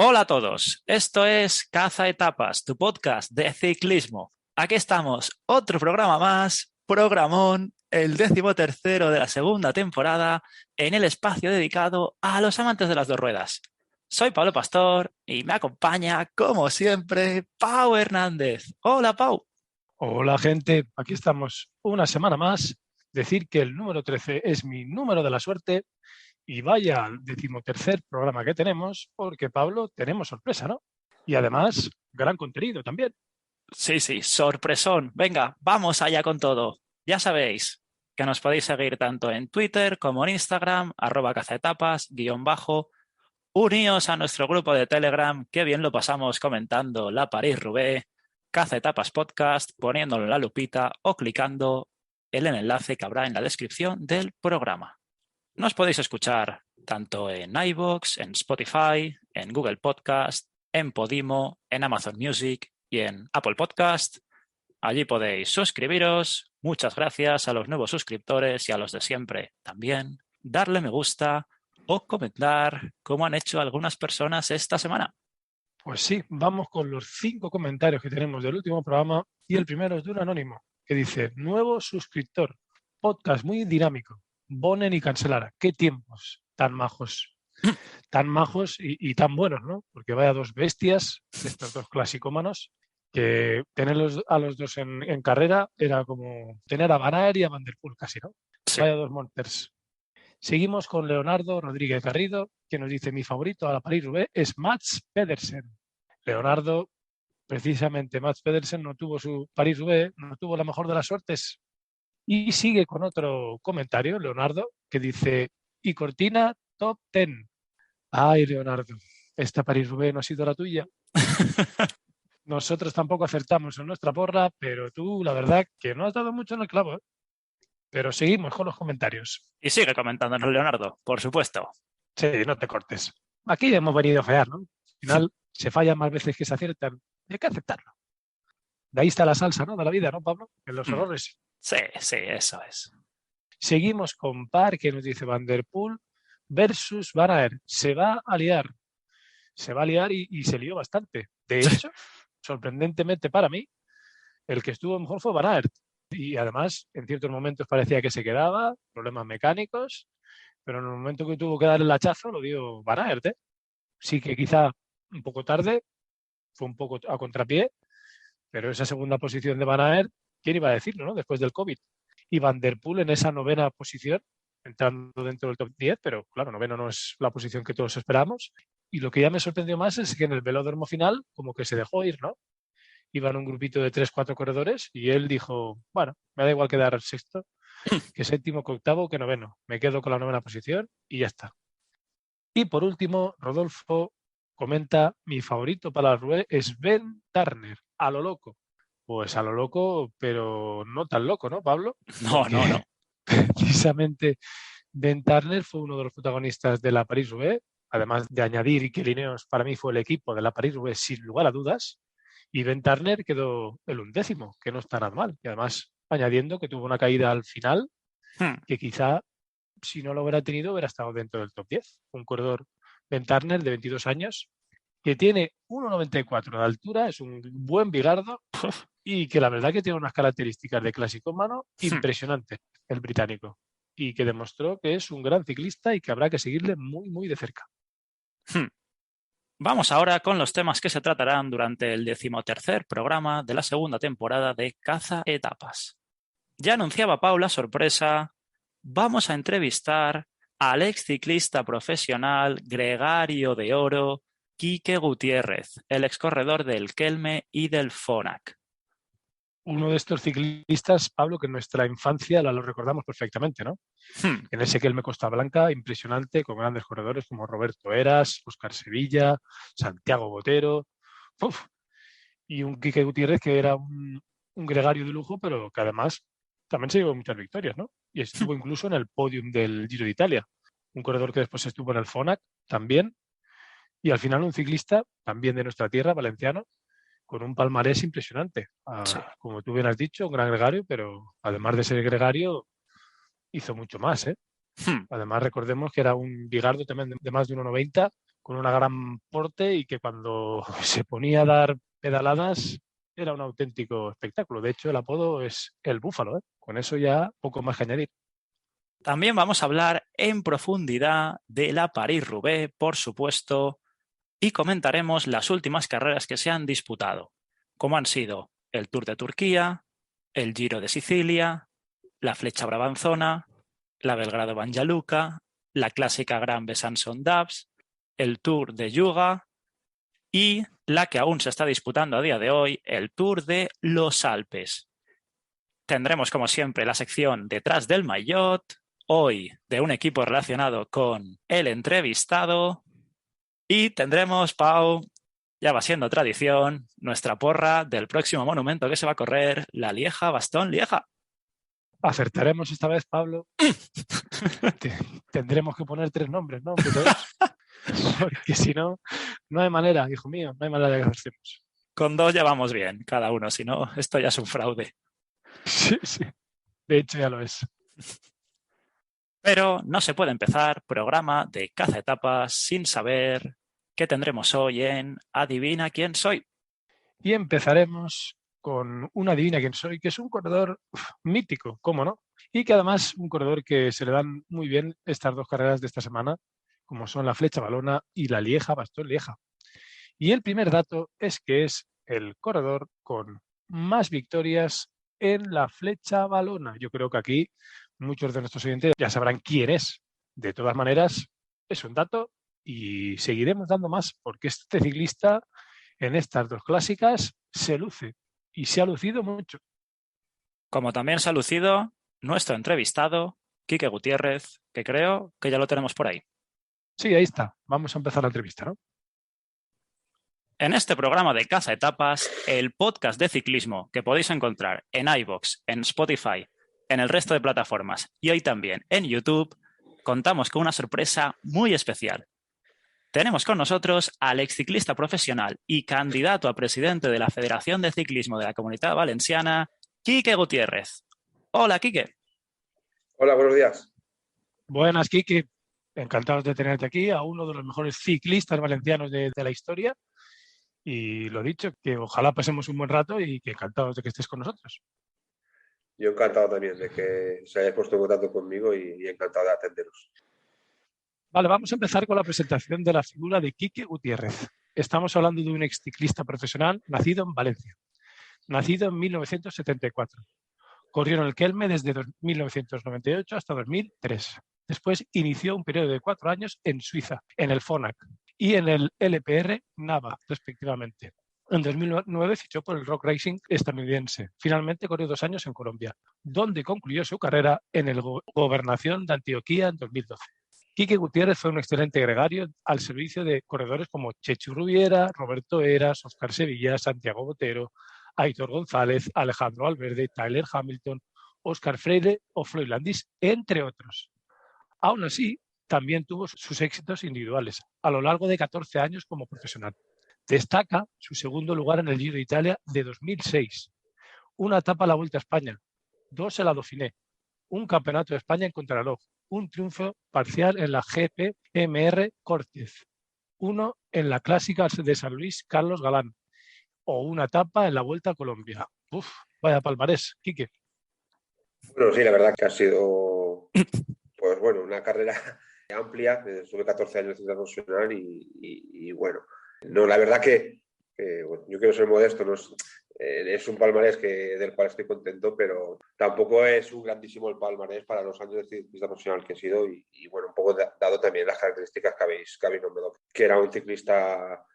Hola a todos, esto es Caza Etapas, tu podcast de ciclismo. Aquí estamos, otro programa más, programón, el 13º de la segunda temporada, en el espacio dedicado a los amantes de las dos ruedas. Soy Pablo Pastor y me acompaña, como siempre, Pau Hernández. Hola, Pau. Hola gente, aquí estamos una semana más. Decir que el número 13 es mi número de la suerte y vaya al 13º programa que tenemos, porque Pablo, tenemos sorpresa, ¿no? Y además, gran contenido también. Sí, sorpresón. Venga, vamos allá con todo. Ya sabéis que nos podéis seguir tanto en Twitter como en Instagram, @cazaetapas, _. Uníos a nuestro grupo de Telegram, que bien lo pasamos comentando la París-Roubaix, Caza Etapas Podcast, poniéndolo en la lupita o clicando en el enlace que habrá en la descripción del programa. Nos podéis escuchar tanto en iVoox, en Spotify, en Google Podcast, en Podimo, en Amazon Music y en Apple Podcast. Allí podéis suscribiros. Muchas gracias a los nuevos suscriptores y a los de siempre también. Darle me gusta o comentar como han hecho algunas personas esta semana. Pues sí, vamos con los 5 comentarios que tenemos del último programa y el primero es de un anónimo que dice: nuevo suscriptor, podcast muy dinámico, Bonen y Cancelara. Qué tiempos tan majos y tan buenos, ¿no? Porque vaya dos bestias, estos dos clasicómanos, que tenerlos a los dos en carrera era como tener a Van Aert y a Van der Poel casi, ¿no? Sí. Vaya dos monsters. Seguimos con Leonardo Rodríguez Garrido, que nos dice: mi favorito a la París-Roubaix es Mats Pedersen. Leonardo, precisamente Mats Pedersen no tuvo su París-Roubaix, no tuvo la mejor de las suertes. Y sigue con otro comentario, Leonardo, que dice: y Cortina, top 10. Ay, Leonardo, esta París-Roubaix no ha sido la tuya. Nosotros tampoco acertamos en nuestra porra, pero tú, la verdad, que no has dado mucho en el clavo, ¿eh? Pero seguimos con los comentarios. Y sigue comentándonos Leonardo, por supuesto. Sí, no te cortes. Aquí hemos venido a fallar, ¿no? Al final se fallan más veces que se aciertan. Y hay que aceptarlo. De ahí está la salsa, ¿no? De la vida, ¿no, Pablo? En los errores. Sí, eso es. Seguimos con Par, que nos dice Van der Poel versus Van Aert. Se va a liar. Se va a liar y se lió bastante. De hecho, sorprendentemente para mí, el que estuvo mejor fue Van Aert. Y además, en ciertos momentos parecía que se quedaba, problemas mecánicos, pero en el momento que tuvo que dar el hachazo lo dio Van Aert, ¿eh? Sí que quizá un poco tarde, fue un poco a contrapié, pero esa segunda posición de Van Aert, ¿quién iba a decirlo, no? Después del COVID. Y Van der Poel en esa novena posición, entrando dentro del top 10, pero claro, noveno no es la posición que todos esperamos. Y lo que ya me sorprendió más es que en el velódromo final como que se dejó ir, ¿no? Iban un grupito de 3, 4 corredores y él dijo: bueno, me da igual quedar sexto, que séptimo, que octavo, que noveno. Me quedo con la novena posición y ya está. Y por último, Rodolfo comenta: mi favorito para la Rue es Ben Turner, a lo loco. Pues a lo loco, pero no tan loco, ¿no, Pablo? No. Porque precisamente Ben Turner fue uno de los protagonistas de la París-Roubaix, además de añadir que Ineos para mí fue el equipo de la París-Roubaix sin lugar a dudas, y Ben Turner quedó el 11º, que no está nada mal. Y además añadiendo que tuvo una caída al final que quizá, si no lo hubiera tenido, hubiera estado dentro del top 10. Un corredor, Ben Turner, de 22 años, que tiene 1,94 de altura, es un buen bigardo y que la verdad que tiene unas características de clasicómano impresionantes, el británico, y que demostró que es un gran ciclista y que habrá que seguirle muy, muy de cerca. Vamos ahora con los temas que se tratarán durante el 13º programa de la segunda temporada de Caza Etapas. Ya anunciaba Paula sorpresa, vamos a entrevistar al ex ciclista profesional Gregario de Oro, Quique Gutiérrez, el ex corredor del Kelme y del Fonac. Uno de estos ciclistas, Pablo, que en nuestra infancia lo recordamos perfectamente, ¿no? En ese Kelme Costa Blanca, impresionante, con grandes corredores como Roberto Heras, Óscar Sevilla, Santiago Botero, ¡uf! Y un Quique Gutiérrez que era un gregario de lujo, pero que además también se llevó muchas victorias, ¿no? Y estuvo incluso en el podium del Giro de Italia. Un corredor que después estuvo en el Fonac también. Y al final un ciclista también de nuestra tierra, valenciano, con un palmarés impresionante. Sí. Como tú bien has dicho, un gran gregario, pero además de ser gregario, hizo mucho más, ¿eh? Además, recordemos que era un bigardo también de más de 1,90, con una gran porte y que cuando se ponía a dar pedaladas era un auténtico espectáculo. De hecho, el apodo es el Búfalo, ¿eh? Con eso ya poco más que añadir. También vamos a hablar en profundidad de la París-Roubaix, por supuesto, y comentaremos las últimas carreras que se han disputado, como han sido el Tour de Turquía, el Giro de Sicilia, la Flecha Brabanzona, la Belgrado Banja la clásica Gran Besançon-Dax, el Tour de Yuga y la que aún se está disputando a día de hoy, el Tour de los Alpes. Tendremos, como siempre, la sección Detrás del Maillot, hoy de un equipo relacionado con el entrevistado, y tendremos, Pau, ya va siendo tradición, nuestra porra del próximo monumento que se va a correr, la Lieja-Bastogne-Lieja. Acertaremos esta vez, Pablo. Tendremos que poner 3 nombres, ¿no? Porque si no, no hay manera, hijo mío, no hay manera de que acertemos. Con 2 ya vamos bien, cada uno, si no, esto ya es un fraude. Sí, sí. De hecho, ya lo es. Pero no se puede empezar programa de caza etapas sin saber qué tendremos hoy en Adivina quién soy. Y empezaremos con una Adivina quién soy, que es un corredor mítico, ¿cómo no? Y que además un corredor que se le dan muy bien estas 2 carreras de esta semana, como son la Flecha Valona y la Lieja-Bastogne-Lieja. Y el primer dato es que es el corredor con más victorias en la Flecha Valona. Yo creo que aquí muchos de nuestros oyentes ya sabrán quién es. De todas maneras, es un dato y seguiremos dando más porque este ciclista en estas 2 clásicas se luce y se ha lucido mucho. Como también se ha lucido nuestro entrevistado, Quique Gutiérrez, que creo que ya lo tenemos por ahí. Sí, ahí está. Vamos a empezar la entrevista, ¿no? En este programa de Caza Etapas, el podcast de ciclismo que podéis encontrar en iVoox, en Spotify, en el resto de plataformas y hoy también en YouTube, contamos con una sorpresa muy especial. Tenemos con nosotros al exciclista profesional y candidato a presidente de la Federación de Ciclismo de la Comunidad Valenciana, Quique Gutiérrez. Hola, Quique. Hola, buenos días. Buenas, Quique. Encantados de tenerte aquí, a uno de los mejores ciclistas valencianos de la historia. Y lo dicho, que ojalá pasemos un buen rato y que encantados de que estés con nosotros. Yo encantado también de que se hayáis puesto en contacto conmigo y encantado de atenderos. Vale, vamos a empezar con la presentación de la figura de Quique Gutiérrez. Estamos hablando de un exciclista profesional nacido en Valencia, nacido en 1974. Corrió en el Kelme desde 1998 hasta 2003. Después inició un periodo de 4 años en Suiza, en el Phonak y en el LPR Nava, respectivamente. En 2009 fichó por el Rock Racing estadounidense. Finalmente corrió 2 años en Colombia, donde concluyó su carrera en el Gobernación de Antioquía en 2012. Quique Gutiérrez fue un excelente gregario al servicio de corredores como Chechu Rubiera, Roberto Eras, Óscar Sevilla, Santiago Botero, Aitor González, Alejandro Valverde, Tyler Hamilton, Óscar Freire o Floyd Landis, entre otros. Aún así, también tuvo sus éxitos individuales a lo largo de 14 años como profesional. Destaca su segundo lugar en el Giro de Italia de 2006, una etapa a la Vuelta a España, 2 en la Dauphiné, un campeonato de España en contrarreloj, un triunfo parcial en la GP-MR Cortez, 1 en la Clásica de San Luis Carlos Galán o una etapa en la Vuelta a Colombia. Uf, vaya palmarés, Quique. Bueno, sí, la verdad que ha sido pues bueno, una carrera amplia. Estuve 14 años en profesional y bueno, no, la verdad que bueno, yo quiero ser modesto, no es un palmarés del cual estoy contento, pero tampoco es un grandísimo el palmarés para los años de ciclista profesional que he sido y bueno, un poco dado también las características que habéis nombrado, que era un ciclista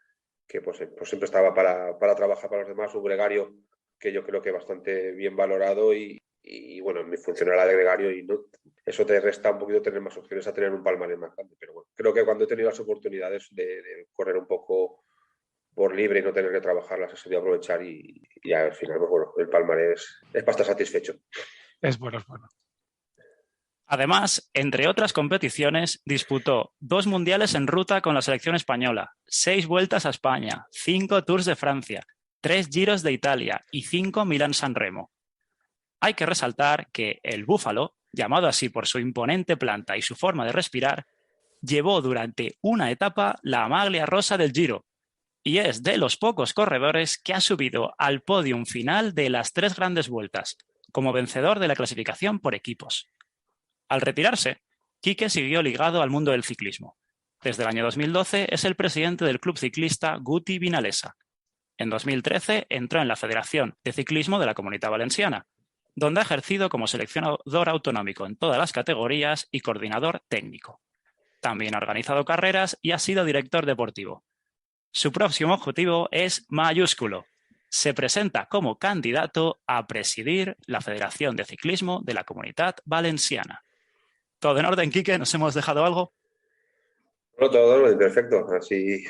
que pues siempre estaba para trabajar para los demás, un gregario que yo creo que bastante bien valorado y bueno, mi función era de gregario y no, eso te resta un poquito tener más opciones a tener un palmarés más grande, pero bueno, creo que cuando he tenido las oportunidades de correr un poco por libre y no tener que trabajarlas, he sabido aprovechar y al final, pues bueno, el palmarés es para estar satisfecho. Es bueno, es bueno. Además, entre otras competiciones, disputó 2 mundiales en ruta con la selección española, 6 vueltas a España, 5 Tours de Francia, 3 Giros de Italia y 5 Milán-San Remo. Hay que resaltar que el búfalo, llamado así por su imponente planta y su forma de respirar, llevó durante una etapa la maglia rosa del Giro y es de los pocos corredores que ha subido al podium final de las 3 grandes vueltas, como vencedor de la clasificación por equipos. Al retirarse, Quique siguió ligado al mundo del ciclismo. Desde el año 2012 es el presidente del club ciclista Guti Vinalesa. En 2013 entró en la Federación de Ciclismo de la Comunitat Valenciana, donde ha ejercido como seleccionador autonómico en todas las categorías y coordinador técnico. También ha organizado carreras y ha sido director deportivo. Su próximo objetivo es mayúsculo. Se presenta como candidato a presidir la Federación de Ciclismo de la Comunitat Valenciana. ¿Todo en orden, Quique? ¿Nos hemos dejado algo? No, todo perfecto, así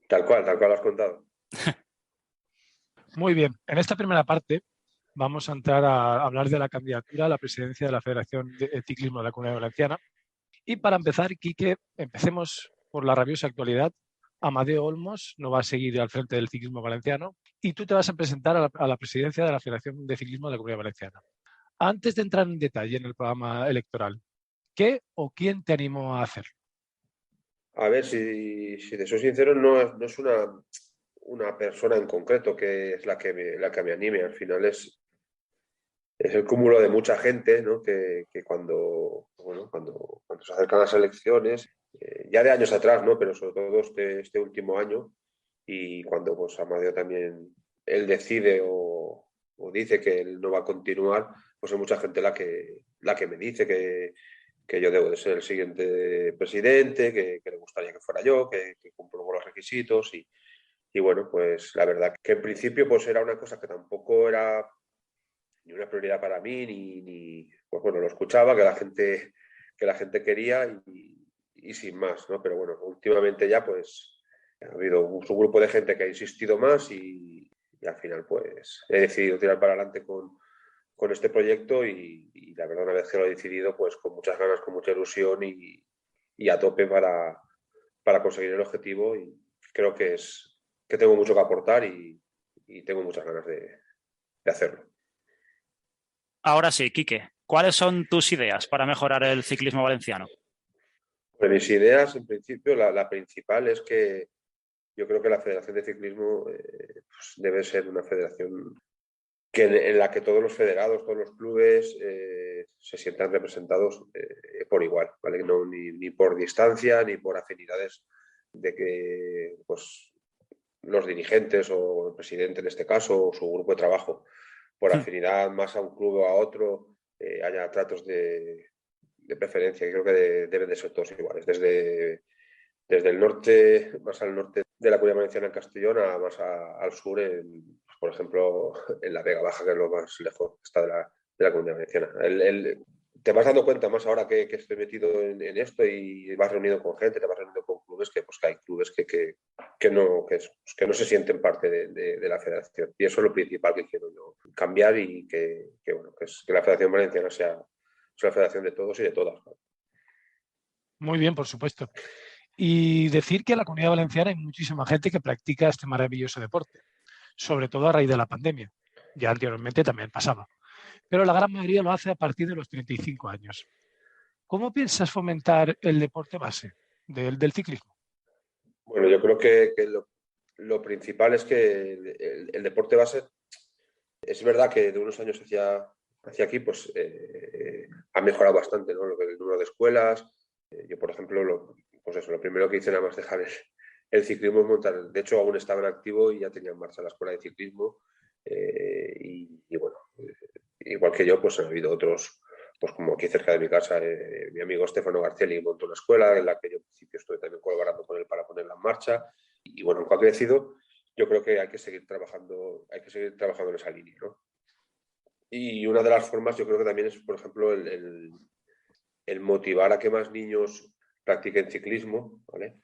tal cual lo has contado. Muy bien, en esta primera parte vamos a entrar a hablar de la candidatura a la presidencia de la Federación de Ciclismo de la Comunidad Valenciana. Y para empezar, Quique, empecemos por la rabiosa actualidad. Amadeo Olmos no va a seguir al frente del ciclismo valenciano y tú te vas a presentar a la presidencia de la Federación de Ciclismo de la Comunidad Valenciana. Antes de entrar en detalle en el programa electoral, ¿qué o quién te animó a hacerlo? A ver, si te soy sincero, no es una persona en concreto que es la que me anime. Al final es el cúmulo de mucha gente, ¿no? que cuando se acercan las elecciones, ya de años atrás, ¿no? Pero sobre todo este último año, y cuando pues Amadeo también él decide o dice que él no va a continuar, pues hay mucha gente la que me dice que yo debo de ser el siguiente presidente, que le gustaría que fuera yo, que cumplo con los requisitos y bueno, pues la verdad que en principio pues era una cosa que tampoco era ni una prioridad para mí, pues bueno, lo escuchaba, que la gente quería y sin más, ¿no? Pero bueno, últimamente ya pues ha habido un grupo de gente que ha insistido más y al final pues he decidido tirar para adelante con este proyecto y la verdad una vez que lo he decidido pues con muchas ganas, con mucha ilusión y a tope para conseguir el objetivo y creo que tengo mucho que aportar y tengo muchas ganas de hacerlo. Ahora sí, Quique, ¿cuáles son tus ideas para mejorar el ciclismo valenciano? Pues mis ideas, en principio, la principal es que yo creo que la Federación de Ciclismo pues debe ser una federación en la que todos los federados, todos los clubes se sientan representados por igual, ¿vale? No, ni por distancia ni por afinidades de que pues, los dirigentes o el presidente en este caso o su grupo de trabajo por afinidad más a un club o a otro haya tratos de preferencia, que creo que deben de ser todos iguales, desde el norte, más al norte de la Comunidad Valenciana en Castellón, más al sur, por ejemplo, en la Vega Baja, que es lo más lejos que está de la Comunidad Valenciana. Te vas dando cuenta más ahora que estoy metido en esto y vas reunido con gente, te vas reunido con clubes, que hay clubes que no se sienten parte de la federación. Y eso es lo principal que quiero yo cambiar y que la Federación Valenciana sea la federación de todos y de todas. Muy bien, por supuesto. Y decir que en la Comunidad Valenciana hay muchísima gente que practica este maravilloso deporte, sobre todo a raíz de la pandemia. Ya anteriormente también pasaba. Pero la gran mayoría lo hace a partir de los 35 años. ¿Cómo piensas fomentar el deporte base del ciclismo? Bueno, yo creo que lo principal es que el deporte base, es verdad que de unos años hacia aquí, pues ha mejorado bastante, ¿no? El número de escuelas. Yo, por ejemplo, lo primero que hice nada más dejar el ciclismo es montar. De hecho, aún estaba en activo y ya tenía en marcha la escuela de ciclismo. Y bueno, igual que yo, pues han habido otros, pues como aquí cerca de mi casa, mi amigo Stefano Garcelli montó una escuela en la que yo al principio estuve también colaborando con él para ponerla en marcha. Y bueno, en ha crecido, yo creo que hay que seguir trabajando en esa línea, ¿no? Y una de las formas yo creo que también es, por ejemplo, el motivar a que más niños practiquen ciclismo, ¿vale?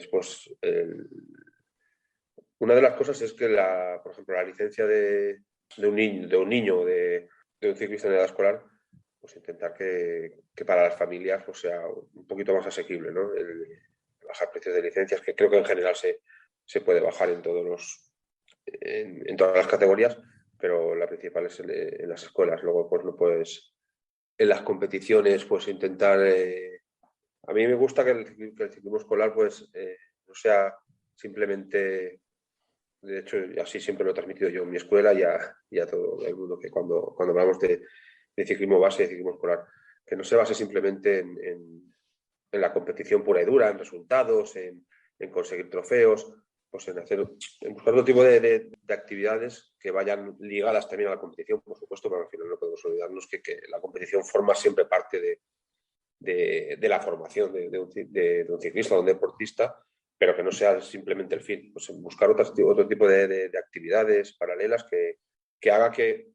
Pues una de las cosas es que, por ejemplo, la licencia de un niño, de un ciclista en edad escolar, pues intentar que para las familias pues sea un poquito más asequible, ¿no? Bajar precios de licencias, que creo que en general se puede bajar en todas las categorías, pero la principal es en las escuelas. Luego, pues no puedes en las competiciones, pues intentar a mí me gusta que el ciclismo escolar pues no sea simplemente, de hecho, así siempre lo he transmitido yo en mi escuela y a todo el mundo, que cuando hablamos de ciclismo base y de ciclismo escolar, que no se base simplemente en la competición pura y dura, en resultados, en conseguir trofeos, pues en buscar otro tipo de actividades que vayan ligadas también a la competición, por supuesto, pero al final no podemos olvidarnos que la competición forma siempre parte de la formación de un ciclista, de un deportista, pero que no sea simplemente el fin. Pues buscar otro tipo de actividades paralelas que haga que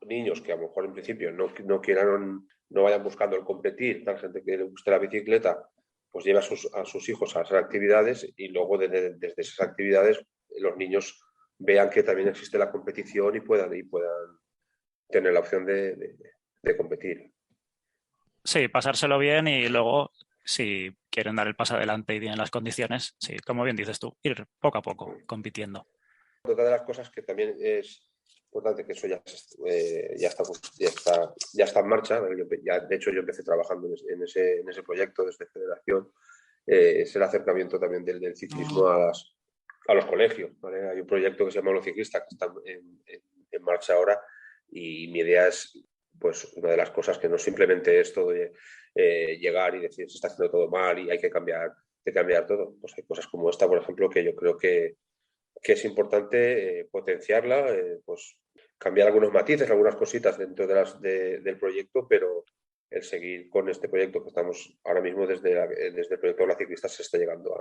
niños que a lo mejor en principio no quieran, no vayan buscando el competir, tal gente que le guste la bicicleta, pues lleva a sus hijos a esas actividades y luego desde esas actividades los niños vean que también existe la competición y puedan tener la opción de competir. Sí, pasárselo bien y luego, si quieren dar el paso adelante y tienen las condiciones, sí, como bien dices tú, ir poco a poco compitiendo. Otra de las cosas que también es importante, que eso ya está en marcha, de hecho yo empecé trabajando en ese proyecto desde Federación, es el acercamiento también del ciclismo a los colegios, ¿vale? Hay un proyecto que se llama Los Ciclistas que está en marcha ahora y mi idea es, pues, una de las cosas que no simplemente es todo llegar y decir se está haciendo todo mal y hay que cambiar todo. Pues hay cosas como esta, por ejemplo, que yo creo que es importante potenciarla, pues cambiar algunos matices, algunas cositas dentro del proyecto, pero el seguir con este proyecto que estamos ahora mismo desde el proyecto de la ciclista se está llegando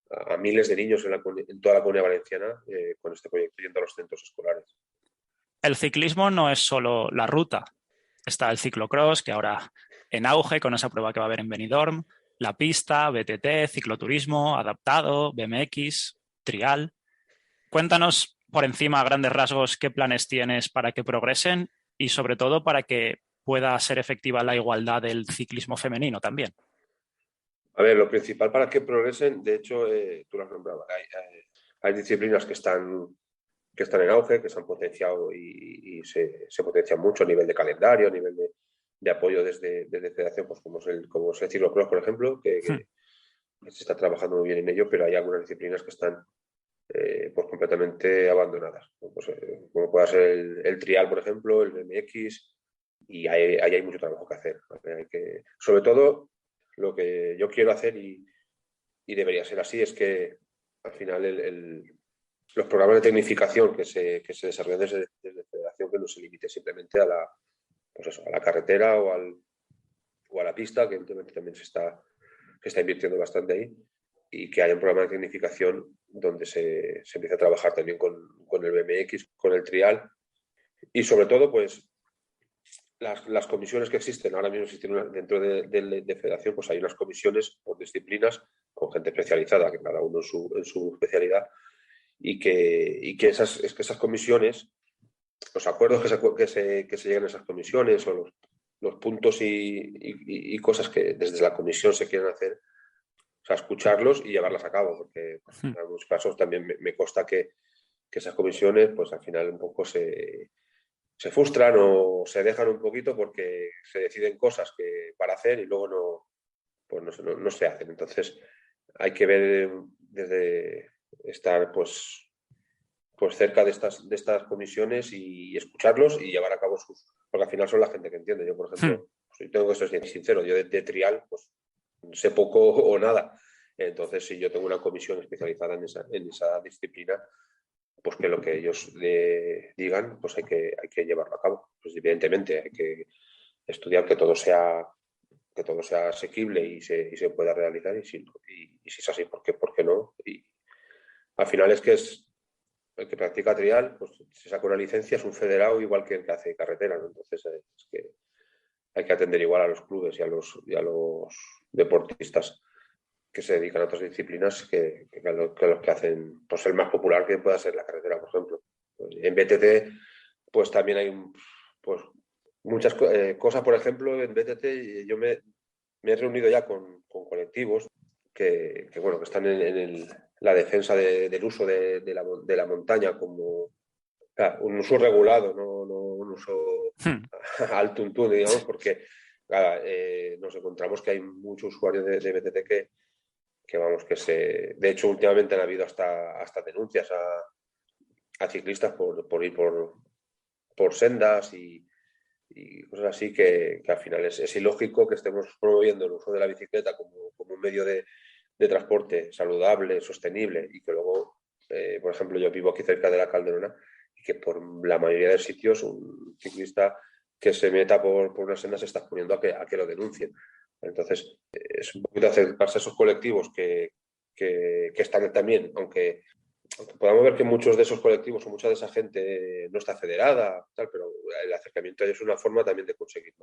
a miles de niños en toda la Comunidad Valenciana con este proyecto yendo a los centros escolares. El ciclismo no es solo la ruta. Está el ciclocross, que ahora en auge con esa prueba que va a haber en Benidorm, la pista, BTT, cicloturismo, adaptado, BMX, trial. Cuéntanos por encima, a grandes rasgos, qué planes tienes para que progresen y sobre todo para que pueda ser efectiva la igualdad del ciclismo femenino también. A ver, lo principal para que progresen, de hecho, tú lo has nombrado, hay disciplinas que están en auge, que se han potenciado y se potencian mucho a nivel de calendario, a nivel de apoyo desde Federación, pues como es el ciclocross, por ejemplo, que se está trabajando muy bien en ello, pero hay algunas disciplinas que están pues completamente abandonadas, ¿no? Pues, como puede ser el trial, por ejemplo, el BMX, y ahí hay mucho trabajo que hacer. Sobre todo, lo que yo quiero hacer y debería ser así es que al final los programas de tecnificación que se desarrollan desde Federación, que no se limite simplemente a la carretera o a la pista, que evidentemente también se está invirtiendo bastante ahí, y que haya un programa de tecnificación donde se empiece a trabajar también con el BMX, con el trial, y sobre todo, pues, las comisiones que existen, ahora mismo existen dentro de Federación, pues hay unas comisiones por disciplinas con gente especializada, que cada uno en su especialidad, y que esas comisiones, los acuerdos que se llegan a esas comisiones o los puntos y cosas que desde la comisión se quieren hacer, o sea, escucharlos y llevarlas a cabo, porque en algunos casos también me consta que esas comisiones, pues al final un poco se frustran o se dejan un poquito porque se deciden cosas para hacer y luego no se hacen. Entonces hay que ver desde estar pues cerca de estas comisiones y escucharlos y llevar a cabo porque al final son la gente que entiende. Yo, por ejemplo, pues, tengo que ser sincero, yo de trial pues sé poco o nada. Entonces, si yo tengo una comisión especializada en esa disciplina, pues que lo que ellos digan, pues hay que llevarlo a cabo. Pues evidentemente hay que estudiar que todo sea asequible y se pueda realizar, y si es así, ¿por qué no? Y al final es que el que practica trial, pues se saca una licencia, es un federado igual que el que hace carretera, ¿no? Entonces es que hay que atender igual a los clubes y a los deportistas que se dedican a otras disciplinas que a los que hacen, pues el más popular que pueda ser la carretera, por ejemplo. En BTT, pues también hay pues muchas cosas, por ejemplo, en BTT yo me he reunido ya con colectivos que están en la defensa del uso de la montaña como un uso regulado, no un uso al tuntún, digamos, porque nos encontramos que hay muchos usuarios de BTT de hecho, últimamente han habido hasta denuncias a ciclistas por ir por sendas y cosas así que al final es ilógico que estemos promoviendo el uso de la bicicleta como un medio de transporte saludable, sostenible y que luego, por ejemplo, yo vivo aquí cerca de la Calderona y que por la mayoría de sitios un ciclista que se meta por una senda se está exponiendo a que lo denuncien. Entonces, es un poquito acercarse a esos colectivos que están también, aunque podamos ver que muchos de esos colectivos o mucha de esa gente no está federada, tal, pero el acercamiento a ellos es una forma también de conseguir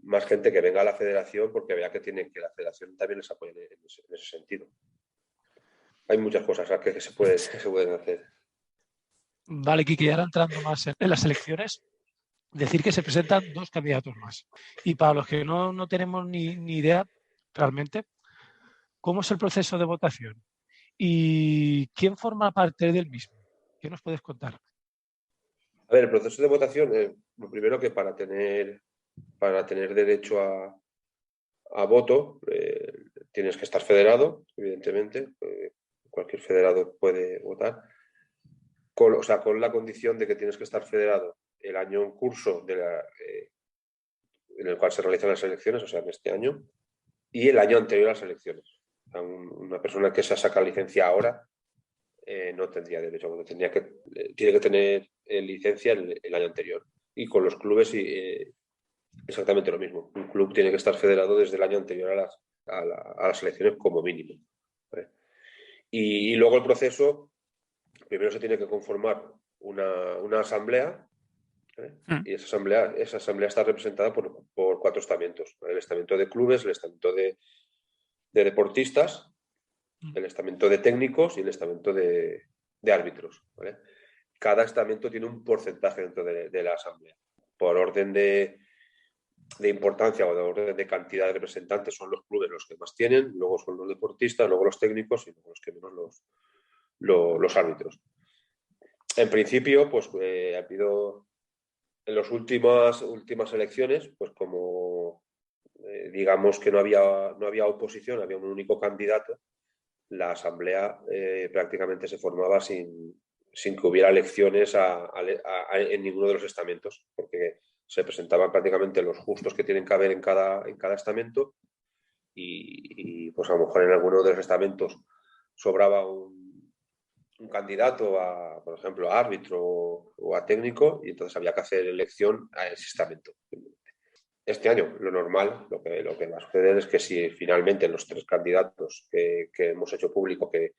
más gente que venga a la federación porque vea que la federación también les apoya en ese sentido. Hay muchas cosas que se pueden hacer. Vale, Kiki, ahora entrando más en las elecciones, decir que se presentan 2 candidatos más. Y para los que no tenemos ni idea realmente, ¿cómo es el proceso de votación? ¿Y quién forma parte del mismo? ¿Qué nos puedes contar? A ver, el proceso de votación, lo primero que para tener derecho a voto tienes que estar federado, evidentemente. Cualquier federado puede votar. Con la condición de que tienes que estar federado el año en curso en el cual se realizan las elecciones, o sea, en este año, y el año anterior a las elecciones. Una persona que se saca licencia ahora no tendría derecho a voto, tiene que tener licencia el año anterior. Y con los clubes exactamente lo mismo. Un club tiene que estar federado desde el año anterior a las elecciones como mínimo. ¿Vale? Y luego el proceso, primero se tiene que conformar una asamblea, ¿vale? Y esa asamblea está representada por 4 estamentos, ¿vale? El estamento de clubes, el estamento de deportistas, el estamento de técnicos y el estamento de árbitros, ¿vale? Cada estamento tiene un porcentaje dentro de la asamblea. Por orden de importancia o de orden de cantidad de representantes son los clubes los que más tienen, luego son los deportistas, luego los técnicos y luego los que menos los árbitros. En principio, pues ha habido en las últimas elecciones, pues como digamos que no había oposición, había un único candidato, la asamblea prácticamente se formaba sin que hubiera elecciones en ninguno de los estamentos, porque se presentaban prácticamente los justos que tienen que haber en cada estamento y pues a lo mejor en alguno de los estamentos sobraba un candidato por ejemplo, a árbitro o a técnico y entonces había que hacer elección a ese estamento. Este año, lo normal, lo que va a suceder es que si finalmente los 3 candidatos que hemos hecho público que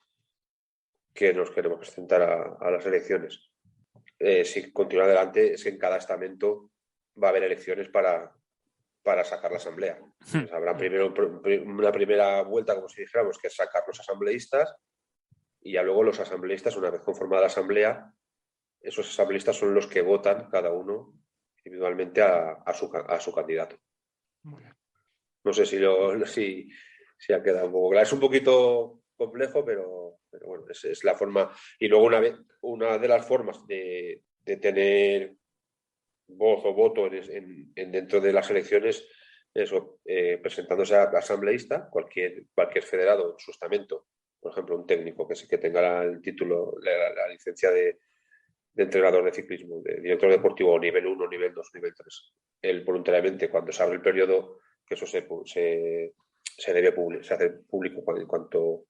nos queremos presentar a las elecciones, si continúa adelante, es que en cada estamento va a haber elecciones para sacar la asamblea. Entonces, habrá primero una primera vuelta, como si dijéramos, que es sacar los asambleístas y ya luego los asambleístas, una vez conformada la asamblea, esos asambleístas son los que votan cada uno individualmente a su candidato. Muy bien. No sé si ha quedado un poco claro. Es un poquito complejo, pero bueno, es la forma. Y luego una de las formas de tener voz o voto dentro de las elecciones, presentándose a asambleísta, cualquier federado en su estamento, por ejemplo, un técnico que tenga el título, la licencia de entrenador de ciclismo, de director deportivo nivel 1, nivel 2, nivel 3. Él voluntariamente, cuando se abre el periodo, que eso se hace público en cuanto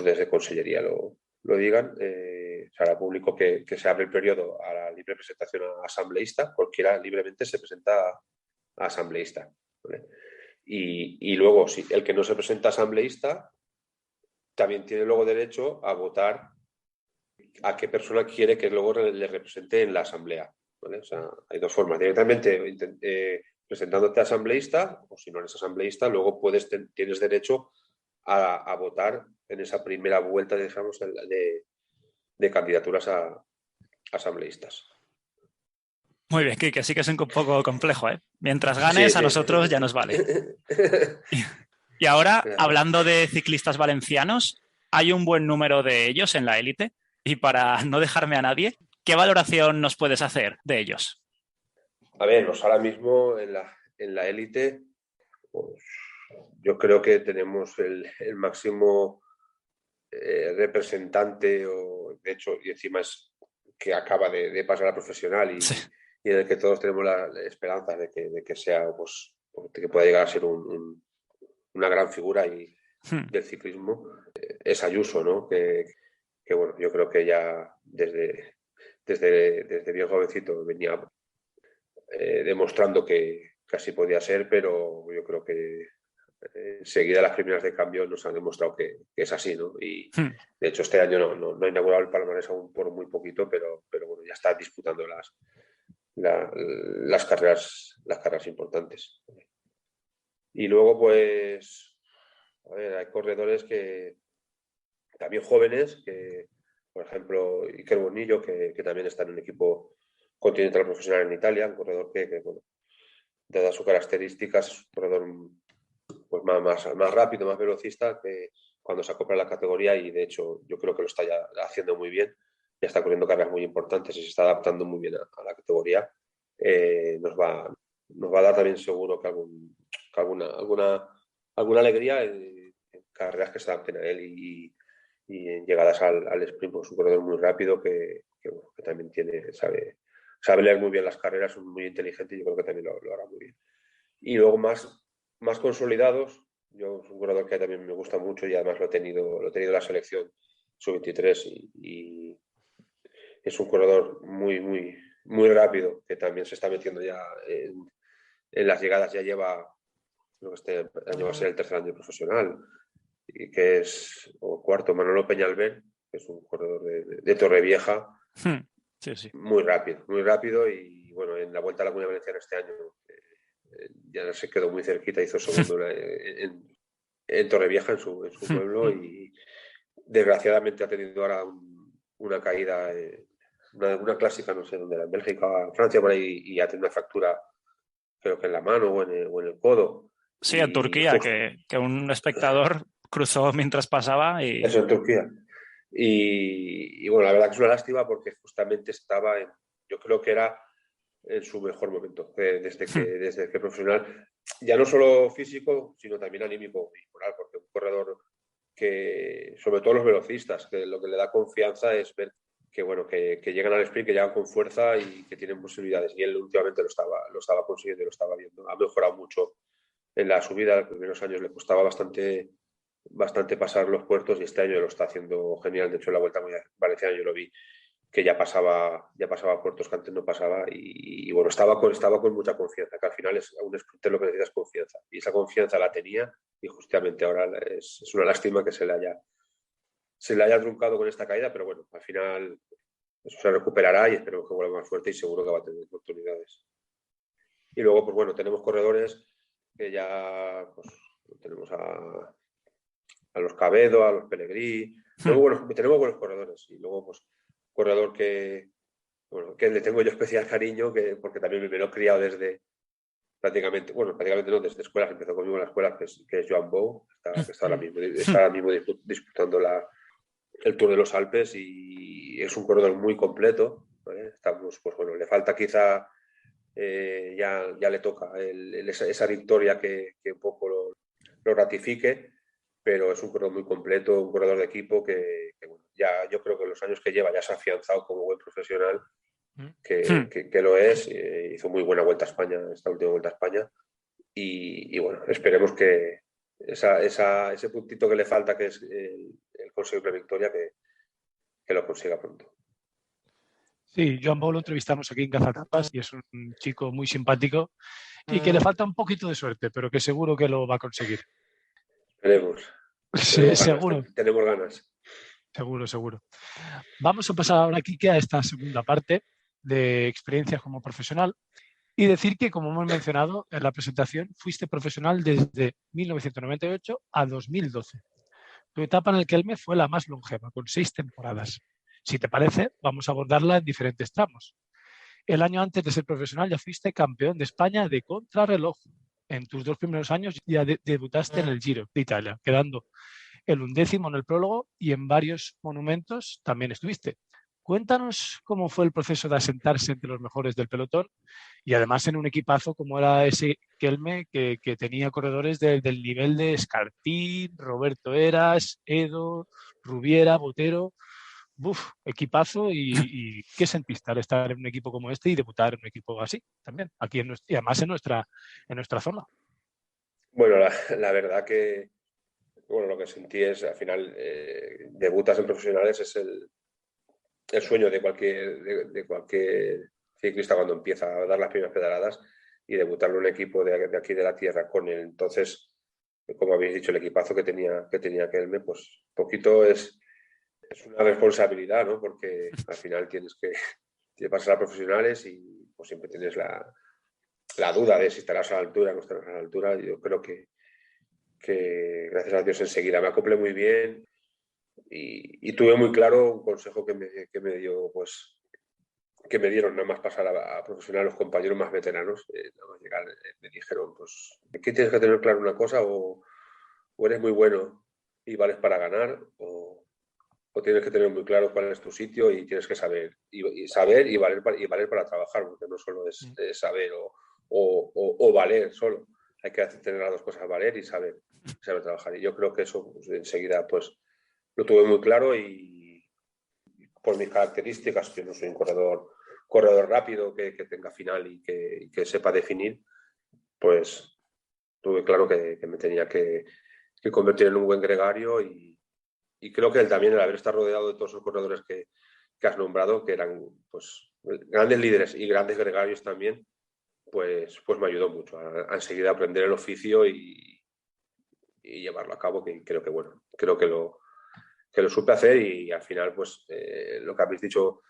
desde Consellería lo digan, se hará público que se abre el periodo a la libre presentación a asambleísta, cualquiera libremente se presenta a asambleísta, ¿vale? Y luego, si el que no se presenta a asambleísta, también tiene luego derecho a votar a qué persona quiere que luego le represente en la asamblea, ¿vale? O sea, hay 2 formas. Directamente presentándote a asambleísta, o si no eres asambleísta, luego tienes derecho a votar en esa primera vuelta, digamos, de candidaturas a asambleístas. Muy bien, Kike, sí que es un poco complejo, ¿eh? Mientras ganes, a nosotros ya nos vale. Y ahora, hablando de ciclistas valencianos, hay un buen número de ellos en la élite. Y para no dejarme a nadie, ¿qué valoración nos puedes hacer de ellos? A ver, ahora mismo en la élite, pues yo creo que tenemos el máximo representante, o de hecho, y encima es que acaba de pasar a profesional Sí. y en el que todos tenemos la esperanza de que sea, pues, de que pueda llegar a ser una gran figura del ciclismo, es Ayuso, ¿no? Que bueno, yo creo que ya desde bien jovencito venía demostrando que así podía ser, pero yo creo que enseguida las primeras de cambio nos han demostrado que es así, ¿no? Y de hecho este año no ha inaugurado el palmarés aún por muy poquito, pero bueno, ya está disputando las carreras importantes. Y luego, pues, a ver, hay corredores que también jóvenes, que por ejemplo Iker Bonillo, que también está en un equipo continental profesional en Italia, un corredor que bueno, dadas sus características, es un corredor pues más rápido, más velocista, que cuando se acopla a la categoría, y de hecho yo creo que lo está ya haciendo muy bien, ya está corriendo carreras muy importantes y se está adaptando muy bien a la categoría. Nos va a dar también seguro que alguna alegría en carreras que se adapten a él y en llegadas al sprint, pues un corredor muy rápido que también sabe leer muy bien las carreras, es muy inteligente y yo creo que también lo hará muy bien. Y luego más consolidados, yo es un corredor que también me gusta mucho y además lo he tenido en la selección sub-23 y es un corredor muy rápido, que también se está metiendo ya en las llegadas, ya lleva, creo que este año va a ser el tercer año profesional, y que es o cuarto, Manolo Peñalver, que es un corredor de Torrevieja, sí. muy rápido y bueno, en la Vuelta a la Comunidad Valenciana este año ya se quedó muy cerquita, hizo segundo en Torrevieja, en su pueblo, y desgraciadamente ha tenido ahora una caída, una clásica, no sé dónde era, en Bélgica, en Francia, por ahí, y ha tenido una fractura, creo que en la mano o en el codo. Sí, en Turquía, que un espectador cruzó mientras pasaba y... Eso, en Turquía. Y bueno, la verdad que es una lástima porque justamente estaba yo creo que era en su mejor momento, desde que profesional, ya no solo físico, sino también anímico y moral, porque un corredor que, sobre todo los velocistas, que lo que le da confianza es ver que llegan al sprint, que llegan con fuerza y que tienen posibilidades. Y él últimamente lo estaba consiguiendo y lo estaba viendo. Ha mejorado mucho en la subida. En los primeros años le costaba bastante pasar los puertos y este año lo está haciendo genial. De hecho, en la Vuelta Valenciana yo lo vi que ya pasaba puertos que antes no pasaba y bueno, estaba con mucha confianza, que al final es un sprinter lo que necesita es confianza, y esa confianza la tenía y justamente ahora es una lástima que se le haya truncado con esta caída, pero bueno, al final eso se recuperará y esperemos que vuelva más fuerte y seguro que va a tener oportunidades. Y luego, pues bueno, tenemos corredores que ya pues, tenemos a los Cabedo, a los Pellegrí, tenemos buenos corredores y luego pues corredor que le tengo yo especial cariño, porque también me lo he criado desde prácticamente no, desde escuelas, empezó conmigo en la escuela, que es Joan Bou, que está ahora mismo disputando el Tour de los Alpes y es un corredor muy completo, ¿vale? Estamos, pues bueno, le falta quizá, ya le toca esa victoria que un poco lo ratifique, pero es un corredor muy completo, un corredor de equipo que bueno, ya yo creo que en los años que lleva ya se ha afianzado como buen profesional, que lo es. Hizo muy buena Vuelta a España, esta última Vuelta a España, y bueno, esperemos que ese puntito que le falta, que es el conseguir la victoria, que lo consiga pronto. Sí, Joan Bou lo entrevistamos aquí en Cazatapas y es un chico muy simpático y que le falta un poquito de suerte, pero que seguro que lo va a conseguir. Esperemos. Sí, seguro. Tenemos ganas. Seguro. Vamos a pasar ahora, Quique, a esta segunda parte de experiencias como profesional y decir que, como hemos mencionado en la presentación, fuiste profesional desde 1998 a 2012. Tu etapa en el Kelme fue la más longeva, con 6 temporadas. Si te parece, vamos a abordarla en diferentes tramos. El año antes de ser profesional ya fuiste campeón de España de contrarreloj. En tus 2 primeros años ya debutaste en el Giro de Italia, quedando el 11º en el prólogo y en varios monumentos también estuviste. Cuéntanos cómo fue el proceso de asentarse entre los mejores del pelotón y además en un equipazo como era ese Kelme que tenía corredores del nivel de Escartín, Roberto Eras, Edo, Rubiera, Botero. Buf, equipazo y ¿qué sentiste al estar en un equipo como este y debutar en un equipo así también, aquí y además en nuestra zona? Bueno, la verdad que bueno, lo que sentí es, al final, debutas en profesionales es el sueño de cualquier ciclista cuando empieza a dar las primeras pedaladas y debutar en un equipo de aquí de la tierra con él. Entonces, como habéis dicho, el equipazo que tenía Kelme, pues poquito es una responsabilidad, ¿no? Porque al final te pasar a profesionales y pues siempre tienes la duda de si estarás a la altura o no estarás a la altura. Yo creo que gracias a Dios enseguida me acoplé muy bien y tuve muy claro un consejo que me dio, pues, que me dieron nada más pasar a profesional los compañeros más veteranos. Nada más llegar, me dijeron, pues, ¿qué tienes que tener claro una cosa? O eres muy bueno y vales para ganar, o tienes que tener muy claro cuál es tu sitio y tienes que saber y valer para trabajar, porque no solo es saber o valer solo. Hay que tener las dos cosas, valer y saber trabajar. Y yo creo que eso pues, enseguida pues lo tuve muy claro y por mis características, que no soy un corredor rápido, que tenga final y que sepa definir, pues tuve claro que me tenía que convertir en un buen gregario y creo que él también, el haber estado rodeado de todos esos corredores que has nombrado, que eran pues grandes líderes y grandes gregarios también, pues me ayudó mucho a enseguida aprender el oficio y llevarlo a cabo, que creo que bueno, creo que lo supe hacer y al final pues lo que habéis dicho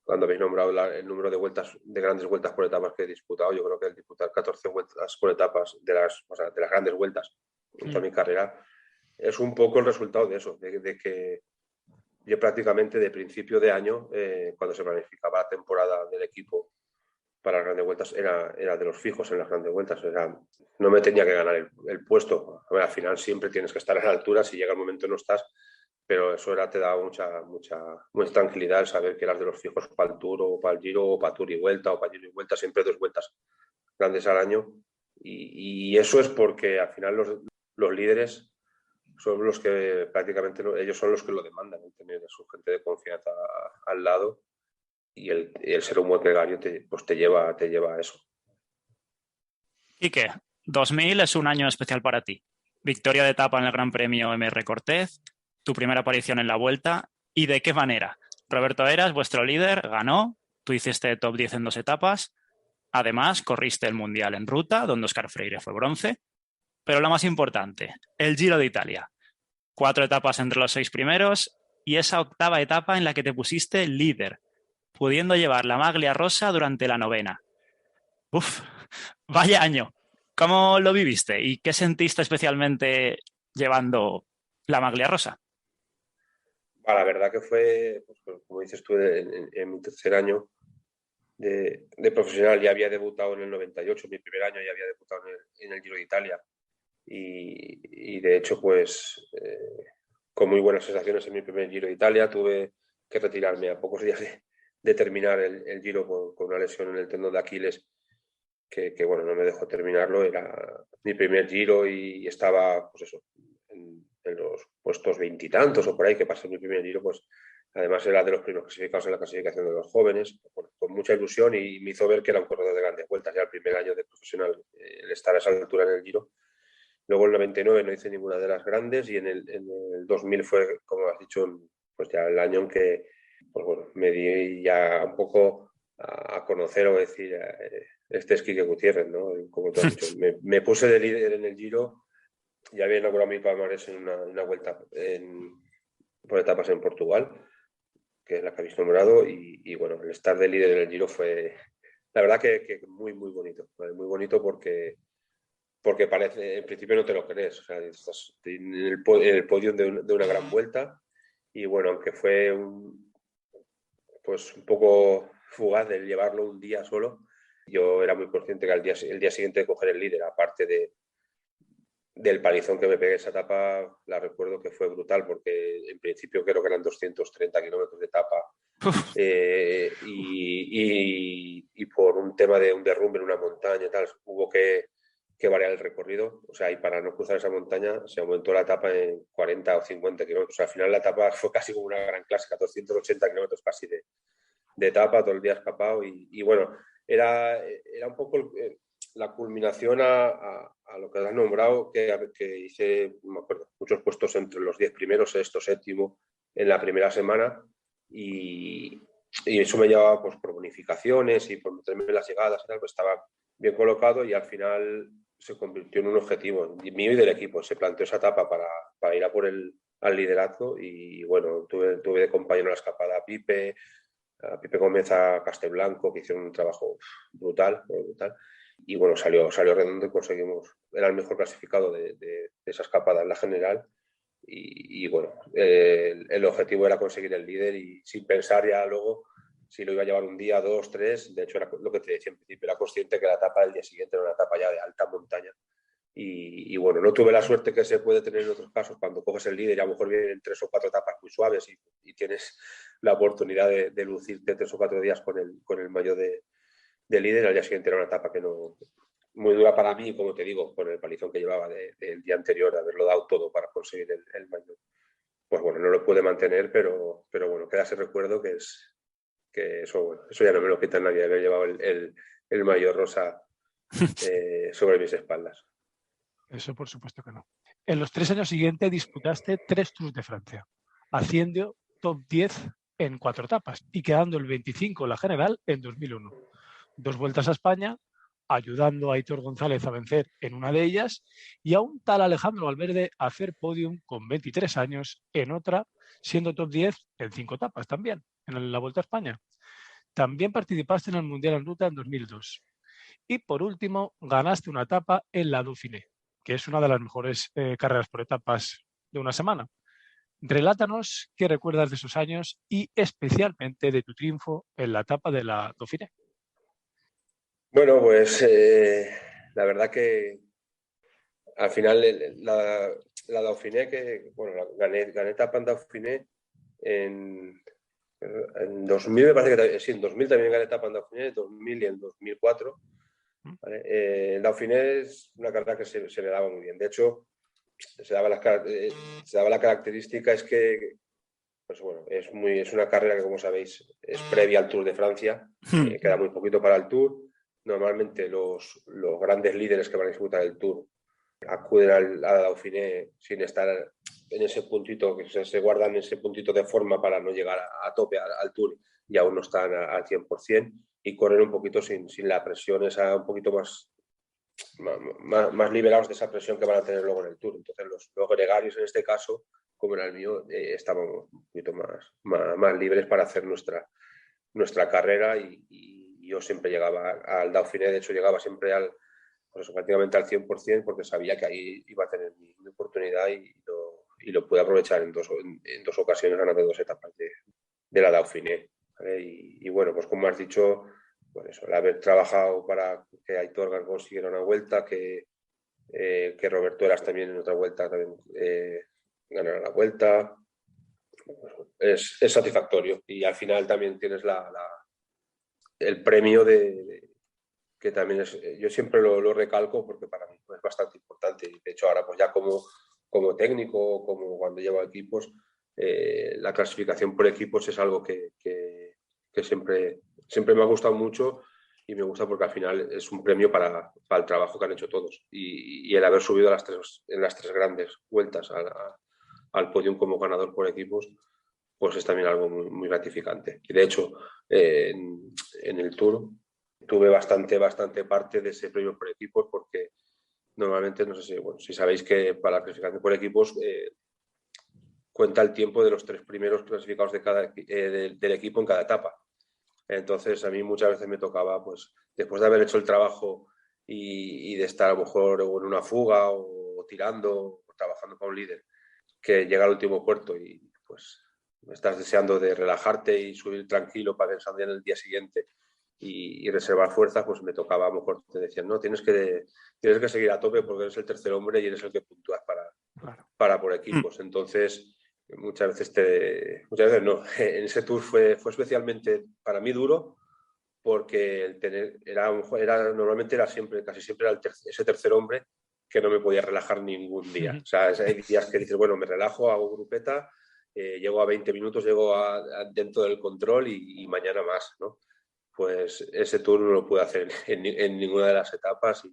cuando habéis nombrado el número de vueltas, de grandes vueltas por etapas que he disputado, yo creo que el disputar 14 vueltas por etapas de las grandes vueltas en toda mi carrera es un poco el resultado de eso, de que yo prácticamente de principio de año, cuando se planificaba la temporada del equipo para las grandes vueltas, era de los fijos en las grandes vueltas. No me tenía que ganar el puesto. A ver, al final siempre tienes que estar a la altura, si llega el momento no estás, pero eso te da mucha tranquilidad el saber que eras de los fijos para el Tour o para el Giro o para Tour y Vuelta o para Giro y Vuelta, siempre 2 vueltas grandes al año. Y eso es porque al final los líderes son los que prácticamente ellos son los que lo demandan, tener a su gente de confianza al lado y el ser un buen gregario pues te lleva a eso. Quique, 2000 es un año especial para ti. Victoria de etapa en el Gran Premio MR Cortez, tu primera aparición en la Vuelta. ¿Y de qué manera? Roberto Eras, vuestro líder, ganó. Tú hiciste top 10 en 2 etapas. Además, corriste el Mundial en ruta, donde Óscar Freire fue bronce. Pero lo más importante, el Giro de Italia. 4 etapas entre los 6 primeros y esa octava etapa en la que te pusiste líder, pudiendo llevar la maglia rosa durante la novena. Uf, vaya año. ¿Cómo lo viviste y qué sentiste especialmente llevando la maglia rosa? La verdad que fue, pues, como dices tú, en mi tercer año de profesional. Ya había debutado en el 98, mi primer año ya había debutado en el Giro de Italia. Y de hecho, pues con muy buenas sensaciones en mi primer Giro de Italia. Tuve que retirarme a pocos días de terminar el Giro con una lesión en el tendón de Aquiles que bueno, no me dejó terminarlo. Era mi primer Giro y estaba, pues eso, en los puestos veintitantos o por ahí, que pasé mi primer Giro, pues además era de los primeros clasificados en la clasificación de los jóvenes, con mucha ilusión y me hizo ver que era un corredor de grandes vueltas ya el primer año de profesional, el estar a esa altura en el Giro. Luego en el 99 no hice ninguna de las grandes y en el 2000 fue, como has dicho, pues ya el año en que pues bueno, me di ya un poco a conocer o decir, este es Quique Gutiérrez, ¿no? Como tú has dicho, me puse de líder en el Giro, ya había inaugurado mi palmarés en una vuelta por etapas en Portugal, que es la que habéis nombrado, y bueno, el estar de líder en el Giro fue, la verdad que muy, muy bonito, muy bonito porque parece, en principio no te lo crees, o sea, estás en el podio de una gran vuelta y bueno, aunque fue pues un poco fugaz el llevarlo un día solo, yo era muy consciente que el día siguiente de coger el líder, aparte del palizón que me pegué esa etapa, la recuerdo que fue brutal porque en principio creo que eran 230 kilómetros de etapa Y por un tema de un derrumbe en una montaña y tal, hubo que variar el recorrido. O sea, y para no cruzar esa montaña se aumentó la etapa en 40 o 50 kilómetros. O sea, al final la etapa fue casi como una gran clásica, 280 kilómetros casi de etapa, todo el día escapado. Y bueno, era un poco la culminación a lo que has nombrado, que hice, no me acuerdo, muchos puestos entre los 10 primeros, sexto, séptimo, en la primera semana. Y eso me llevaba pues, por bonificaciones y por meterme en las llegadas y tal, pues estaba bien colocado y al final se convirtió en un objetivo mío y del equipo. Se planteó esa etapa para ir a por al liderazgo y bueno, tuve de compañero la escapada a Pipe Gómez, a Castelblanco, que hicieron un trabajo brutal. Y bueno, salió redondo y conseguimos, era el mejor clasificado de esa escapada en la general. Y bueno, el objetivo era conseguir el líder y sin pensar ya luego si lo iba a llevar un día, 2, 3. De hecho, era lo que te decía en principio, era consciente que la etapa del día siguiente era una etapa ya de alta montaña. Y bueno, no tuve la suerte que se puede tener en otros casos cuando coges el líder y a lo mejor vienen 3 o 4 etapas muy suaves y tienes la oportunidad de lucirte 3 o 4 días con el maillot de líder. Al día siguiente era una etapa que no, muy dura para mí, como te digo, con el palizón que llevaba del día anterior, de haberlo dado todo para conseguir el maillot. Pues bueno, no lo pude mantener, pero bueno, queda ese recuerdo que eso, bueno, eso ya no me lo quita nadie, haber llevado el maillot rosa sobre mis espaldas. Eso por supuesto que no. En los 3 años siguientes disputaste 3 Tours de Francia, haciendo top 10 en 4 etapas y quedando el 25 en la general en 2001. 2 vueltas a España, ayudando a Aitor González a vencer en una de ellas y a un tal Alejandro Valverde a hacer podium con 23 años en otra, siendo top 10 en 5 etapas también, en la Vuelta a España. También participaste en el Mundial en Ruta en 2002. Y por último, ganaste una etapa en la Dauphiné, que es una de las mejores carreras por etapas de una semana. Relátanos qué recuerdas de esos años y especialmente de tu triunfo en la etapa de la Dauphiné. Bueno, pues la verdad que al final la Dauphiné, gané etapa en Dauphiné en 2000, me parece que sí, en 2000 también gané etapa en Dauphiné, en 2000 y en 2004. ¿Vale? El Dauphiné es una carrera que se le daba muy bien. De hecho, se daba la característica es que pues bueno, es una carrera que, como sabéis, es previa al Tour de Francia. Queda muy poquito para el Tour. Normalmente los grandes líderes que van a disputar el Tour acuden a la Dauphiné sin estar en ese puntito, que se guardan ese puntito de forma para no llegar a tope al Tour y aún no están al 100% y corren un poquito sin la presión, esa un poquito más liberados de esa presión que van a tener luego en el Tour. Entonces los gregarios en este caso, como era el mío, estábamos un poquito más libres para hacer nuestra carrera y yo siempre llegaba al Dauphiné. De hecho llegaba siempre prácticamente al 100% porque sabía que ahí iba a tener mi oportunidad y lo pude aprovechar en dos ocasiones, ganando 2 etapas de la Dauphiné, ¿vale? Y bueno, pues como has dicho, pues eso, el haber trabajado para que Aitor consiguiera una vuelta, que Roberto Heras también en otra vuelta también ganara la vuelta, es satisfactorio. Y al final también tienes el premio que también yo siempre lo recalco porque para mí es bastante importante. Y de hecho ahora pues ya como técnico, como cuando llevo equipos, la clasificación por equipos es algo que siempre me ha gustado mucho y me gusta porque al final es un premio para el trabajo que han hecho todos y el haber subido en las 3 grandes vueltas al podium como ganador por equipos, pues es también algo muy, muy gratificante. Y de hecho, en el Tour tuve bastante parte de ese premio por equipos porque normalmente, no sé si sabéis que para la clasificación por equipos cuenta el tiempo de los 3 primeros clasificados del equipo en cada etapa. Entonces a mí muchas veces me tocaba, pues después de haber hecho el trabajo y de estar a lo mejor en una fuga o tirando o trabajando con un líder, que llega al último puerto y pues estás deseando de relajarte y subir tranquilo para pensar en el día siguiente y reservar fuerzas, pues me tocaba, a lo mejor te decían, no, tienes que seguir a tope porque eres el tercer hombre y eres el que puntúas para por equipos. Entonces, muchas veces no. En ese tour fue especialmente para mí duro porque el tener normalmente era casi siempre era ese tercer hombre que no me podía relajar ningún día. O sea, hay días que dices, bueno, me relajo, hago grupeta, llego a 20 minutos, llego dentro del control y mañana más, ¿no? Pues ese tour no lo pude hacer en ninguna de las etapas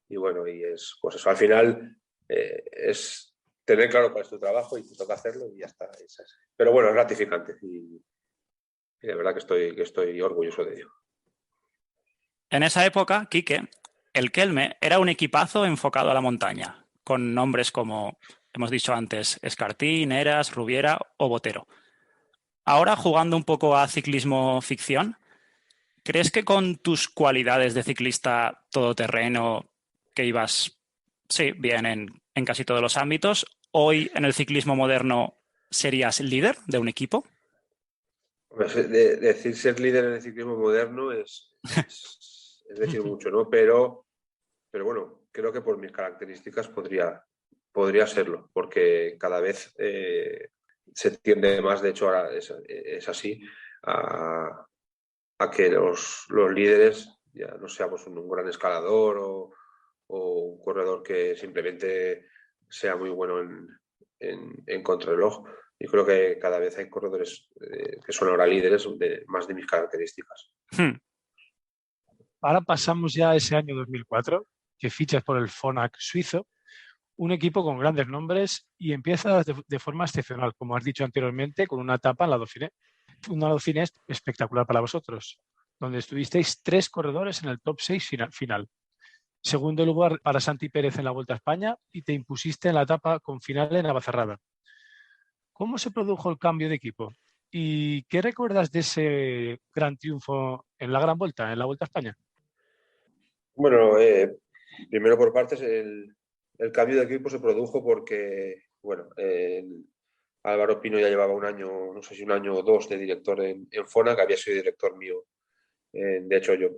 y bueno, y es pues eso, al final es tener claro cuál es tu trabajo y te toca hacerlo y ya está. Pero bueno, es gratificante y de verdad que estoy orgulloso de ello. En esa época, Quique, el Kelme era un equipazo enfocado a la montaña, con nombres como, hemos dicho antes, Escartín, Eras, Rubiera o Botero. Ahora, jugando un poco a ciclismo ficción, ¿crees que con tus cualidades de ciclista todoterreno, que ibas, sí, bien en casi todos los ámbitos, hoy en el ciclismo moderno serías líder de un equipo? Decir ser líder en el ciclismo moderno es decir mucho, ¿no? Pero bueno, creo que por mis características podría serlo, porque cada vez se tiende más, de hecho ahora es así, a que los líderes ya no seamos un gran escalador o un corredor que simplemente sea muy bueno en contrarreloj. Yo creo que cada vez hay corredores que son ahora líderes más de mis características. Ahora pasamos ya a ese año 2004, que fichas por el Phonak suizo, un equipo con grandes nombres y empiezas de forma excepcional, como has dicho anteriormente, con una etapa en la Dauphiné. Una Dauphiné espectacular para vosotros, donde estuvisteis 3 corredores en el top 6 final. Segundo lugar para Santi Pérez en la Vuelta a España y te impusiste en la etapa con final en Navacerrada. ¿Cómo se produjo el cambio de equipo? ¿Y qué recuerdas de ese gran triunfo en la Gran Vuelta, en la Vuelta a España? Bueno, primero por partes, el cambio de equipo se produjo porque, bueno, Álvaro Pino ya llevaba un año, no sé si un año o dos de director en FONA, que había sido director mío. De hecho, yo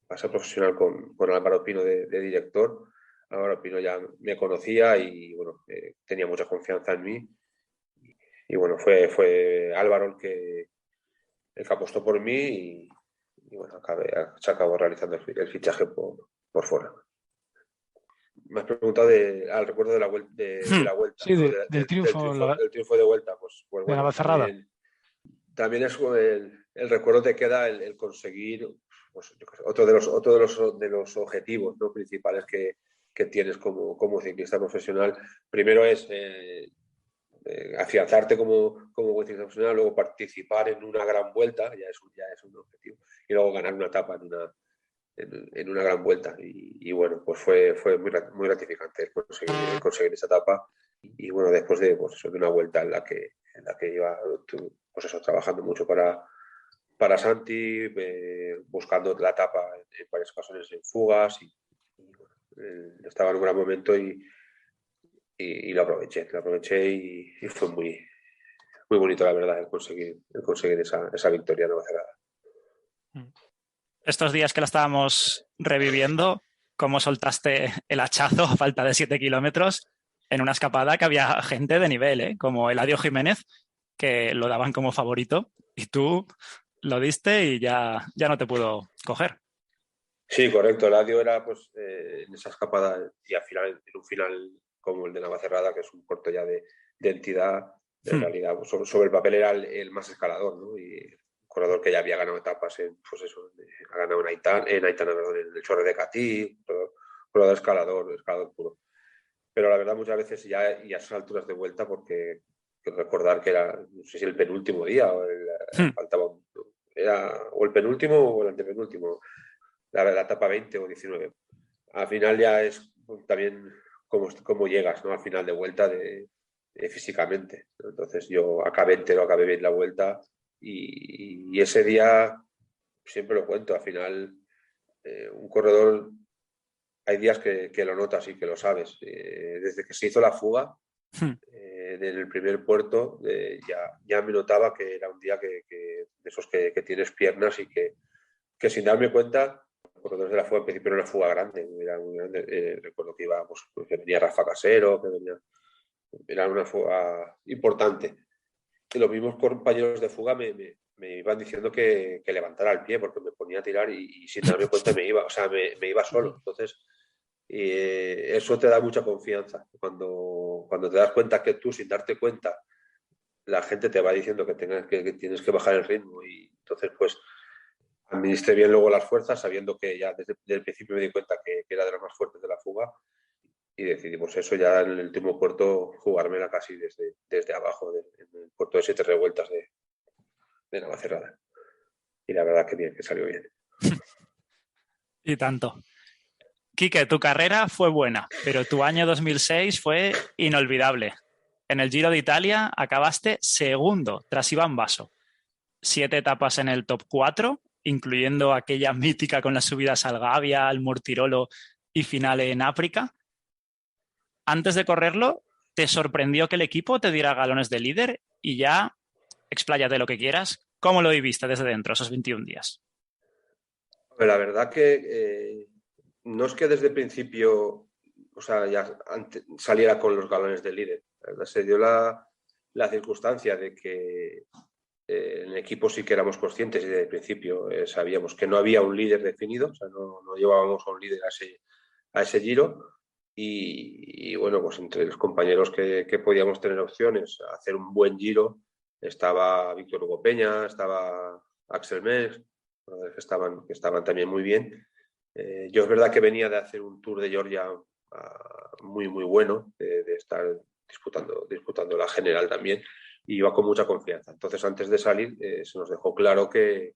pasé profesional con Álvaro Pino de director. Álvaro Pino ya me conocía y, bueno, tenía mucha confianza en mí. Y bueno, fue Álvaro el que apostó por mí y bueno, se acabó realizando el fichaje por fuera. Me has preguntado al recuerdo de la vuelta, de la vuelta, Sí, ¿no? del triunfo, del triunfo de vuelta. Pues de bueno, Navacerrada. también es el recuerdo te queda el conseguir pues, otro de los objetivos, ¿no? Principales que tienes como ciclista profesional. Primero es afianzarte como buen ciclista profesional, luego participar en una gran vuelta, ya es un objetivo, y luego ganar una etapa en una gran vuelta. Y bueno, pues fue muy gratificante conseguir esa etapa. Y bueno, después de una vuelta en la que iba pues eso, trabajando mucho para Santi, buscando la etapa en varias ocasiones en fugas. Y bueno, estaba en un gran momento y lo aproveché y fue muy bonito, la verdad, el conseguir esa victoria en Nueva Zelanda. Estos días que la estábamos reviviendo, cómo soltaste el hachazo a falta de 7 kilómetros en una escapada que había gente de nivel, ¿eh? Como Eladio Jiménez, que lo daban como favorito, y tú lo diste y ya no te pudo coger. Sí, correcto. Eladio era pues en esa escapada y al final, en un final como el de Navacerrada, que es un corto ya de entidad, en realidad pues, sobre el papel era el más escalador, ¿no? Y un corredor que ya había ganado etapas pues eso, ha ganado en Aitana, perdón, en el Chorre de Catí, corredor escalador puro. Pero la verdad muchas veces ya a esas alturas de vuelta, porque recordar que era, no sé si el penúltimo día faltaba, era o el penúltimo o el antepenúltimo, la etapa 20 o 19. Al final ya es también cómo llegas, ¿no? Al final de vuelta físicamente. Entonces yo acabé entero, acabé bien la vuelta y ese día siempre lo cuento. Al final un corredor hay días que lo notas y que lo sabes. Desde que se hizo la fuga en el primer puerto ya me notaba que era un día de esos que tienes piernas y que sin darme cuenta, por lo de la fuga, en principio era una fuga grande, era muy grande. Recuerdo que iba, pues, que venía Rafa Casero, era una fuga importante. los mismos compañeros de fuga me iban diciendo que levantara el pie porque me ponía a tirar y sin darme cuenta me iba, o sea, me iba solo. Entonces, eso te da mucha confianza. Cuando te das cuenta que tú, sin darte cuenta, la gente te va diciendo que tienes que bajar el ritmo y entonces, pues, administré bien luego las fuerzas, sabiendo que ya desde el principio me di cuenta que era de las más fuertes de la fuga y decidimos eso ya en el último puerto, jugármela casi desde abajo, en el puerto de 7 revueltas de Navacerrada. Y la verdad que bien, que salió bien. Y tanto. Quique, tu carrera fue buena, pero tu año 2006 fue inolvidable. En el Giro de Italia acabaste segundo tras Iván Basso. 7 etapas en el top 4, incluyendo aquella mítica con las subidas al Gavia, al Mortirolo y final en África. Antes de correrlo, ¿te sorprendió que el equipo te diera galones de líder? Y ya, expláyate lo que quieras. ¿Cómo lo viviste desde dentro esos 21 días? La verdad que no es que desde el principio, o sea, ya saliera con los galones de líder. La verdad, se dio la circunstancia de que en el equipo sí que éramos conscientes y desde el principio sabíamos que no había un líder definido, o sea, no llevábamos a un líder a ese Giro. Y bueno, pues entre los compañeros que podíamos tener opciones a hacer un buen Giro, estaba Víctor Hugo Peña, estaba Axel Mex, que estaban también muy bien. Yo es verdad que venía de hacer un Tour de Georgia muy, muy bueno, de estar disputando la general también, y iba con mucha confianza. Entonces, antes de salir, se nos dejó claro que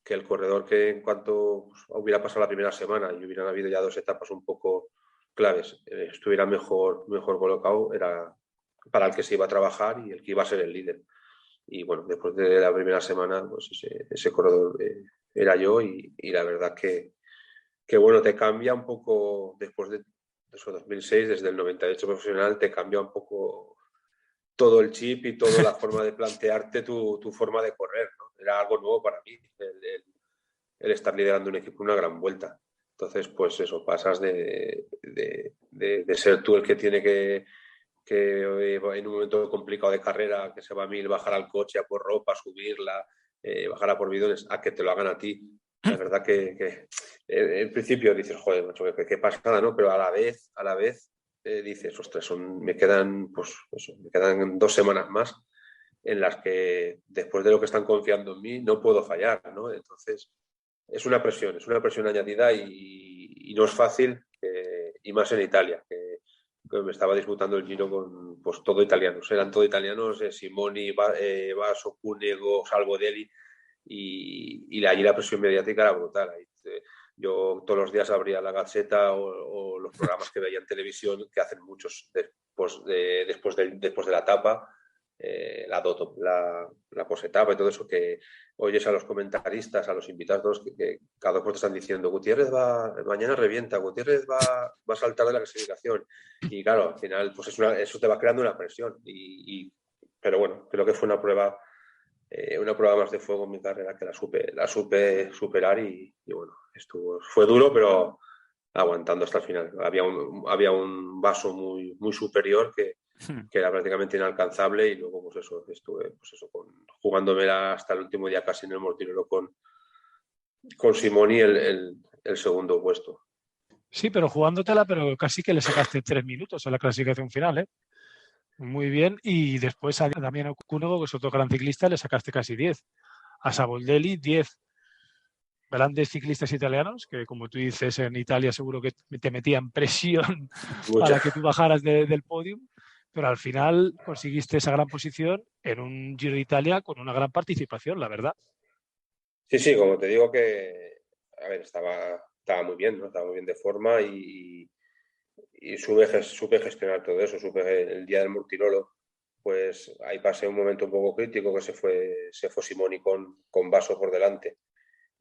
el corredor, que en cuanto hubiera pasado la primera semana y hubieran habido ya 2 etapas un poco claves, estuviera mejor colocado, era para el que se iba a trabajar y el que iba a ser el líder. Y bueno, después de la primera semana, pues ese corredor era yo y la verdad que bueno, te cambia un poco después de eso, 2006, desde el 98 profesional, te cambia un poco todo el chip y toda la forma de plantearte tu forma de correr, ¿no? Era algo nuevo para mí, el estar liderando un equipo una gran vuelta. Entonces, pues eso, pasas de ser tú el que tiene que en un momento complicado de carrera, que se va a 1000, bajar al coche a por ropa, subirla, bajar a por bidones, a que te lo hagan a ti. La verdad que en principio dices, joder, macho, qué pasada, ¿no? Pero a la vez dices, ostras, me quedan 2 semanas más en las que después de lo que están confiando en mí no puedo fallar, ¿no? Entonces es una presión añadida y no es fácil, y más en Italia, que me estaba disputando el Giro con pues todo italianos, eran todo italianos, Simoni, Basso, Cunego, Salvodelli, y allí la presión mediática era brutal. Yo todos los días abría la Gazzetta o los programas que veía en televisión, que hacen muchos después de la etapa, la posetapa y todo eso, que oyes a los comentaristas, a los invitados, que cada dos te están diciendo, Gutiérrez mañana revienta, Gutiérrez va a saltar de la clasificación. Y claro, al final, pues eso te va creando una presión. Pero bueno, creo que fue una prueba más de fuego en mi carrera, que la supe superar y bueno, fue duro, pero aguantando hasta el final. Había un vaso muy, muy superior que era prácticamente inalcanzable, y luego pues eso, estuve jugándomela hasta el último día casi en el Mortirolo con Simoni el segundo puesto. Sí, pero jugándotela, pero casi que le sacaste 3 minutos a la clasificación final, ¿eh? Muy bien. Y después a Damiano Cunego, que es otro gran ciclista, le sacaste casi 10. A Saboldelli, 10. Grandes ciclistas italianos que, como tú dices, en Italia seguro que te metían presión para que tú bajaras del podio, pero al final conseguiste esa gran posición en un Giro de Italia con una gran participación, la verdad. Sí, como te digo que, a ver, estaba muy bien, ¿no? Estaba muy bien de forma y supe gestionar todo eso. El día del Mortirolo, pues ahí pasé un momento un poco crítico, que se fue Simoni con Basso por delante.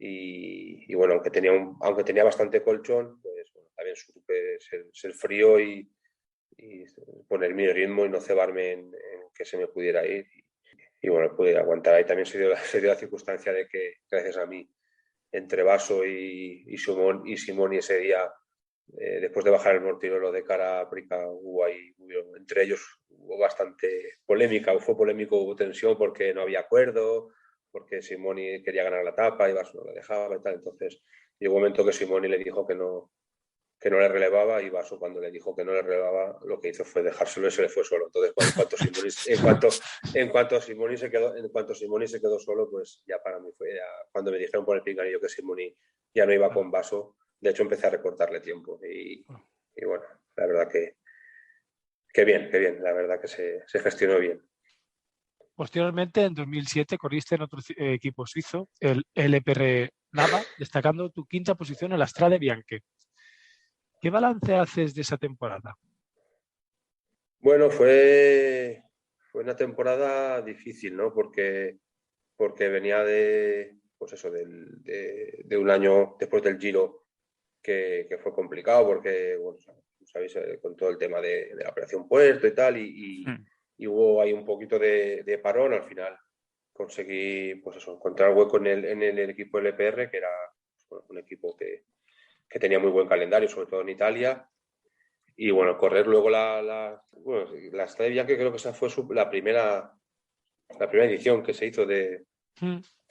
Y bueno, aunque tenía bastante colchón, pues bueno, también supe ser frío y poner mi ritmo y no cebarme en que se me pudiera ir. Y bueno, pude aguantar. Ahí también se dio la circunstancia de que, gracias a mí, entre Basso y Simoni ese día, después de bajar el Mortirolo de cara a África, entre ellos hubo bastante polémica, fue polémico, hubo tensión porque no había acuerdo, porque Simoni quería ganar la etapa y Vaso no la dejaba y tal. Entonces llegó un momento que Simoni le dijo que no le relevaba, y Vaso, cuando le dijo que no le relevaba, lo que hizo fue dejárselo y se le fue solo. Entonces, en cuanto Simoni se quedó solo, pues ya para mí fue cuando me dijeron por el pinganillo que Simoni ya no iba con Vaso. De hecho, empecé a recortarle tiempo y bueno, la verdad que bien, la verdad que se gestionó bien. Posteriormente, en 2007, corriste en otro equipo suizo, el LPR Nava, destacando tu quinta posición en la Strade Bianche. ¿Qué balance haces de esa temporada? Bueno, fue una temporada difícil, ¿no? Porque venía pues eso, de un año después del Giro que fue complicado, porque, bueno, sabéis, con todo el tema de la operación Puerto y tal, y hubo ahí un poquito de parón. Al final conseguí, pues eso, encontrar hueco en el equipo LPR, que era, pues, un equipo que tenía muy buen calendario, sobre todo en Italia. Y bueno, correr luego la Strade Bianche, creo que esa fue la primera edición que se hizo de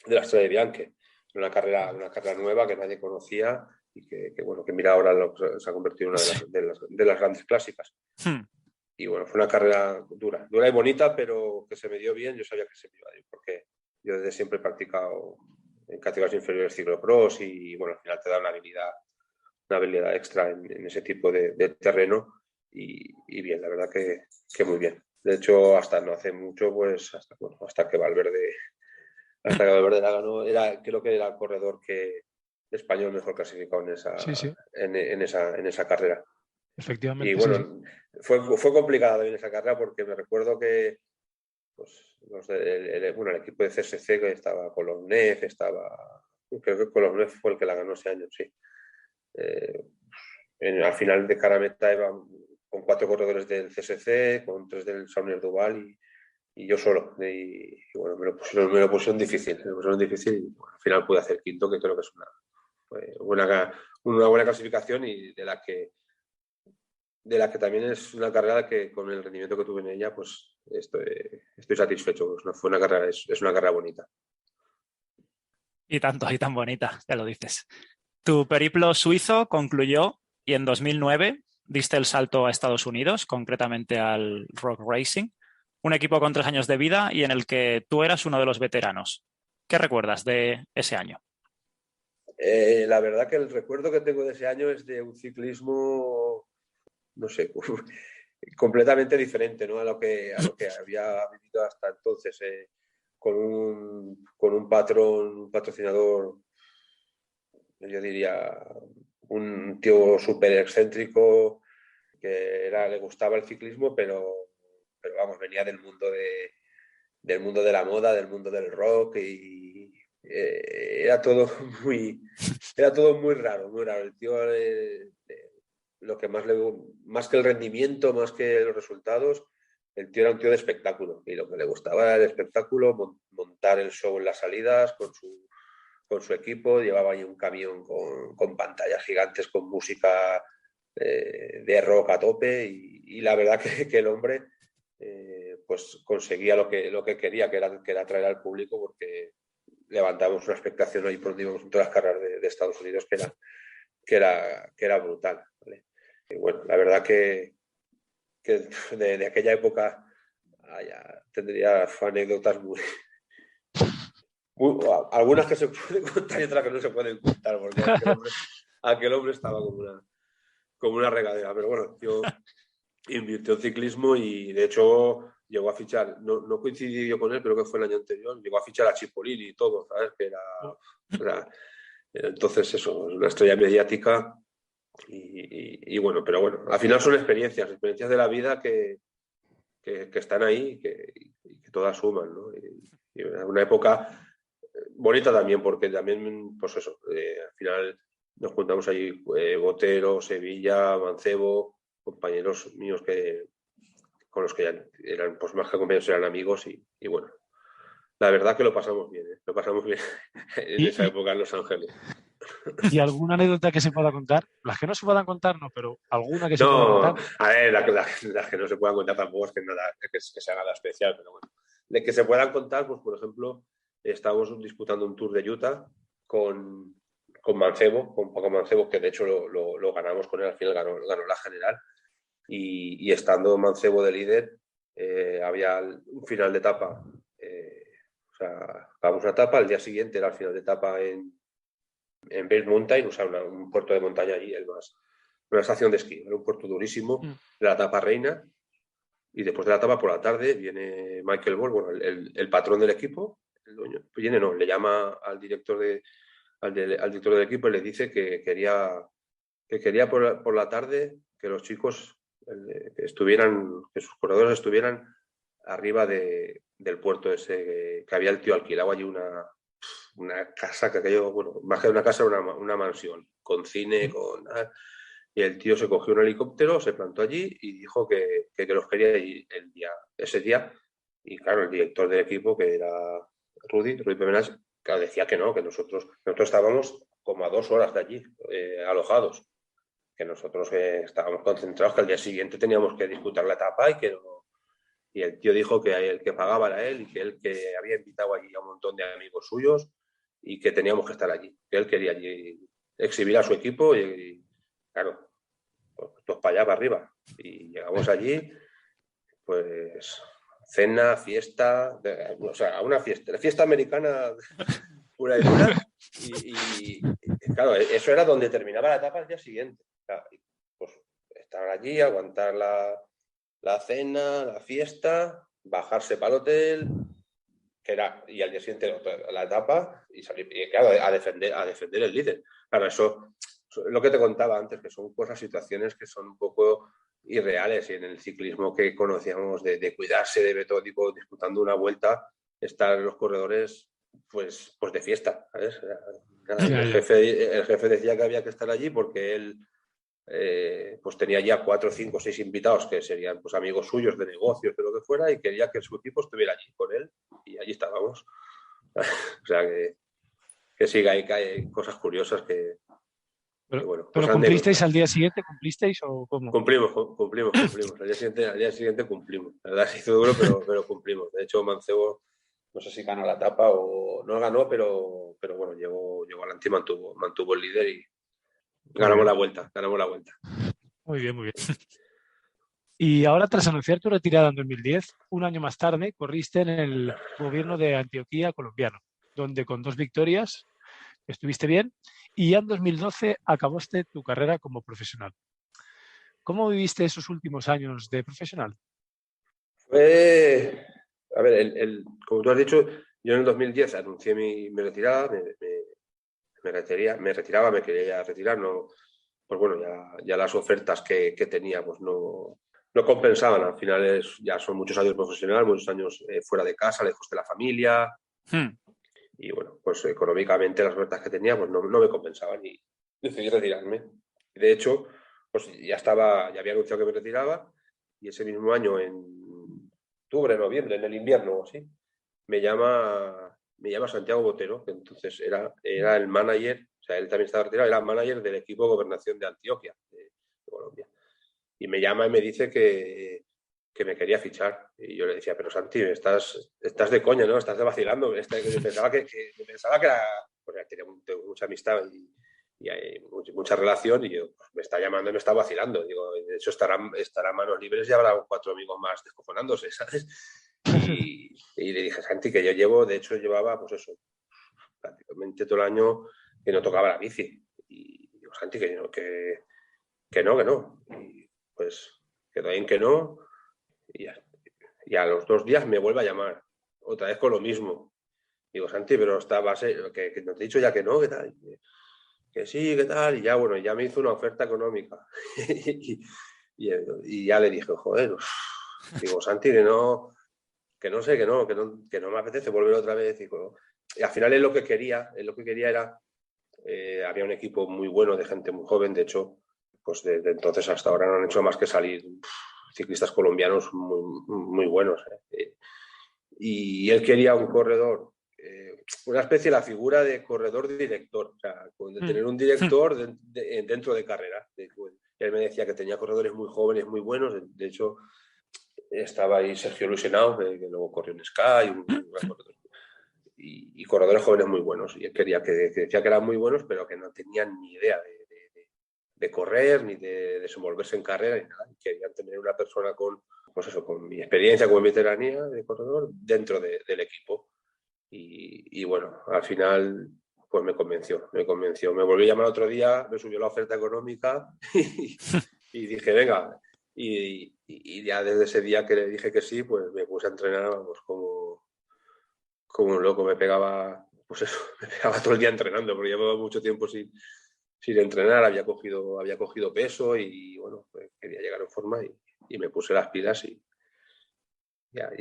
la Strade Bianche. Una carrera nueva que nadie conocía y que bueno, que mira ahora se ha convertido en una de las grandes clásicas. Y bueno, fue una carrera dura y bonita, pero que se me dio bien. Yo sabía que se me iba a ir, porque yo desde siempre he practicado en categorías inferiores ciclocross, y bueno, al final te da una habilidad extra en ese tipo de terreno, y bien, la verdad que muy bien. De hecho, hasta no hace mucho, pues hasta que Valverde la ganó, creo que era el corredor español mejor clasificado en esa, Sí. en esa carrera. Efectivamente. Y bueno, sí. Fue complicada también esa carrera, porque me recuerdo que, pues, el equipo de CSC, que estaba Colomnev, creo que Colomnev fue el que la ganó ese año, sí. Al final de cada meta iba con 4 corredores del CSC, con 3 del Saunier Duval y yo solo. Y bueno, me lo pusieron difícil. Y bueno, al final pude hacer quinto, que creo que es una buena clasificación, y de la que también es una carrera que, con el rendimiento que tuve en ella, pues estoy satisfecho. Es una carrera bonita. Y tanto, y tan bonita, ya lo dices. Tu periplo suizo concluyó y en 2009 diste el salto a Estados Unidos, concretamente al Rock Racing, un equipo con 3 años de vida y en el que tú eras uno de los veteranos. ¿Qué recuerdas de ese año? La verdad que el recuerdo que tengo de ese año es de un ciclismo, no sé, completamente diferente, ¿no? a lo que había vivido hasta entonces, con un patrocinador, yo diría, un tío súper excéntrico, que le gustaba el ciclismo, pero vamos, venía del mundo de la moda, del mundo del rock, y era todo muy raro, muy raro. El tío, lo que más que el rendimiento, más que los resultados, el tío era un tío de espectáculo, y lo que le gustaba era el espectáculo, montar el show en las salidas con su equipo. Llevaba ahí un camión con pantallas gigantes, con música de rock a tope, y la verdad que el hombre pues conseguía lo que quería, que era atraer al público, porque levantábamos una expectación ahí por donde íbamos en todas las carreras de Estados Unidos, que era brutal, ¿vale? Y bueno, la verdad que de aquella época tendría anécdotas algunas que se pueden contar y otras que no se pueden contar, porque aquel hombre estaba como una regadera. Pero bueno, yo invirtió en ciclismo, y de hecho llegó a fichar, no coincidí yo con él, creo que fue el año anterior, llegó a fichar a Cipollini y todo, ¿sabes? Que era entonces eso, una estrella mediática, y bueno, pero bueno, al final son experiencias de la vida que están ahí, y que todas suman, ¿no? Y una época bonita también, porque también, pues eso, al final nos juntamos ahí, Botero, Sevilla, Mancebo, compañeros míos con los que ya eran, pues más que compañeros, eran amigos, y bueno, la verdad que lo pasamos bien en esa época en Los Ángeles. ¿Y alguna anécdota que se pueda contar? Las que no se puedan contar, no, pero alguna que se pueda No, contar. a ver, las que no se puedan contar tampoco es que, nada, que se haga nada especial, pero bueno. De que se puedan contar, pues por ejemplo, estamos disputando un Tour de Utah con Mancebo, con Paco Mancebo, que de hecho lo ganamos con él, al final ganó la general. Y estando Mancebo de líder, había un final de etapa. O sea, acabamos una etapa, el día siguiente era el final de etapa en Bear Mountain, o sea, un puerto de montaña allí, una estación de esquí, era un puerto durísimo, la etapa reina, y después de la etapa por la tarde viene Michael Ball, bueno, el patrón del equipo, el dueño, le llama al director al director del equipo y le dice que quería por la tarde que los chicos que sus corredores estuvieran arriba del puerto ese, que había el tío alquilado allí una casa que aquello, bueno, más que una casa era una mansión, con cine, y el tío se cogió un helicóptero, se plantó allí y dijo que los quería allí ese día. Y claro, el director del equipo, que era Rudy Pemenas, claro, decía que no, que nosotros estábamos como a 2 horas de allí, alojados, que nosotros estábamos concentrados, que al día siguiente teníamos que disputar la etapa y el tío dijo que el que pagaba era él y que él que había invitado allí a un montón de amigos suyos y que teníamos que estar allí, que él quería allí exhibir a su equipo y claro, pues para allá, para arriba. Y llegamos allí, pues cena, fiesta, o sea, una fiesta americana pura y dura. Y claro, eso era donde terminaba la etapa el día siguiente. Claro, pues estar allí, aguantar la cena, la fiesta, bajarse para el hotel, y al día siguiente la etapa y salir, y claro, a defender el líder. Claro, eso es lo que te contaba antes, que son cosas, situaciones que son un poco irreales, y en el ciclismo que conocíamos de cuidarse de todo tipo, disputando una vuelta, estar los corredores pues de fiesta, ¿sabes? El jefe decía que había que estar allí porque él pues tenía ya 4, 5, 6 invitados que serían pues amigos suyos de negocios, de lo que fuera, y quería que su equipo estuviera allí con él, y allí estábamos. O sea que sí, hay cosas curiosas que bueno. ¿Pero Pues cumplisteis al día siguiente? ¿Cumplisteis o cómo? Cumplimos. Al día siguiente cumplimos. La verdad se hizo duro, pero cumplimos. De hecho, Mancebo, no sé si ganó la etapa o no ganó, pero bueno, llegó adelante y mantuvo el líder y ganamos la vuelta. Muy bien, muy bien. Y ahora, tras anunciar tu retirada en 2010, un año más tarde, corriste en el gobierno de Antioquía colombiano, donde con 2 victorias estuviste bien, y ya en 2012 acabaste tu carrera como profesional. ¿Cómo viviste esos últimos años de profesional? A ver, como tú has dicho, yo en el 2010 anuncié mi retirada, me retiraba, me quería retirar, no, pues bueno, ya las ofertas que tenía pues no compensaban. Al final ya son muchos años profesional, muchos años fuera de casa, lejos de la familia. Y bueno, pues económicamente las ofertas que tenía pues no me compensaban y decidí retirarme. De hecho, pues ya había anunciado que me retiraba, y ese mismo año, en octubre, noviembre, en el invierno o así, me llama Santiago Botero, que entonces era el manager, o sea, él también estaba retirado, era el manager del equipo de Gobernación de Antioquia, de Colombia. Y me llama y me dice que me quería fichar. Y yo le decía, pero Santi, estás de coña, ¿no? Estás de vacilando. Pensaba que era... Pues tengo mucha amistad y hay mucha relación, y yo, pues, me está llamando y me está vacilando. Digo, de hecho estará a manos libres y habrá 4 amigos más descojonándose, ¿sabes? Y le dije, Santi, que llevaba, pues eso, prácticamente todo el año que no tocaba la bici. Y digo, Santi, que no. Y pues quedó en que no. Y a los 2 días me vuelve a llamar, otra vez con lo mismo. Digo, Santi, pero que no te he dicho ya que no, ¿qué tal? Que sí, ¿qué tal? Y ya, bueno, ya me hizo una oferta económica. y ya le dije, joder, digo, Santi, que no sé, que no me apetece volver otra vez. Y al final es lo que quería era, había un equipo muy bueno de gente muy joven, de hecho, pues desde entonces hasta ahora no han hecho más que salir ciclistas colombianos muy, muy buenos. Y él quería un corredor una especie de la figura de corredor-director, o sea, de tener un director dentro de carrera. Él me decía que tenía corredores muy jóvenes, muy buenos. De hecho, estaba ahí Sergio Luis Henao, que luego corrió en Sky, un gran corredor. Y corredores jóvenes muy buenos. Y él quería que decía que eran muy buenos, pero que no tenían ni idea de correr, ni de desenvolverse en carrera, ni nada. Querían tener una persona con mi experiencia, con mi veteranía de corredor dentro del equipo. Y bueno, al final pues me convenció. Me volvió a llamar otro día, me subió la oferta económica y dije, venga. Y ya desde ese día que le dije que sí, pues me puse a entrenar, vamos, como un loco. Me pegaba todo el día entrenando, porque llevaba mucho tiempo sin entrenar, había cogido peso y bueno, pues quería llegar en forma y me puse las pilas y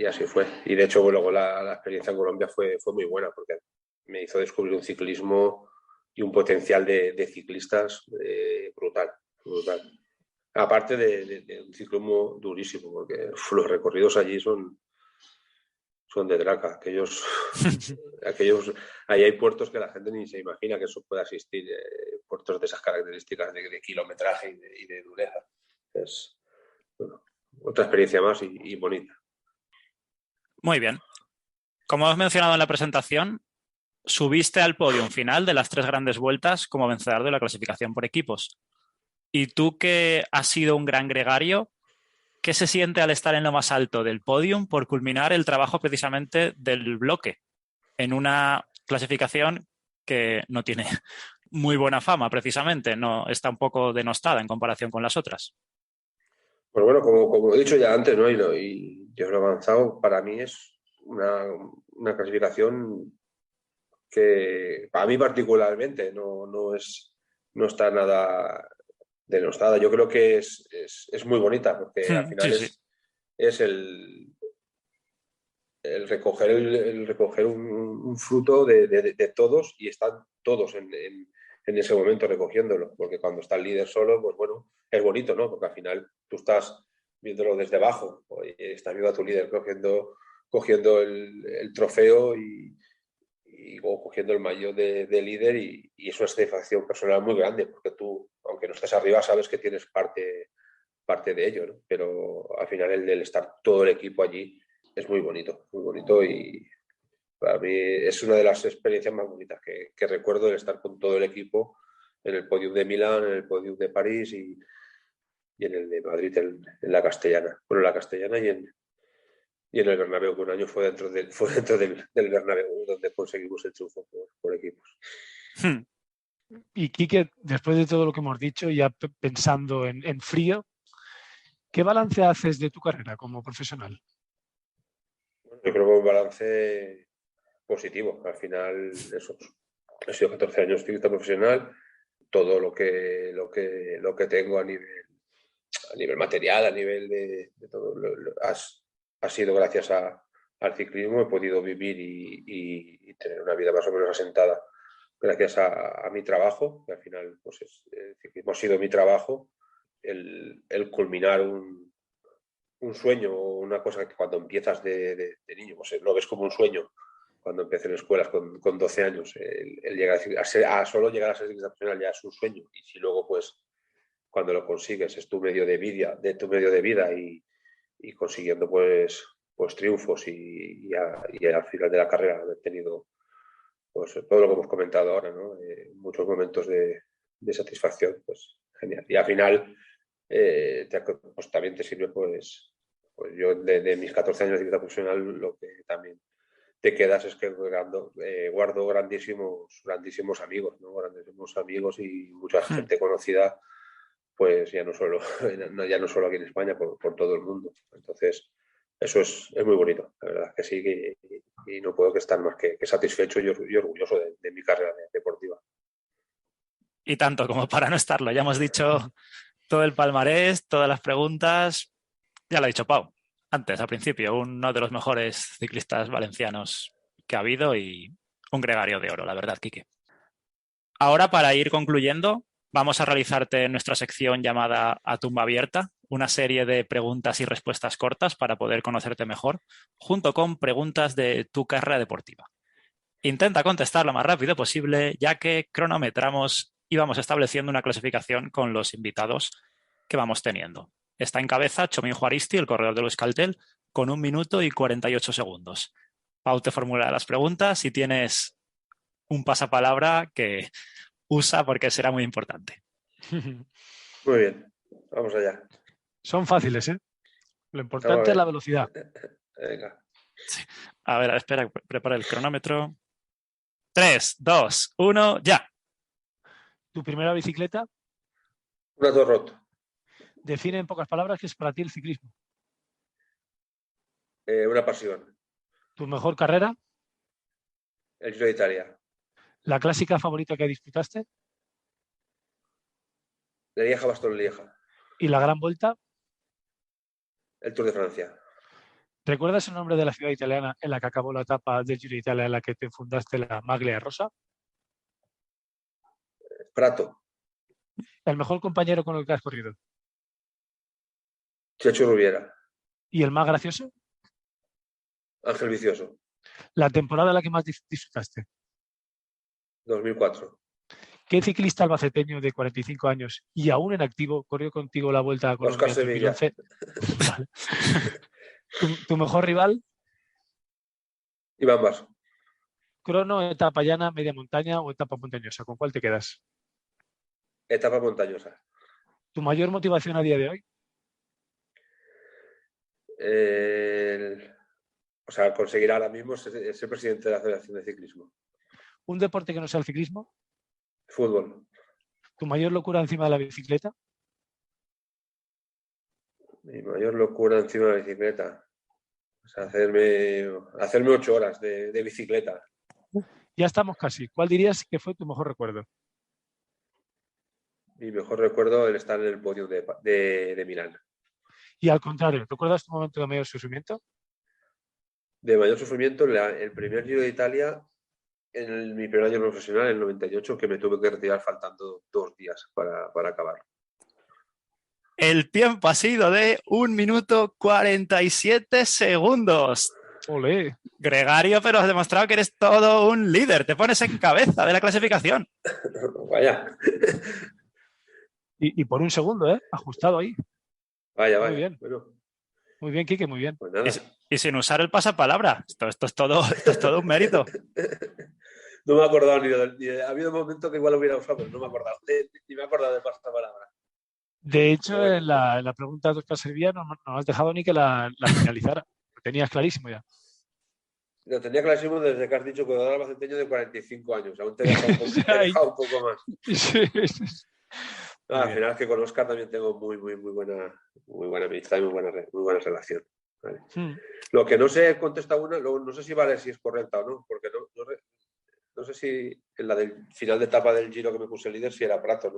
así fue. Y de hecho, luego la experiencia en Colombia fue muy buena, porque me hizo descubrir un ciclismo y un potencial de ciclistas brutal. Aparte de un ciclismo durísimo, porque los recorridos allí son de traca. Ahí hay puertos que la gente ni se imagina que eso pueda existir, puertos de esas características de kilometraje y de dureza. Es otra experiencia más y bonita. Muy bien. Como hemos mencionado en la presentación, subiste al podio final de las 3 grandes vueltas como vencedor de la clasificación por equipos. Y tú, que has sido un gran gregario, ¿qué se siente al estar en lo más alto del podium por culminar el trabajo precisamente del bloque en una clasificación que no tiene muy buena fama precisamente, no está un poco denostada en comparación con las otras? Pues bueno, como he dicho ya antes, ¿no? Y yo lo he avanzado, para mí es una clasificación que para mí particularmente no está nada denostada. Yo creo que es muy bonita, porque al final es el recoger un fruto de todos, y están todos en ese momento recogiéndolo, porque cuando está el líder solo, pues bueno, es bonito, ¿no? Porque al final tú estás viéndolo desde abajo, estás viendo a tu líder cogiendo el trofeo o cogiendo el maillot de líder, y es una satisfacción personal muy grande, porque tú, aunque no estés arriba, sabes que tienes parte de ello, ¿no? Pero al final el estar todo el equipo allí es muy bonito, y para mí es una de las experiencias más bonitas que recuerdo, el estar con todo el equipo en el podium de Milán, en el podium de París y en el de Madrid, en la Castellana. Bueno, en la Castellana y en el Bernabéu, que un año fue dentro del Bernabéu, donde conseguimos el triunfo por equipos. Y Quique, después de todo lo que hemos dicho, ya pensando en frío, ¿qué balance haces de tu carrera como profesional? Yo creo que un balance positivo. Al final, he sido 14 años ciclista profesional. Todo lo que tengo a nivel material, a nivel de todo, ha sido gracias al ciclismo. He podido vivir y tener una vida más o menos asentada gracias a mi trabajo, que al final pues el ciclismo ha sido mi trabajo. El culminar un sueño o una cosa que cuando empiezas de niño, pues lo ves como un sueño. Cuando empecé en escuelas con 12 años, el llegar a solo llegar a ser ciclista profesional ya es un sueño. Y si luego, pues, cuando lo consigues, es tu medio de vida y consiguiendo pues triunfos y al final de la carrera haber tenido pues todo lo que hemos comentado ahora, ¿no? Muchos momentos de satisfacción, pues genial. Y al final pues también te sirve, pues yo de mis 14 años de vida profesional, lo que también te quedas es que guardo grandísimos amigos, ¿no? Grandísimos amigos y mucha gente conocida, pues ya no solo aquí en España, por todo el mundo. Entonces, eso es muy bonito, la verdad que sí, y no puedo que estar más que satisfecho y orgulloso de mi carrera deportiva. Y tanto como para no estarlo. Ya hemos dicho todo el palmarés, todas las preguntas. Ya lo ha dicho Pau antes, al principio, uno de los mejores ciclistas valencianos que ha habido y un gregario de oro, la verdad, Quique. Ahora, para ir concluyendo, vamos a realizarte nuestra sección llamada A Tumba Abierta, una serie de preguntas y respuestas cortas para poder conocerte mejor, junto con preguntas de tu carrera deportiva. Intenta contestar lo más rápido posible, ya que cronometramos y vamos estableciendo una clasificación con los invitados que vamos teniendo. Está en cabeza Chomín Juaristi, el corredor de Euskaltel, con 1 minuto y 48 segundos. Pau te formulará las preguntas y tienes un pasapalabra que usa porque será muy importante. Muy bien, vamos allá. Son fáciles, ¿eh? Lo importante es la velocidad. Venga. Sí. A ver, espera, prepara el cronómetro. 3, 2, 1, ya. Tu primera bicicleta, Una Torrot. define en pocas palabras qué es para ti el ciclismo. Una pasión. Tu mejor carrera, El Giro de Italia. la clásica favorita que disputaste De Lieja a Bastogne Lieja. y la gran vuelta. El Tour de Francia. ¿Recuerdas el nombre de la ciudad italiana en la que acabó la etapa del Giro de Italia en la que te fundaste la Maglia Rosa? Prato. El mejor compañero con el que has corrido. Checho Rubiera. ¿Y el más gracioso? Ángel Vicioso. La temporada en la que más disfrutaste. 2004. ¿Qué ciclista albaceteño de 45 años y aún en activo corrió contigo la Vuelta a Colombia Óscar en Sevilla. 2011? Vale. ¿Tu mejor rival? Iván Basso. Crono, etapa llana, media montaña o etapa montañosa. ¿Con cuál te quedas? Etapa montañosa. ¿Tu mayor motivación a día de hoy? Conseguir ahora mismo ser presidente de la Federación de Ciclismo. ¿Un deporte que no sea el ciclismo? Fútbol. ¿Tu mayor locura encima de la bicicleta? Mi mayor locura encima de la bicicleta. Hacerme 8 horas de bicicleta. Ya estamos casi. ¿Cuál dirías que fue tu mejor recuerdo? Mi mejor recuerdo el estar en el podio de Milán. Y al contrario, ¿recuerdas tu momento de mayor sufrimiento? De mayor sufrimiento, el primer Giro de Italia, en mi primer año profesional, en el 98, que me tuve que retirar faltando 2 días para acabar. El tiempo ha sido de 1 minuto 47 segundos. Olé. Gregario, pero has demostrado que eres todo un líder. Te pones en cabeza de la clasificación. Vaya. Y por un segundo, ¿eh? Ajustado ahí. Vaya. Muy bien. Bueno, Muy bien, Quique, muy bien. pues nada. Y sin usar el pasapalabra. Esto es todo un mérito. No me he acordado ha habido un momento que igual lo hubiera usado, pero no me he acordado. Ni me he acordado de pasapalabra. De hecho, Bueno. en la pregunta de Oscar Sevilla no has dejado ni que la finalizara. Lo tenías clarísimo ya. Lo tenía clarísimo desde que has dicho jugador albaceteño de 45 años. Aún te he dejado un poco más. Sí. Al final es que con Oscar también tengo muy buena amistad y muy buena relación. ¿Vale? Lo que no sé contesta una, no sé si vale si es correcta o no, porque no sé si en la del final de etapa del Giro que me puse líder si era Prato.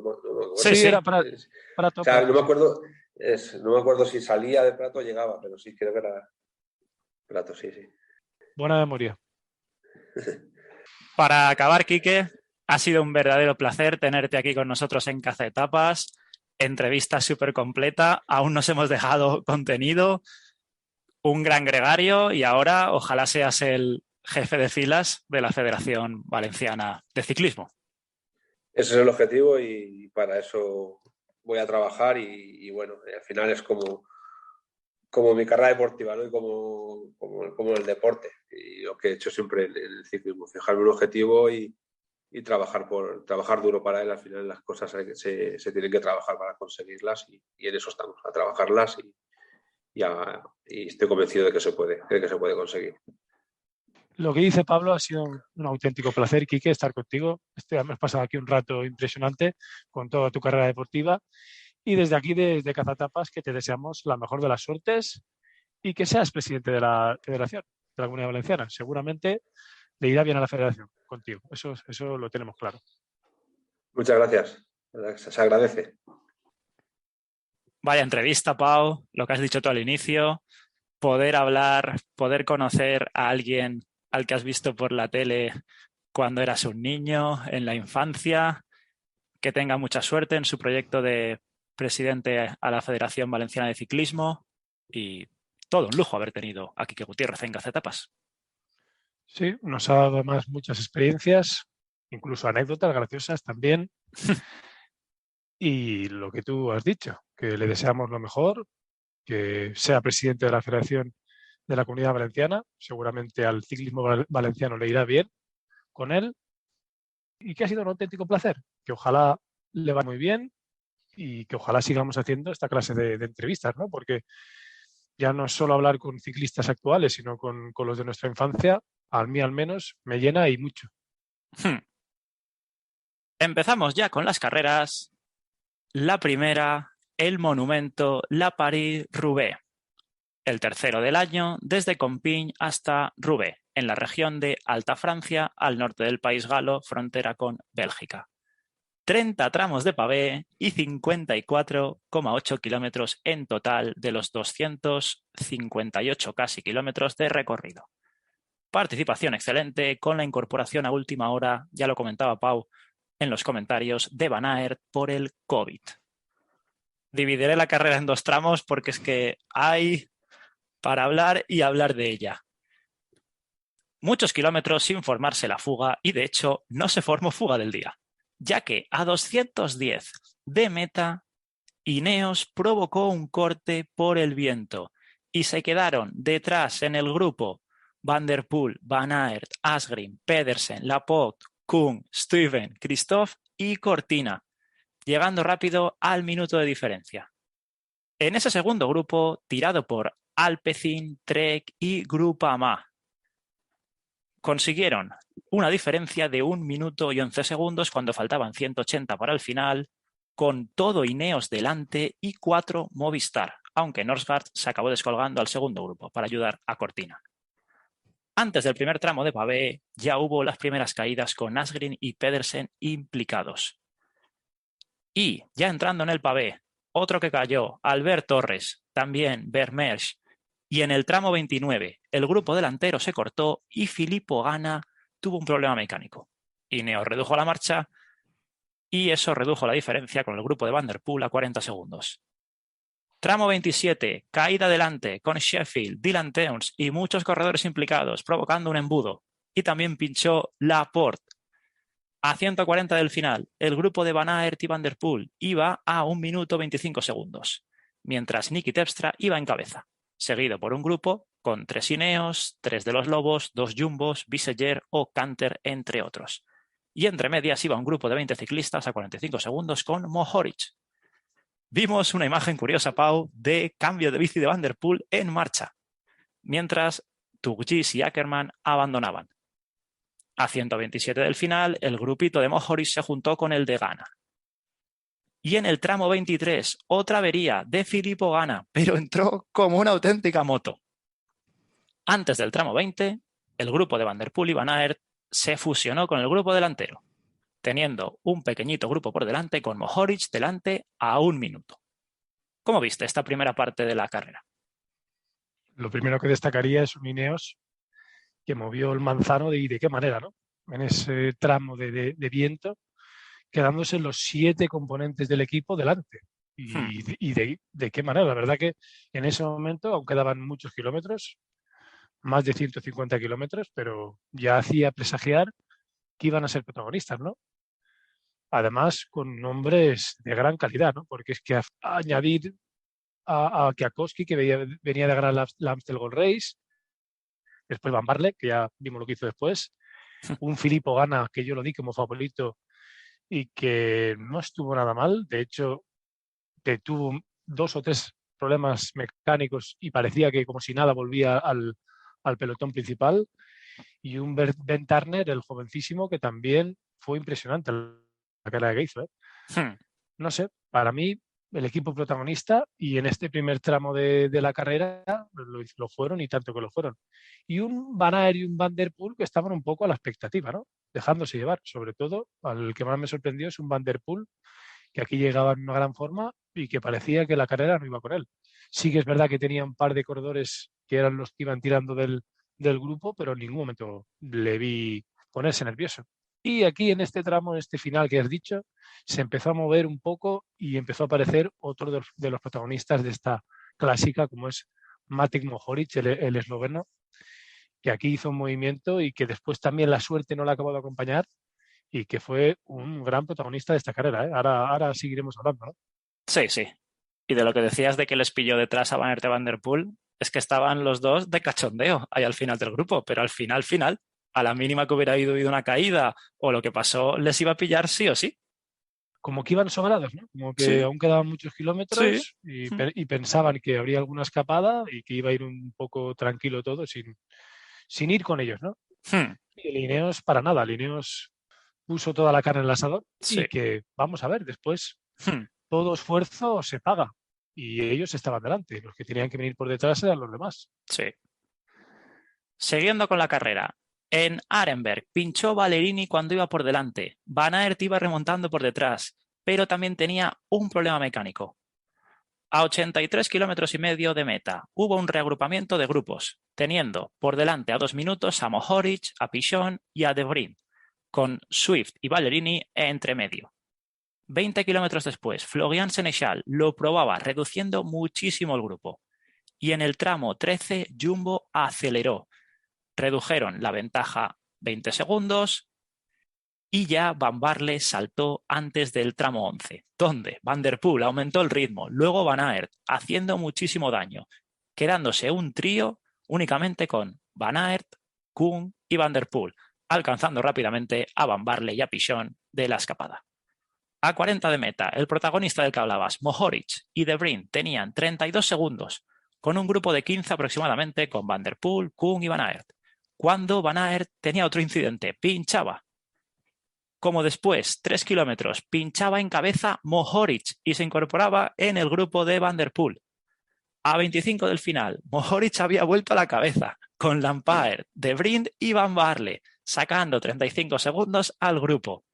Sí, era Prato. O sea, no me acuerdo si salía de Prato o llegaba, pero sí creo que era Prato, sí. Buena memoria. Para acabar, Quique, ha sido un verdadero placer tenerte aquí con nosotros en Cazetapas. Entrevista súper completa. Aún nos hemos dejado contenido. Un gran gregario y ahora ojalá seas el jefe de filas de la Federación Valenciana de Ciclismo. Ese es el objetivo y para eso voy a trabajar y bueno, al final es como mi carrera deportiva, ¿no? Y como el deporte y lo que he hecho siempre en el ciclismo, fijarme un objetivo y trabajar duro para él. Al final las cosas se tienen que trabajar para conseguirlas y en eso estamos, a trabajarlas y estoy convencido de que se puede conseguir. Lo que dice Pablo ha sido un auténtico placer, Quique, estar contigo. Hemos pasado aquí un rato impresionante con toda tu carrera deportiva. Y desde aquí, desde Cazatapas, que te deseamos la mejor de las suertes y que seas presidente de la Federación de la Comunidad Valenciana. Seguramente le irá bien a la Federación contigo. Eso lo tenemos claro. Muchas gracias. Se agradece. Vaya entrevista, Pau. Lo que has dicho tú al inicio. Poder hablar, poder conocer a alguien al que has visto por la tele cuando eras un niño, en la infancia. Que tenga mucha suerte en su proyecto de presidente a la Federación Valenciana de Ciclismo y todo un lujo haber tenido a Quique Gutiérrez en Cazetapas. Sí, nos ha dado además muchas experiencias, incluso anécdotas graciosas también. Y lo que tú has dicho, que le deseamos lo mejor, que sea presidente de la Federación de la Comunidad Valenciana. Seguramente al ciclismo valenciano le irá bien con él y que ha sido un auténtico placer. Que ojalá le va muy bien y que ojalá sigamos haciendo esta clase de entrevistas, ¿no? Porque ya no es solo hablar con ciclistas actuales, sino con los de nuestra infancia. A mí al menos me llena y mucho. Empezamos ya con las carreras. La primera, el monumento, la Paris-Roubaix. El tercero del año, desde Compiègne hasta Roubaix, en la región de Alta Francia, al norte del país galo, frontera con Bélgica. 30 tramos de pavé y 54,8 kilómetros en total de los 258 casi kilómetros de recorrido. Participación excelente con la incorporación a última hora, ya lo comentaba Pau en los comentarios, de Van Aert por el COVID. Dividiré la carrera en 2 tramos porque es que hay para hablar y hablar de ella. Muchos kilómetros sin formarse la fuga y de hecho no se formó fuga del día, ya que a 210 de meta Ineos provocó un corte por el viento y se quedaron detrás en el grupo Van der Poel, Van Aert, Asgreen, Pedersen, Laporte, Koen, Stuyven, Christophe y Cortina, llegando rápido al minuto de diferencia. En ese segundo grupo, tirado por Alpecin, Trek y Groupama, consiguieron una diferencia de 1 minuto y 11 segundos cuando faltaban 180 para el final, con todo Ineos delante y 4 Movistar, aunque Norsgaard se acabó descolgando al segundo grupo para ayudar a Cortina. Antes del primer tramo de pavé ya hubo las primeras caídas con Asgreen y Pedersen implicados. Y ya entrando en el pavé, otro que cayó, Albert Torres, también Vermeersch, y en el tramo 29 el grupo delantero se cortó y Filippo Ganna tuvo un problema mecánico. Ineos redujo la marcha y eso redujo la diferencia con el grupo de Van der Poel a 40 segundos. Tramo 27, caída adelante con Sheffield, Dylan Teuns y muchos corredores implicados, provocando un embudo. Y también pinchó Laporte. A 140 del final, el grupo de Van Aert y Van der Poel iba a 1 minuto 25 segundos, mientras Niki Terpstra iba en cabeza, seguido por un grupo con 3 Ineos, 3 de los Lobos, 2 Jumbos, Viseger o Canter, entre otros. Y entre medias iba un grupo de 20 ciclistas a 45 segundos con Mohoric. Vimos una imagen curiosa, Pau, de cambio de bici de Van der Poel en marcha, mientras Turgis y Ackermann abandonaban. A 127 del final, el grupito de Mohoric se juntó con el de Ganna. Y en el tramo 23, otra avería de Filippo Ganna, pero entró como una auténtica moto. Antes del tramo 20, el grupo de Van der Poel y Van Aert se fusionó con el grupo delantero, teniendo un pequeñito grupo por delante con Mohoric delante a 1 minuto. ¿Cómo viste esta primera parte de la carrera? Lo primero que destacaría es un Ineos que movió el manzano y de qué manera, ¿no? En ese tramo de viento, quedándose los 7 componentes del equipo delante. Y de qué manera. La verdad que en ese momento, aunque daban muchos kilómetros, más de 150 kilómetros, pero ya hacía presagiar que iban a ser protagonistas, ¿no? Además, con nombres de gran calidad, ¿no? Porque es que añadir a Kwiatkowski, que venía de ganar la Amstel Gold Race, después Van Barle, que ya vimos lo que hizo después, un Filippo Ganna, que yo lo di como favorito y que no estuvo nada mal, de hecho, que tuvo 2 o 3 problemas mecánicos y parecía que como si nada volvía al pelotón principal, y un Ben Turner, el jovencísimo, que también fue impresionante la carrera que hizo. No sé, para mí el equipo protagonista y en este primer tramo de la carrera lo fueron y tanto que lo fueron. Y un Van Aert y un Van der Poel que estaban un poco a la expectativa, ¿no? Dejándose llevar. Sobre todo, al que más me sorprendió es un Van der Poel que aquí llegaba en una gran forma y que parecía que la carrera no iba con él. Sí que es verdad que tenía un par de corredores que eran los que iban tirando del grupo, pero en ningún momento le vi ponerse nervioso. Y aquí en este tramo, en este final que has dicho, se empezó a mover un poco y empezó a aparecer otro de los protagonistas de esta clásica, como es Matej Mohoric, el esloveno, que aquí hizo un movimiento y que después también la suerte no la acabó de acompañar y que fue un gran protagonista de esta carrera, ¿eh? Ahora seguiremos hablando, ¿no? Sí, sí. Y de lo que decías de que les pilló detrás a Van Aert y Van der Poel, es que estaban los dos de cachondeo ahí al final del grupo, pero al final, a la mínima que hubiera ido una caída o lo que pasó, les iba a pillar sí o sí. Como que iban sobrados, ¿no? Como que Sí, aún quedaban muchos sí. kilómetros y pensaban que habría alguna escapada y que iba a ir un poco tranquilo todo sin ir con ellos, ¿no? Hmm, Y Lineos para nada, Lineos puso toda la carne en el asador sí. y que, vamos a ver, después Hmm, todo esfuerzo se paga y ellos estaban delante, los que tenían que venir por detrás eran los demás. sí. Siguiendo con la carrera. En Arenberg pinchó Ballerini cuando iba por delante. Van Aert iba remontando por detrás, pero también tenía un problema mecánico. A 83 kilómetros y medio de meta hubo un reagrupamiento de grupos, teniendo por delante a 2 minutos a Mohoric, a Pichon y a De Vrij, con Swift y Ballerini entre medio. 20 kilómetros después, Florian Sénéchal lo probaba, reduciendo muchísimo el grupo. Y en el tramo 13, Jumbo aceleró. Redujeron la ventaja 20 segundos y ya Van Barle saltó antes del tramo 11, donde Van der Poel aumentó el ritmo, luego Van Aert, haciendo muchísimo daño, quedándose un trío únicamente con Van Aert, Koen y Van der Poel, alcanzando rápidamente a Van Barle y a Pichon de la escapada. A 40 de meta, el protagonista del que hablabas, Mohoric y De Vrij tenían 32 segundos, con un grupo de 15 aproximadamente con Van der Poel, Koen y Van Aert, cuando Van Aert tenía otro incidente, pinchaba. Como después, 3 kilómetros, pinchaba en cabeza Mohoric y se incorporaba en el grupo de Van der Poel. A 25 del final, Mohoric había vuelto a la cabeza, con Lampaert, De Vrij y Van Barle, sacando 35 segundos al grupo.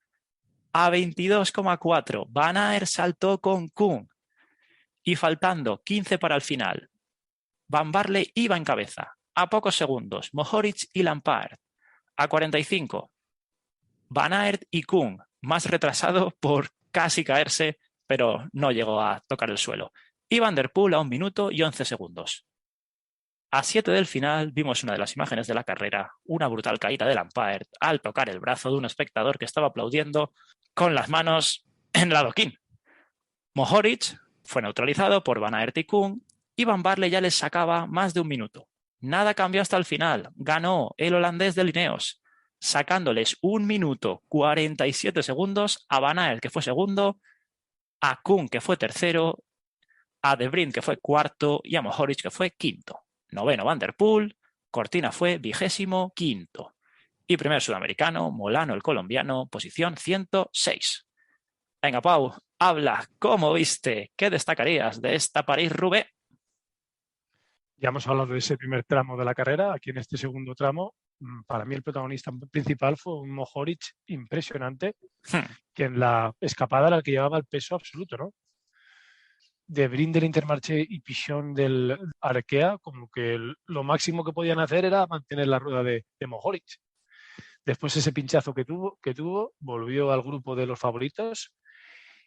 A 22,4, Van Aert saltó con Koen y faltando 15 para el final, Van Barle iba en cabeza. A pocos segundos, Mohoric y Lampaert. A 45, Van Aert y Koen, más retrasado por casi caerse, pero no llegó a tocar el suelo. Y Van der Poel a 1 minuto y 11 segundos. A 7 del final vimos una de las imágenes de la carrera, una brutal caída de Lampaert al tocar el brazo de un espectador que estaba aplaudiendo con las manos en el adoquín. Mohoric fue neutralizado por Van Aert y Koen y Van Barle ya les sacaba más de 1 minuto. Nada cambió hasta el final. Ganó el holandés de Lineos, sacándoles 1 minuto 47 segundos a Van Aert, que fue segundo, a Koen, que fue tercero, a De Vrij, que fue cuarto, y a Mohoric, que fue quinto. Noveno Van der Poel, Cortina fue 25º. Y primer sudamericano, Molano el colombiano, posición 106. Venga, Pau, habla, ¿cómo viste? ¿Qué destacarías de esta París-Roubaix? Ya hemos hablado de ese primer tramo de la carrera. Aquí en este segundo tramo, para mí el protagonista principal fue un Mohoric impresionante, que en la escapada era el que llevaba el peso absoluto, ¿no? De Vrij del Intermarché y Pichon del Arkea, como que lo máximo que podían hacer era mantener la rueda de Mohoric. Después ese pinchazo que tuvo, volvió al grupo de los favoritos.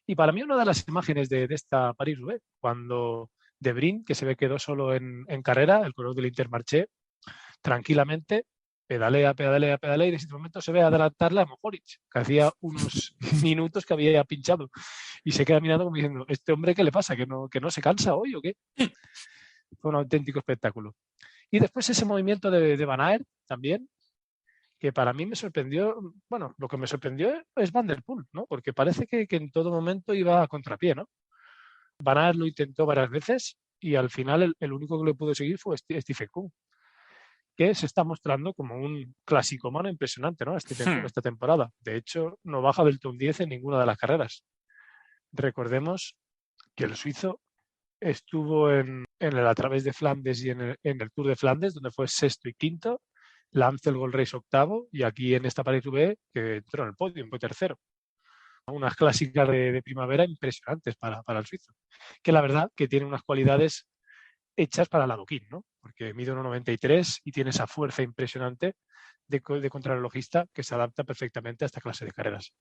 Y para mí una de las imágenes de esta París-Roubaix, cuando De Vrij, que se ve quedó solo en carrera, el corredor del Intermarché, tranquilamente, pedalea, y en ese momento se ve adelantarle a Mohoric, que hacía unos minutos que había pinchado. Y se queda mirando como diciendo, ¿este hombre qué le pasa? ¿Que no se cansa hoy o qué? Fue un auténtico espectáculo. Y después ese movimiento de Van Aert también, que para mí me sorprendió, bueno, lo que me sorprendió es Van der Poel, ¿no? Porque parece que en todo momento iba a contrapié, ¿no? Van Aert lo intentó varias veces y al final el único que le pudo seguir fue Stephen Koen, que se está mostrando como un clásico humano impresionante, ¿no? Esta temporada. De hecho, no baja del top 10 en ninguna de las carreras. Recordemos que el suizo estuvo en el A través de Flandes y en el Tour de Flandes, donde fue sexto y quinto, la Amstel Gold Race octavo, y aquí en esta París-Roubaix, que entró en el podio, fue tercero. Unas clásicas de primavera impresionantes para el suizo, que la verdad que tiene unas cualidades hechas para el adoquín, ¿no? Porque mide 1,93 y tiene esa fuerza impresionante de contrarrelojista que se adapta perfectamente a esta clase de carreras.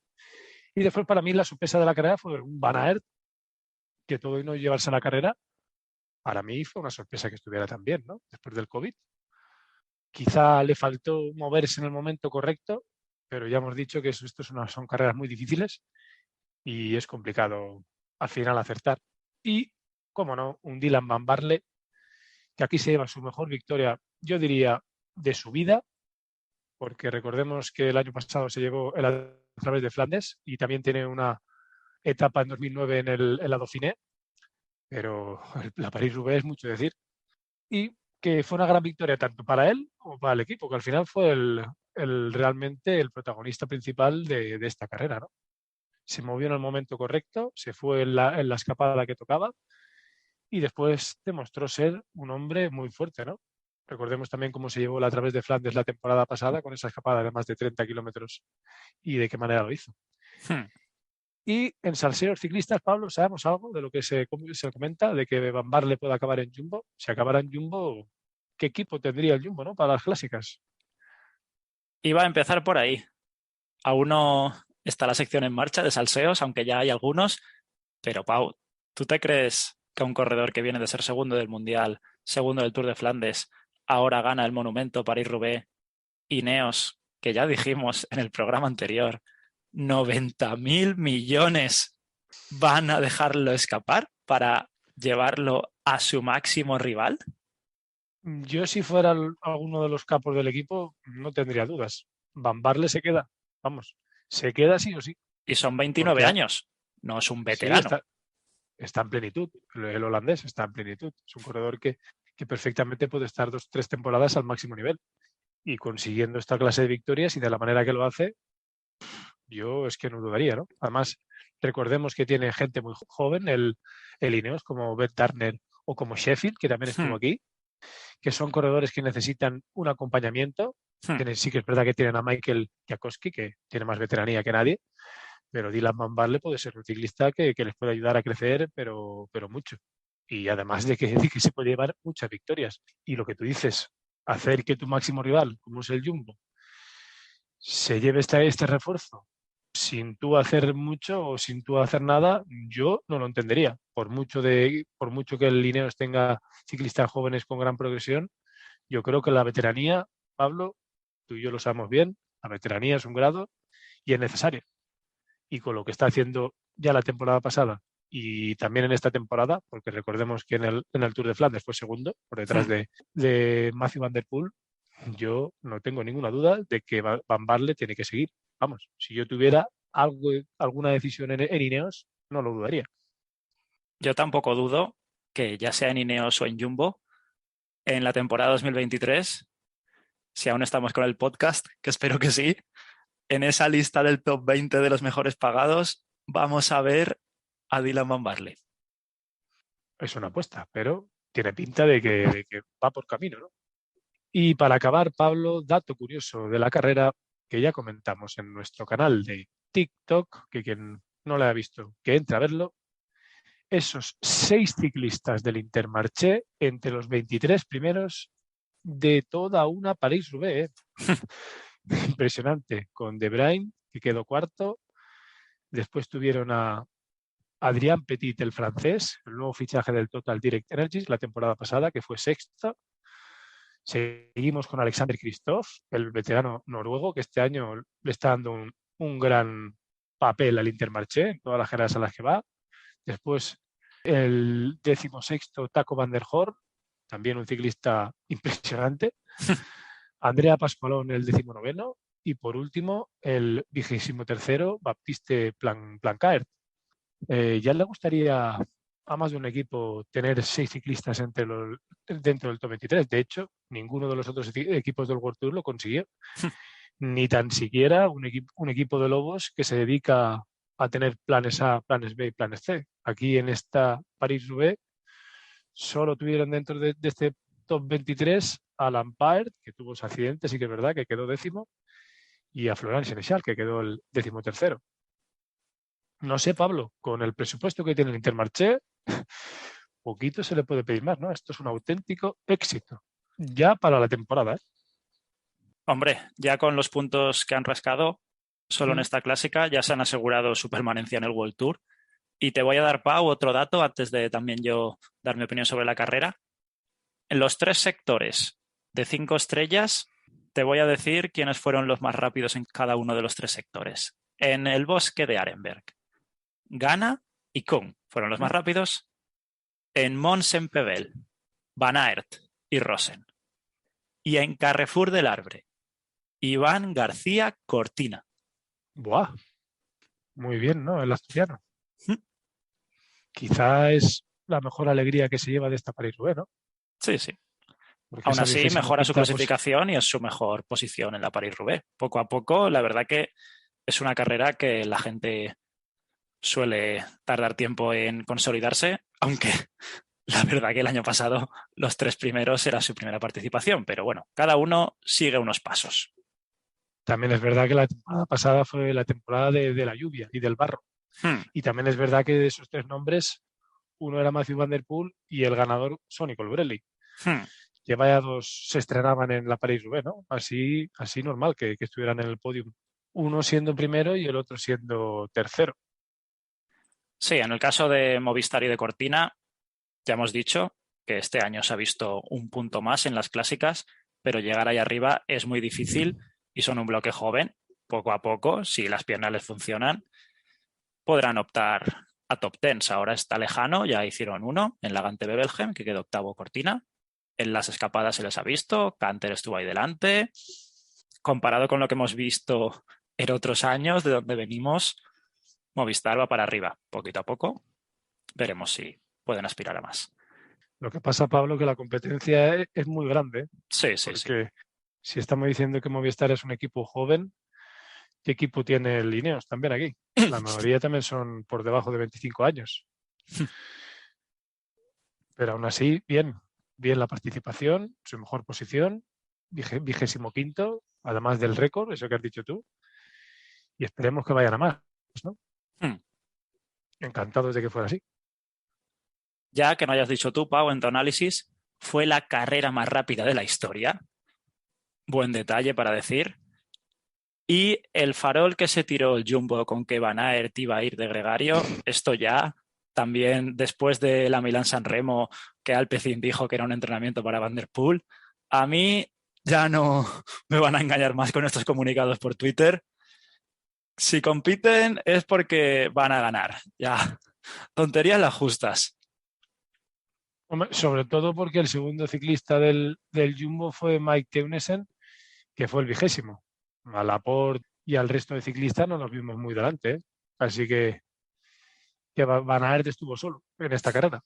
Y después, para mí, la sorpresa de la carrera fue un Van Aert, que todo y no llevarse a la carrera, para mí fue una sorpresa que estuviera tan bien, ¿no? Después del COVID. Quizá le faltó moverse en el momento correcto, pero ya hemos dicho que son carreras muy difíciles y es complicado al final acertar. Y, cómo no, un Dylan Van Baarle, que aquí se lleva su mejor victoria, yo diría, de su vida, porque recordemos que el año pasado se llevó el a través de Flandes y también tiene una etapa en 2009 en la Dauphiné, pero la París-Roubaix es mucho decir. Y que fue una gran victoria tanto para él como para el equipo, que al final fue realmente el protagonista principal de esta carrera, ¿no? Se movió en el momento correcto, se fue en la escapada que tocaba y después demostró ser un hombre muy fuerte, ¿no? Recordemos también cómo se llevó a través de Flandes la temporada pasada con esa escapada de más de 30 kilómetros y de qué manera lo hizo. Y en salseos ciclistas, Pablo, ¿sabemos algo de lo que se comenta, de que Van Baarle puede acabar en Jumbo? Si acabara en Jumbo, ¿qué equipo tendría el Jumbo, no? Para las clásicas. Iba a empezar por ahí. Aún no está la sección en marcha de salseos, aunque ya hay algunos. Pero, Pau, ¿tú te crees que un corredor que viene de ser segundo del Mundial, segundo del Tour de Flandes, ahora gana el Monumento París-Roubaix? Ineos, que ya dijimos en el programa anterior, 90.000 millones van a dejarlo escapar para llevarlo a su máximo rival. Yo, si fuera alguno de los capos del equipo, no tendría dudas. Van Baarle se queda, vamos, se queda sí o sí. Y son 29 Porque años, no es un sí, veterano. está en plenitud. El holandés está en plenitud. Es un corredor que perfectamente puede estar 2 o 3 temporadas al máximo nivel. Y consiguiendo esta clase de victorias y de la manera que lo hace, yo es que no dudaría, ¿no? Además, recordemos que tiene gente muy joven, el Ineos, como Beth Turner o como Sheffield, que también estuvo aquí, que son corredores que necesitan un acompañamiento. Sí que es verdad que tienen a Michael Jakoski, que tiene más veteranía que nadie, pero Dylan Van Baarle puede ser un ciclista que les puede ayudar a crecer, pero mucho. Y además de que se puede llevar muchas victorias. Y lo que tú dices, hacer que tu máximo rival, como es el Jumbo, se lleve este refuerzo sin tú hacer mucho o sin tú hacer nada, yo no lo entendería. Por mucho que el Ineos tenga ciclistas jóvenes con gran progresión, yo creo que la veteranía, Pablo, tú y yo lo sabemos bien, la veteranía es un grado y es necesaria. Y con lo que está haciendo ya la temporada pasada y también en esta temporada, porque recordemos que en el Tour de Flandes fue segundo, por detrás de Matthew Van Der Poel, yo no tengo ninguna duda de que Van Baarle tiene que seguir. Vamos, si yo tuviera alguna decisión en Ineos, no lo dudaría. Yo tampoco dudo que ya sea en Ineos o en Jumbo, en la temporada 2023, si aún estamos con el podcast, que espero que sí, en esa lista del top 20 de los mejores pagados, vamos a ver a Dylan Van Baarle. Es una apuesta, pero tiene pinta de que va por camino, ¿no? Y para acabar, Pablo, dato curioso de la carrera que ya comentamos en nuestro canal de TikTok, que quien no lo ha visto, que entre a verlo. Esos 6 ciclistas del Intermarché entre los 23 primeros de toda una París-Roubaix. Impresionante, con De Bruyne, que quedó cuarto. Después tuvieron a Adrián Petit, el francés, el nuevo fichaje del Total Direct Energies la temporada pasada, que fue sexto. Seguimos con Alexander Kristoff, el veterano noruego, que este año le está dando un gran papel al Intermarché en todas las carreras a las que va. Después el 16º Taco Van der Horn, también un ciclista impresionante. Andrea Pascualón, el 19º. Y por último, el 23º Baptiste Plancaert. Ya le gustaría a más de un equipo tener 6 ciclistas dentro del top 23. De hecho, ninguno de los otros equipos del World Tour lo consiguió. Ni tan siquiera un equipo de lobos que se dedica a tener planes A, planes B y planes C. Aquí en esta París-Roubaix solo tuvieron dentro de este top 23 a Lampaert, que tuvo ese accidente, sí que es verdad, que quedó décimo, y a Florent Sénéchal, que quedó el 13º. No sé, Pablo, con el presupuesto que tiene el Intermarché, poquito se le puede pedir más, ¿no? Esto es un auténtico éxito, ya para la temporada, ¿eh? Hombre, ya con los puntos que han rascado, solo en esta clásica ya se han asegurado su permanencia en el World Tour. Y te voy a dar, Pau, otro dato antes de también yo dar mi opinión sobre la carrera. En los 3 sectores de 5 estrellas, te voy a decir quiénes fueron los más rápidos en cada uno de los 3 sectores. En el bosque de Arenberg, Gana y Kung fueron los más rápidos. En Mons-en-Pévèle, Van Aert y Rosen. Y en Carrefour del Arbre, Iván García Cortina. Buah. Muy bien, ¿no? El asturiano. ¿Mm? Quizá es la mejor alegría que se lleva de esta París-Roubaix, ¿no? Sí, sí. Porque Aún esa así, 25ª mejora su pues, clasificación y es su mejor posición en la París-Roubaix. Poco a poco, la verdad que es una carrera que la gente suele tardar tiempo en consolidarse, aunque la verdad que el año pasado los 3 primeros era su primera participación, pero bueno, cada uno sigue unos pasos. También es verdad que la temporada pasada fue la temporada de la lluvia y del barro. Y también es verdad que de esos 3 nombres, uno era Mathieu Van Der Poel y el ganador Sonny Colbrelli. Que vaya 2 se estrenaban en la París-Roubaix, ¿no? Así normal que estuvieran en el podium. Uno siendo primero y el otro siendo tercero. Sí, en el caso de Movistar y de Cortina, ya hemos dicho que este año se ha visto un punto más en las clásicas, pero llegar ahí arriba es muy difícil y son un bloque joven. Poco a poco, si las piernas les funcionan, podrán optar a top 10. Ahora está lejano, ya hicieron uno en la Gante-Wevelgem, que quedó octavo Cortina. En las escapadas se les ha visto, Canter estuvo ahí delante. Comparado con lo que hemos visto en otros años, de donde venimos, Movistar va para arriba, poquito a poco. Veremos si pueden aspirar a más. Lo que pasa, Pablo, que la competencia es muy grande. Sí, sí, porque si estamos diciendo que Movistar es un equipo joven, ¿qué equipo tiene el Ineos también aquí? La mayoría también son por debajo de 25 años. Pero aún así, bien la participación, su mejor posición, 25º, además del récord, eso que has dicho tú, y esperemos que vayan a más, ¿no? Encantados de que fuera así. Ya que no hayas dicho tú, Pau, en tu análisis, fue la carrera más rápida de la historia. Buen detalle para decir. Y el farol que se tiró el Jumbo con que Van Aert iba a ir de gregario, esto ya también después de la Milán-San Remo, que Alpecin dijo que era un entrenamiento para Van der Poel, a mí ya no me van a engañar más con estos comunicados por Twitter. Si compiten es porque van a ganar. Ya, tonterías las justas. Hombre, sobre todo porque el segundo ciclista del Jumbo fue Mike Teunissen, que fue el 20º. A Laporte y al resto de ciclistas no nos vimos muy delante, ¿eh? Así que Van Aert estuvo solo en esta carrera.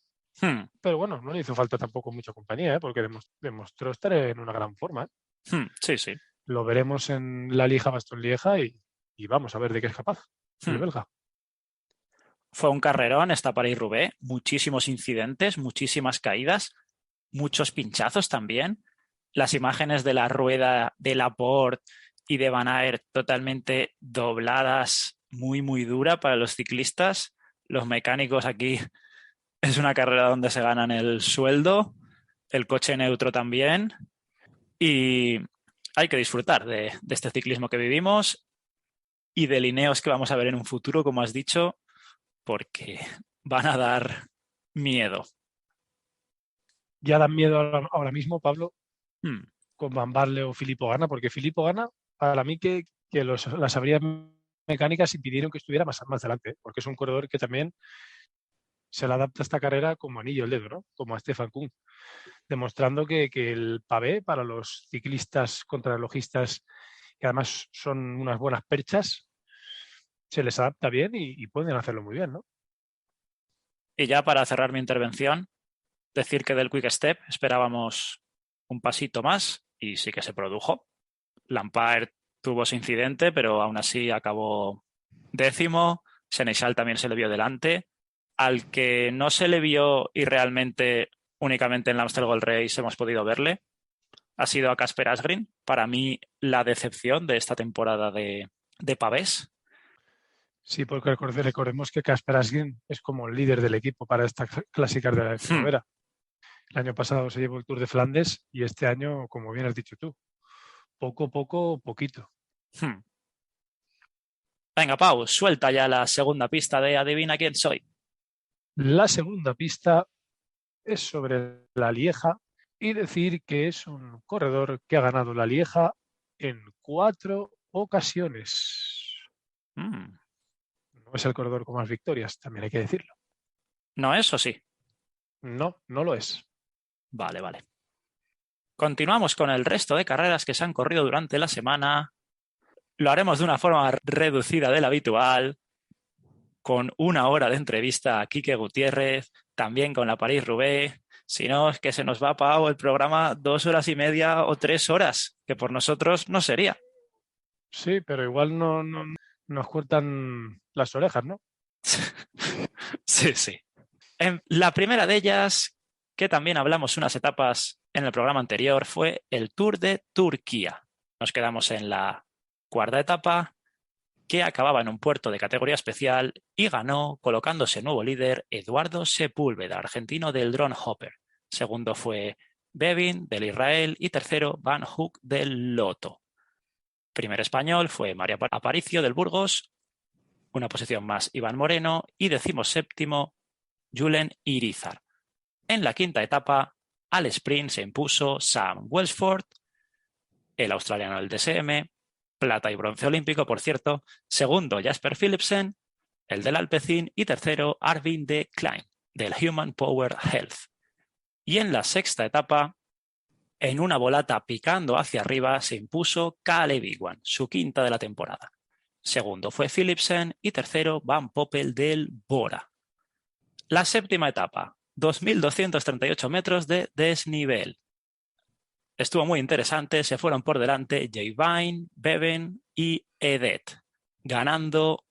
Pero bueno, no le hizo falta tampoco mucha compañía, ¿eh? Porque demostró estar en una gran forma, ¿eh? Sí, sí. Lo veremos en la Lieja-Bastogne-Lieja y vamos a ver de qué es capaz el belga. Fue un carrerón esta París-Roubaix, muchísimos incidentes, muchísimas caídas, muchos pinchazos también. Las imágenes de la rueda de Laporte y de Van Aert totalmente dobladas, muy, muy dura para los ciclistas. Los mecánicos aquí es una carrera donde se ganan el sueldo, el coche neutro también. Y hay que disfrutar de este ciclismo que vivimos y de Ineos que vamos a ver en un futuro, como has dicho, porque van a dar miedo. Ya dan miedo ahora mismo, Pablo, con Van Barle o Filippo Ganna, porque Filippo Ganna, para mí que las averías mecánicas impidieron que estuviera más delante, porque es un corredor que también se le adapta a esta carrera como anillo al dedo, ¿no? Como a Stefan Kung, demostrando que el pavé para los ciclistas contrarrelojistas, que además son unas buenas perchas, se les adapta bien y pueden hacerlo muy bien, ¿no? Y ya para cerrar mi intervención, decir que del Quick Step esperábamos un pasito más y sí que se produjo. Lampard tuvo ese incidente, pero aún así acabó 10º. Seneschal también se le vio delante. Al que no se le vio y realmente únicamente en la Amstel Gold Race hemos podido verle ha sido a Casper Asgreen. Para mí, la decepción de esta temporada de pavés. Sí, porque recordemos que Kasper Asgreen es como el líder del equipo para estas clásicas de la primavera. El año pasado se llevó el Tour de Flandes y este año, como bien has dicho tú, poquito. Venga, Pau, suelta ya la segunda pista de Adivina quién soy. La segunda pista es sobre la Lieja y decir que es un corredor que ha ganado la Lieja en 4 ocasiones. Mm. No es el corredor con más victorias, también hay que decirlo. ¿No es o sí? No, no lo es. Vale, vale. Continuamos con el resto de carreras que se han corrido durante la semana. Lo haremos de una forma reducida de la habitual, con 1 hora de entrevista a Quique Gutiérrez, también con la París-Roubaix. Si no, es que se nos va, Pau, el programa 2 horas y media o 3 horas, que por nosotros no sería. Sí, pero igual no nos cortan las orejas, ¿no? Sí, sí. En la primera de ellas, que también hablamos unas etapas en el programa anterior, fue el Tour de Turquía. Nos quedamos en la cuarta etapa, que acababa en un puerto de categoría especial y ganó colocándose nuevo líder Eduardo Sepúlveda, argentino del Drone Hopper. Segundo fue Bevin del Israel y tercero Van Hook del Lotto. Primer español fue Mario Aparicio del Burgos, una posición más Iván Moreno y 17º Julen Irizar. En la quinta etapa, al sprint se impuso Sam Welsford, el australiano del DSM, plata y bronce olímpico, por cierto, segundo Jasper Philipsen, el del Alpecin, y tercero Arvin de Klein, del Human Power Health. Y en la sexta etapa, en una volata picando hacia arriba, se impuso Caleb Ewan, su quinta de la temporada. Segundo fue Philipsen y tercero Van Poppel del Bora. La séptima etapa, 2.238 metros de desnivel. Estuvo muy interesante, se fueron por delante Jay Vine, Bevan y Edet, ganando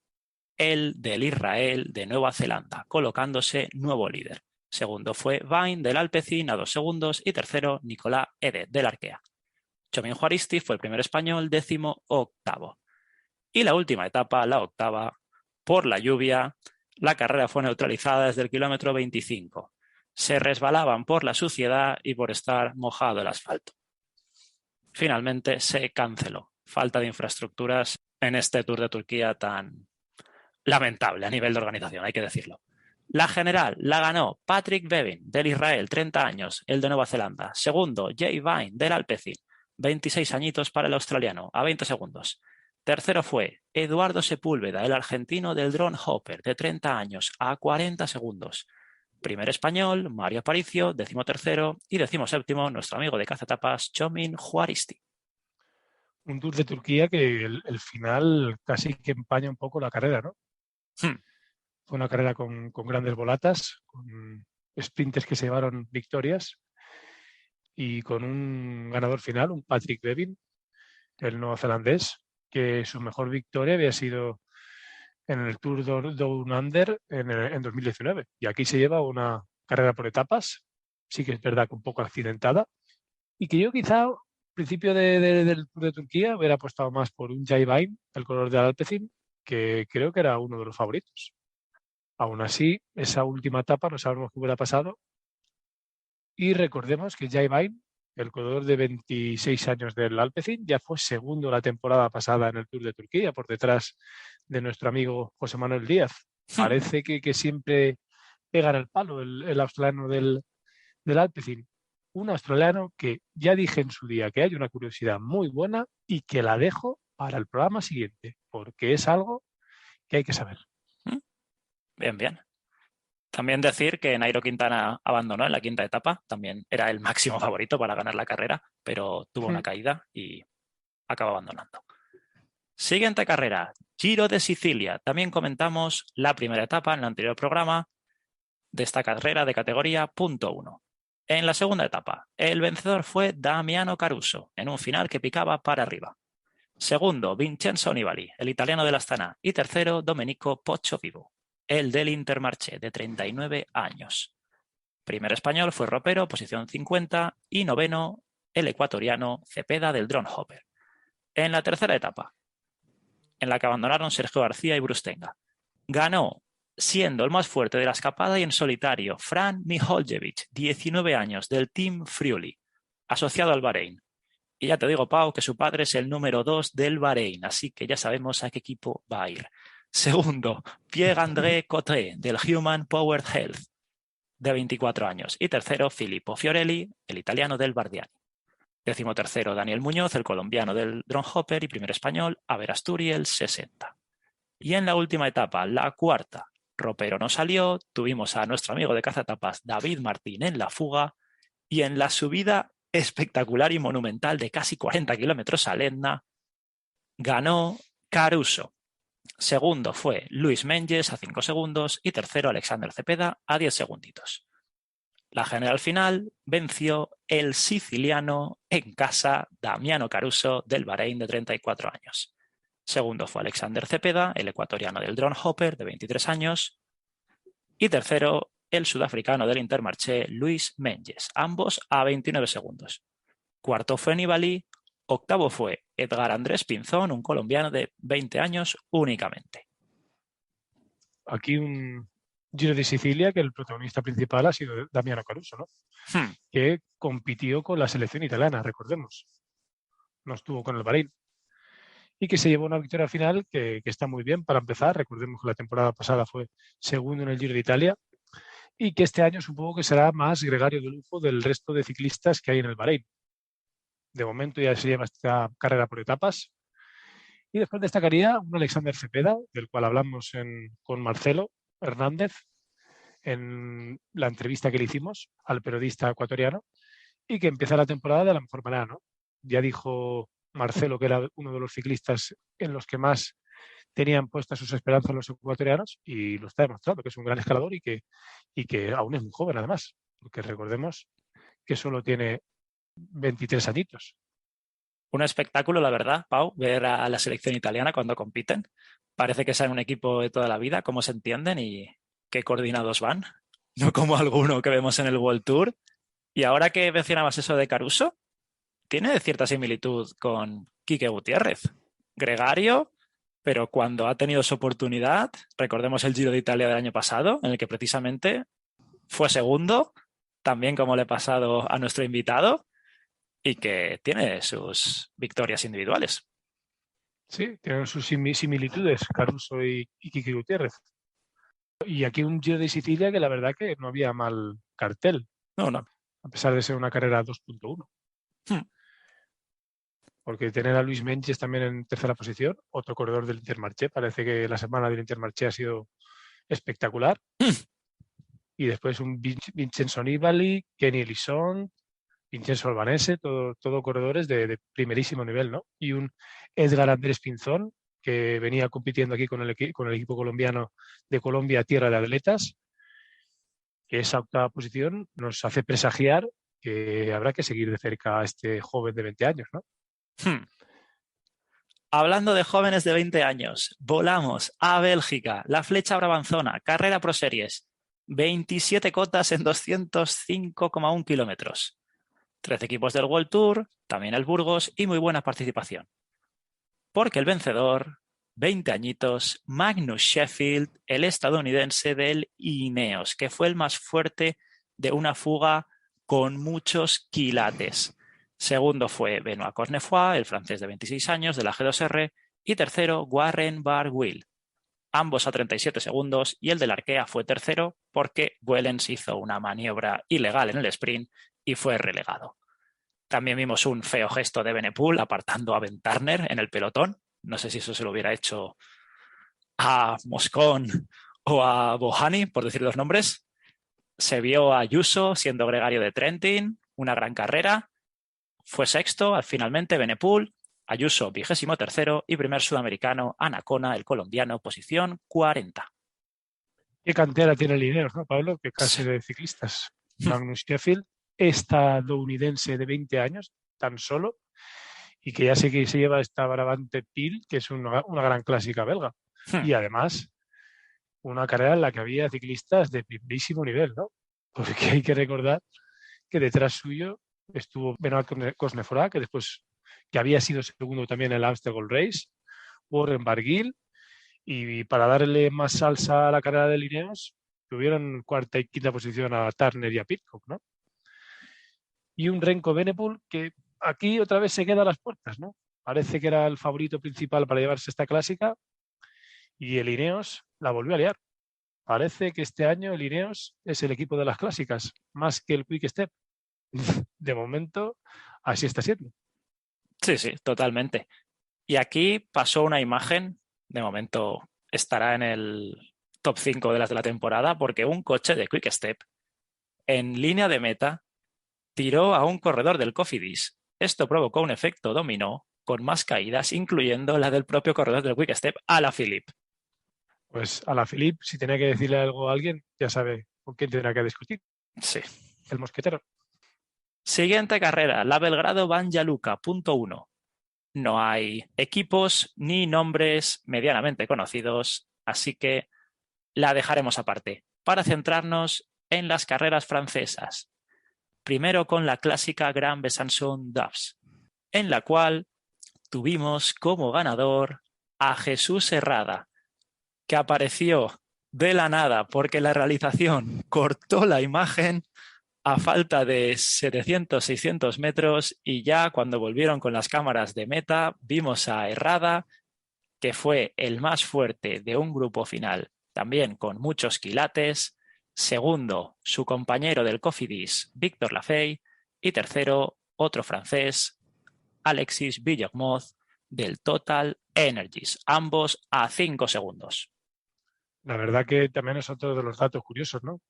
el del Israel de Nueva Zelanda, colocándose nuevo líder. Segundo fue Vine del Alpecin a 2 segundos y tercero Nicolás Edet del Arkea. Chomin Juaristi fue el primer español, 18º. Y la última etapa, la octava, por la lluvia, la carrera fue neutralizada desde el kilómetro 25. Se resbalaban por la suciedad y por estar mojado el asfalto. Finalmente se canceló. Falta de infraestructuras en este Tour de Turquía tan lamentable a nivel de organización, hay que decirlo. La general la ganó Patrick Bevin del Israel, 30 años, el de Nueva Zelanda. Segundo, Jay Vine del Alpecin, 26 añitos para el australiano, a 20 segundos. Tercero fue Eduardo Sepúlveda, el argentino del Drone Hopper, de 30 años, a 40 segundos. Primer español, Mario Aparicio, 13º y 17º, nuestro amigo de cazatapas, Chomin Juaristi. Un Tour de Turquía que el final casi que empaña un poco la carrera, ¿no? Fue una carrera con grandes volatas, con sprinters que se llevaron victorias y con un ganador final, un Patrick Bevin, el neozelandés, que su mejor victoria había sido en el Tour Down Under en 2019. Y aquí se lleva una carrera por etapas, sí que es verdad que un poco accidentada, y que yo quizá al principio del Tour de Turquía hubiera apostado más por un Jay Vine, el color del Alpecin, que creo que era uno de los favoritos. Aún así, esa última etapa no sabemos qué hubiera pasado. Y recordemos que Jay Vine, el corredor de 26 años del Alpecin, ya fue segundo la temporada pasada en el Tour de Turquía, por detrás de nuestro amigo José Manuel Díaz. Parece que siempre pega en el palo el australiano del Alpecin. Un australiano que ya dije en su día que hay una curiosidad muy buena y que la dejo para el programa siguiente, porque es algo que hay que saber. Bien, bien. También decir que Nairo Quintana abandonó en la quinta etapa, también era el máximo favorito para ganar la carrera, pero tuvo una caída y acaba abandonando. Siguiente carrera, Giro de Sicilia. También comentamos la primera etapa en el anterior programa de esta carrera de categoría punto 1. En la segunda etapa, el vencedor fue Damiano Caruso, en un final que picaba para arriba. Segundo, Vincenzo Nibali, el italiano del Astana. Y tercero, Domenico Pozzovivo, el del Intermarché, de 39 años. Primer español fue Ropero, posición 50, y noveno, el ecuatoriano Cepeda del Drone Hopper. En la tercera etapa, en la que abandonaron Sergio García y Brustenga, ganó, siendo el más fuerte de la escapada y en solitario, Fran Miholjevic, 19 años, del Team Friuli, asociado al Bahrein. Y ya te digo, Pau, que su padre es el número 2 del Bahrein, así que ya sabemos a qué equipo va a ir. Segundo, Pierre-André Cottret, del Human Power Health. de 24 años. Y tercero, Filippo Fiorelli, el italiano del Bardiani. 13º, Daniel Muñoz, el colombiano del Drone Hopper. Y primer español, Aber Asturi, el 60. Y en la última etapa, la cuarta, ropero no salió. Tuvimos a nuestro amigo de cazatapas, David Martín, en la fuga. Y en la subida espectacular y monumental de casi 40 kilómetros a Letna, ganó Caruso. Segundo fue Luis Menges a 5 segundos y tercero Alexander Cepeda a 10 segunditos. La general final venció el siciliano en casa Damiano Caruso del Bahrein de 34 años. Segundo fue Alexander Cepeda, el ecuatoriano del Drone Hopper de 23 años. Y tercero, el sudafricano del Intermarché Luis Menges, ambos a 29 segundos. Cuarto fue Nibali. Octavo fue Edgar Andrés Pinzón, un colombiano de 20 años únicamente. Aquí un Giro de Sicilia que el protagonista principal ha sido Damiano Caruso, ¿no? Que compitió con la selección italiana, recordemos. No estuvo con el Bahrein. Y que se llevó una victoria final que está muy bien para empezar. Recordemos que la temporada pasada fue segundo en el Giro de Italia y que este año supongo que será más gregario de lujo del resto de ciclistas que hay en el Bahrein. De momento ya se lleva esta carrera por etapas. Y después destacaría un Alexander Cepeda, del cual hablamos con Marcelo Hernández en la entrevista que le hicimos al periodista ecuatoriano y que empieza la temporada de la mejor manera, ¿no? Ya dijo Marcelo que era uno de los ciclistas en los que más tenían puestas sus esperanzas los ecuatorianos y lo está demostrando, que es un gran escalador y que aún es muy joven además, porque recordemos que solo tiene 23 añitos. Un espectáculo, la verdad, Pau, ver a la selección italiana cuando compiten. Parece que son un equipo de toda la vida, cómo se entienden y qué coordinados van. No como alguno que vemos en el World Tour. Y ahora que mencionabas eso de Caruso, tiene cierta similitud con Quique Gutiérrez. Gregario, pero cuando ha tenido su oportunidad, recordemos el Giro de Italia del año pasado, en el que precisamente fue segundo, también como le ha pasado a nuestro invitado, y que tiene sus victorias individuales. Sí, tienen sus similitudes, Caruso y Quique Gutiérrez. Y aquí un Giro de Sicilia que la verdad que no había mal cartel. No. A pesar de ser una carrera 2.1. Porque tener a Luis Menges también en tercera posición, otro corredor del Intermarché. Parece que la semana del Intermarché ha sido espectacular. Y después un Vincenzo Nibali, Kenny Elissonde, Vincenzo Albanese, todo corredores de primerísimo nivel, ¿no? Y un Edgar Andrés Pinzón, que venía compitiendo aquí con el equipo colombiano de Colombia, Tierra de Atletas, que esa octava posición nos hace presagiar que habrá que seguir de cerca a este joven de 20 años, ¿no? Hablando de jóvenes de 20 años, volamos a Bélgica, la Flecha Brabanzona, carrera Pro Series, 27 cotas en 205,1 kilómetros. 13 equipos del World Tour, también el Burgos y muy buena participación. Porque el vencedor, 20 añitos, Magnus Sheffield, el estadounidense del Ineos, que fue el más fuerte de una fuga con muchos quilates. Segundo fue Benoît Cosnefroy, el francés de 26 años, de la G2R, y tercero Warren Barguil, ambos a 37 segundos, y el del Arkea fue tercero porque Wellens hizo una maniobra ilegal en el sprint y fue relegado. También vimos un feo gesto de Benepool apartando a Ben Turner en el pelotón. No sé si eso se lo hubiera hecho a Moscón o a Bohani, por decir dos nombres. Se vio a Ayuso siendo gregario de Trentin, una gran carrera. Fue sexto, finalmente Benepool, Ayuso 23º y primer sudamericano Anacona, el colombiano, posición 40. ¿Qué cantera tiene el Ineos, no, Pablo? ¿Qué clase de ciclistas? Magnus Sheffield, estadounidense de 20 años, tan solo, y que ya sé que se lleva esta Brabante Pil, que es una gran clásica belga. Y además, una carrera en la que había ciclistas de primerísimo nivel, ¿no? Porque hay que recordar que detrás suyo estuvo Benoît Cosnefroy, que había sido segundo también en el Amstel Gold Race, Warren Barguil, y para darle más salsa a la carrera de Ineos, tuvieron cuarta y quinta posición a Turner y a Pidcock, ¿no? Y un Renko Benepool que aquí otra vez se queda a las puertas, ¿no? Parece que era el favorito principal para llevarse esta clásica y el Ineos la volvió a liar. parece que este año el Ineos es el equipo de las clásicas, más que el Quick Step. De momento, así está siendo. Sí, sí, totalmente. Y aquí pasó una imagen, de momento estará en el top 5 de las de la temporada, porque un coche de Quick Step en línea de meta tiró a un corredor del Cofidis. Esto provocó un efecto dominó con más caídas, incluyendo la del propio corredor del Quick Step, Alaphilippe. Pues a la Philippe, si tenía que decirle algo a alguien, ya sabe con quién tendrá que discutir. Sí. El mosquetero. Siguiente carrera, la Belgrado Banja Luka, punto 1. No hay equipos ni nombres medianamente conocidos, así que la dejaremos aparte para centrarnos en las carreras francesas. Primero con la clásica Grand Besançon Daupes, en la cual tuvimos como ganador a Jesús Herrada, que apareció de la nada porque la realización cortó la imagen a falta de 700-600 metros, y ya cuando volvieron con las cámaras de meta vimos a Herrada, que fue el más fuerte de un grupo final, también con muchos quilates. Segundo, su compañero del Cofidis, Victor Lafay. Y tercero, otro francés, Alexis Villermoz, del Total Energies, ambos a 5 segundos. La verdad que también es otro de los datos curiosos, ¿no?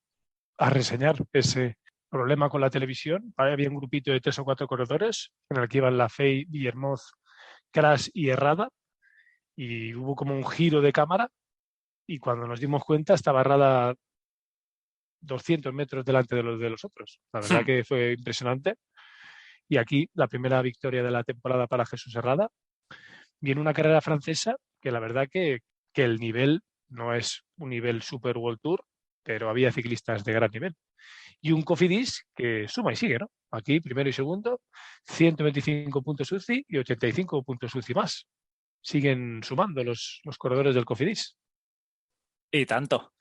A reseñar ese problema con la televisión. Había un grupito de 3 o 4 corredores en el que iban Lafay, Villermoz, Crash y Herrada, y hubo como un giro de cámara y cuando nos dimos cuenta estaba Herrada 200 metros delante de los otros. La verdad que fue impresionante. Y aquí la primera victoria de la temporada para Jesús Herrada. Viene una carrera francesa que la verdad que el nivel no es un nivel Super World Tour, pero había ciclistas de gran nivel. Y un Cofidis que suma y sigue, ¿no? Aquí, primero y segundo, 125 puntos UCI y 85 puntos UCI más. Siguen sumando los corredores del Cofidis. Y tanto.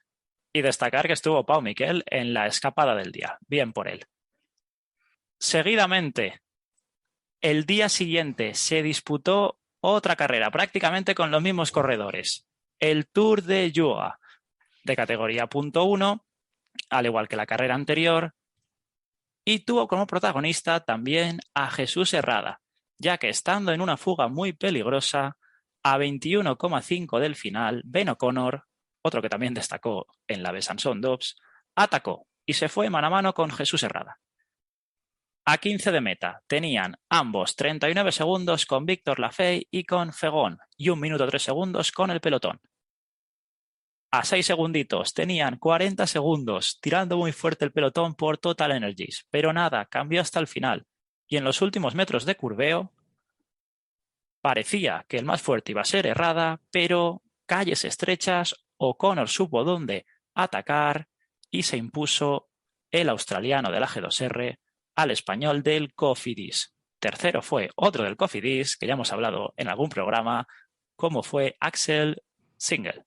Y destacar que estuvo Pau Miquel en la escapada del día. Bien por él. Seguidamente, el día siguiente se disputó otra carrera, prácticamente con los mismos corredores. El Tour de Yoa, de categoría punto 1, al igual que la carrera anterior, y tuvo como protagonista también a Jesús Herrada, ya que estando en una fuga muy peligrosa, a 21,5 del final, Ben O'Connor, otro que también destacó en la Besançon Daupes, atacó y se fue mano a mano con Jesús Herrada. A 15 de meta tenían ambos 39 segundos con Victor Lafay y con Fegón, y 1 minuto 3 segundos con el pelotón. A 6 segunditos tenían 40 segundos, tirando muy fuerte el pelotón por Total Energies, pero nada, cambió hasta el final. Y en los últimos metros de curveo, parecía que el más fuerte iba a ser Herrada, pero calles estrechas, O'Connor supo dónde atacar y se impuso el australiano de la G2R al español del Cofidis. Tercero fue otro del Cofidis, que ya hemos hablado en algún programa, como fue Axel Singel,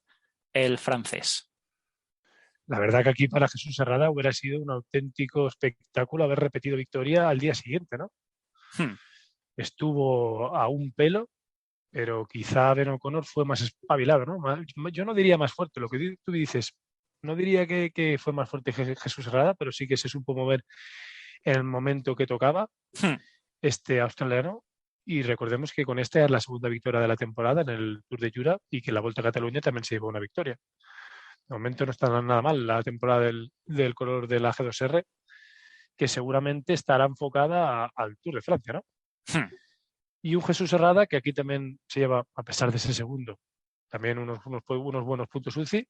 el francés. La verdad que aquí para Jesús Herrada hubiera sido un auténtico espectáculo haber repetido victoria al día siguiente, ¿no? Estuvo a un pelo, pero quizá Ben O'Connor fue más espabilado, ¿no? Yo no diría más fuerte, lo que tú dices, no diría que fue más fuerte Jesús Herrada, pero sí que se supo mover en el momento que tocaba este australiano. Y recordemos que con esta es la segunda victoria de la temporada en el Tour de Jura y que la Volta a Cataluña también se llevó una victoria. De momento no está nada mal la temporada del color de la G2R, que seguramente estará enfocada al Tour de Francia, ¿no? Y un Jesús Herrada que aquí también se lleva, a pesar de ser segundo, también unos buenos puntos UCI.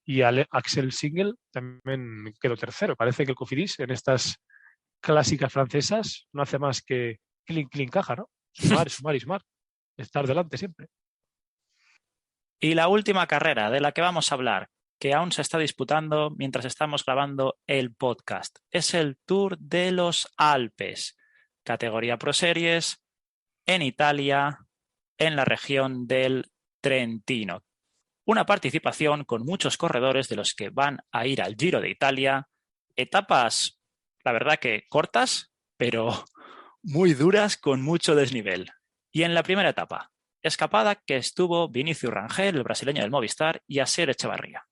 Y Axel Singel también quedó tercero. Parece que el Cofidis en estas clásicas francesas no hace más que clink caja, ¿no? Sumar, sumar y sumar. Estar delante siempre. Y la última carrera de la que vamos a hablar, que aún se está disputando mientras estamos grabando el podcast, es el Tour de los Alpes, categoría Pro Series, en Italia, en la región del Trentino. Una participación con muchos corredores de los que van a ir al Giro de Italia. Etapas, la verdad que cortas, pero muy duras con mucho desnivel. Y en la primera etapa, escapada que estuvo Vinicius Rangel, el brasileño del Movistar, y Asier Echevarría.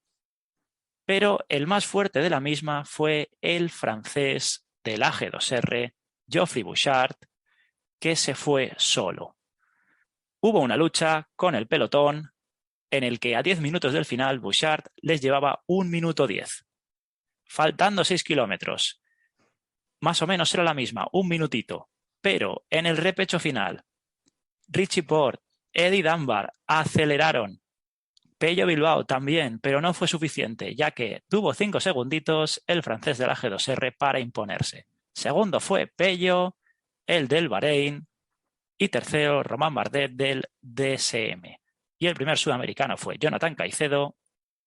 pero el más fuerte de la misma fue el francés del AG2R, Geoffrey Bouchard, que se fue solo. Hubo una lucha con el pelotón en el que a 10 minutos del final Bouchard les llevaba 1 minuto 10. Faltando 6 kilómetros. Más o menos era la misma, 1 minutito. Pero en el repecho final, Richie Porte, Eddie Dunbar aceleraron. Pello Bilbao también, pero no fue suficiente, ya que tuvo 5 segunditos el francés del AG2R para imponerse. Segundo fue Pello, el del Bahrein, y tercero Román Bardet del DSM. Y el primer sudamericano fue Jonathan Caicedo,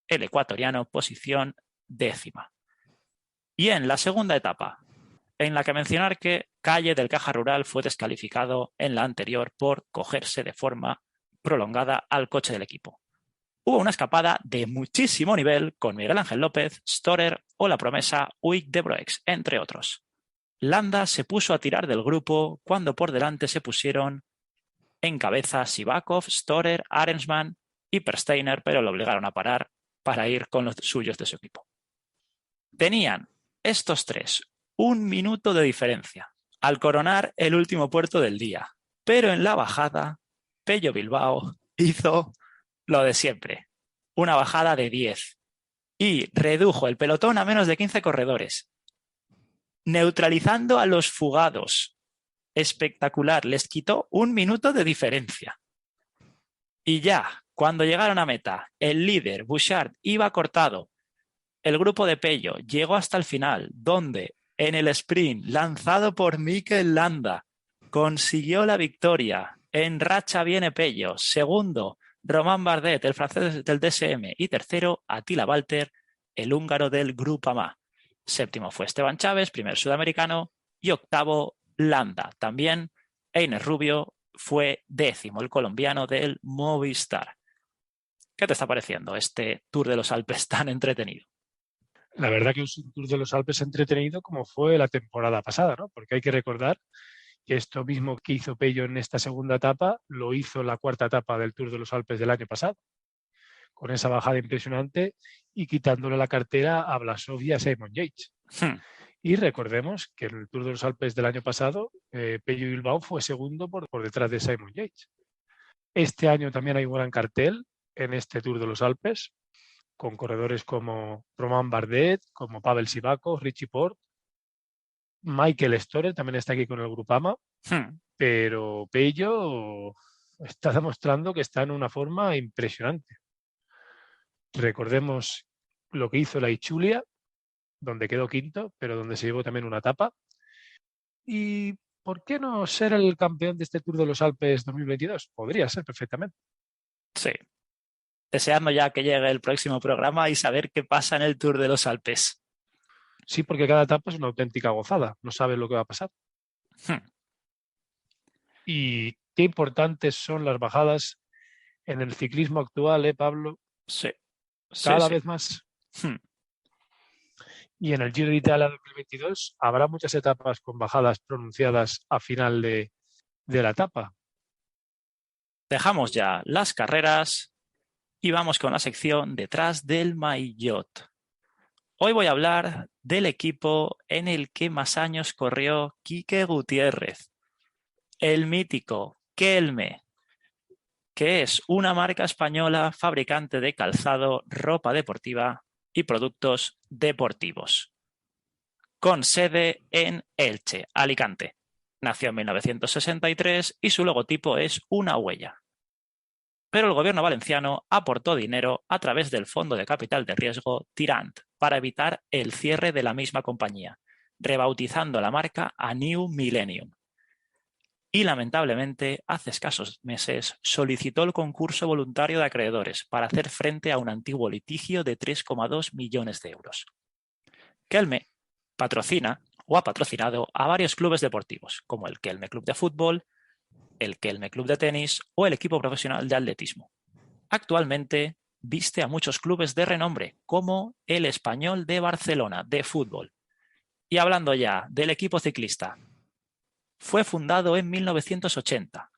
el ecuatoriano, posición 10ª. Y en la segunda etapa, en la que mencionar que Calle del Caja Rural fue descalificado en la anterior por cogerse de forma prolongada al coche del equipo. Hubo una escapada de muchísimo nivel con Miguel Ángel López, Storer o la promesa Huig de Broix, entre otros. Landa se puso a tirar del grupo cuando por delante se pusieron en cabeza Sivakov, Storer, Arensman y Persteiner, pero lo obligaron a parar para ir con los suyos de su equipo. Tenían estos tres 1 minuto de diferencia al coronar el último puerto del día, pero en la bajada Pello Bilbao hizo lo de siempre, una bajada de 10 y redujo el pelotón a menos de 15 corredores, neutralizando a los fugados. Espectacular, les quitó 1 minuto de diferencia. Y ya, cuando llegaron a meta, el líder, Bouchard, iba cortado. El grupo de Pello llegó hasta el final, donde en el sprint, lanzado por Mikel Landa, consiguió la victoria. En racha viene Pello. Segundo, Román Bardet, el francés del DSM. Y tercero, Attila Walter, el húngaro del Grupama. Séptimo fue Esteban Chávez, primer sudamericano. Y octavo, Landa. También Einer Rubio fue 10º, el colombiano del Movistar. ¿Qué te está pareciendo este Tour de los Alpes tan entretenido? La verdad que es un Tour de los Alpes entretenido como fue la temporada pasada, ¿no? Porque hay que recordar que esto mismo que hizo Pello en esta segunda etapa lo hizo en la cuarta etapa del Tour de los Alpes del año pasado, con esa bajada impresionante y quitándole la cartera a Blasov y a Simon Yates. Y recordemos que en el Tour de los Alpes del año pasado, Pello Bilbao fue segundo por detrás de Simon Yates. Este año también hay un gran cartel en este Tour de los Alpes, con corredores como Román Bardet, como Pavel Sivakov, Richie Porte, Michael Storer también está aquí con el Grupama, pero Pello está demostrando que está en una forma impresionante. Recordemos lo que hizo la Ichulia, donde quedó quinto, pero donde se llevó también una etapa. ¿Y por qué no ser el campeón de este Tour de los Alpes 2022? Podría ser perfectamente. Sí. Deseando ya que llegue el próximo programa y saber qué pasa en el Tour de los Alpes. Sí, porque cada etapa es una auténtica gozada. No sabes lo que va a pasar. Y qué importantes son las bajadas en el ciclismo actual, Pablo? Sí. Cada vez más. Y en el Giro de Italia 2022 habrá muchas etapas con bajadas pronunciadas a final de la etapa. Dejamos ya las carreras y vamos con la sección detrás del maillot. Hoy voy a hablar del equipo en el que más años corrió Quique Gutiérrez, el mítico Kelme, que es una marca española fabricante de calzado, ropa deportiva y productos deportivos, con sede en Elche, Alicante. Nació en 1963 y su logotipo es una huella. Pero el gobierno valenciano aportó dinero a través del fondo de capital de riesgo Tirant para evitar el cierre de la misma compañía, rebautizando la marca a New Millennium. Y lamentablemente, hace escasos meses, solicitó el concurso voluntario de acreedores para hacer frente a un antiguo litigio de 3,2 millones de euros. Kelme patrocina o ha patrocinado a varios clubes deportivos, como el Kelme Club de Fútbol, el Kelme Club de Tenis o el equipo profesional de atletismo. Actualmente viste a muchos clubes de renombre, como el Español de Barcelona de fútbol. Y hablando ya del equipo ciclista, fue fundado en 1980,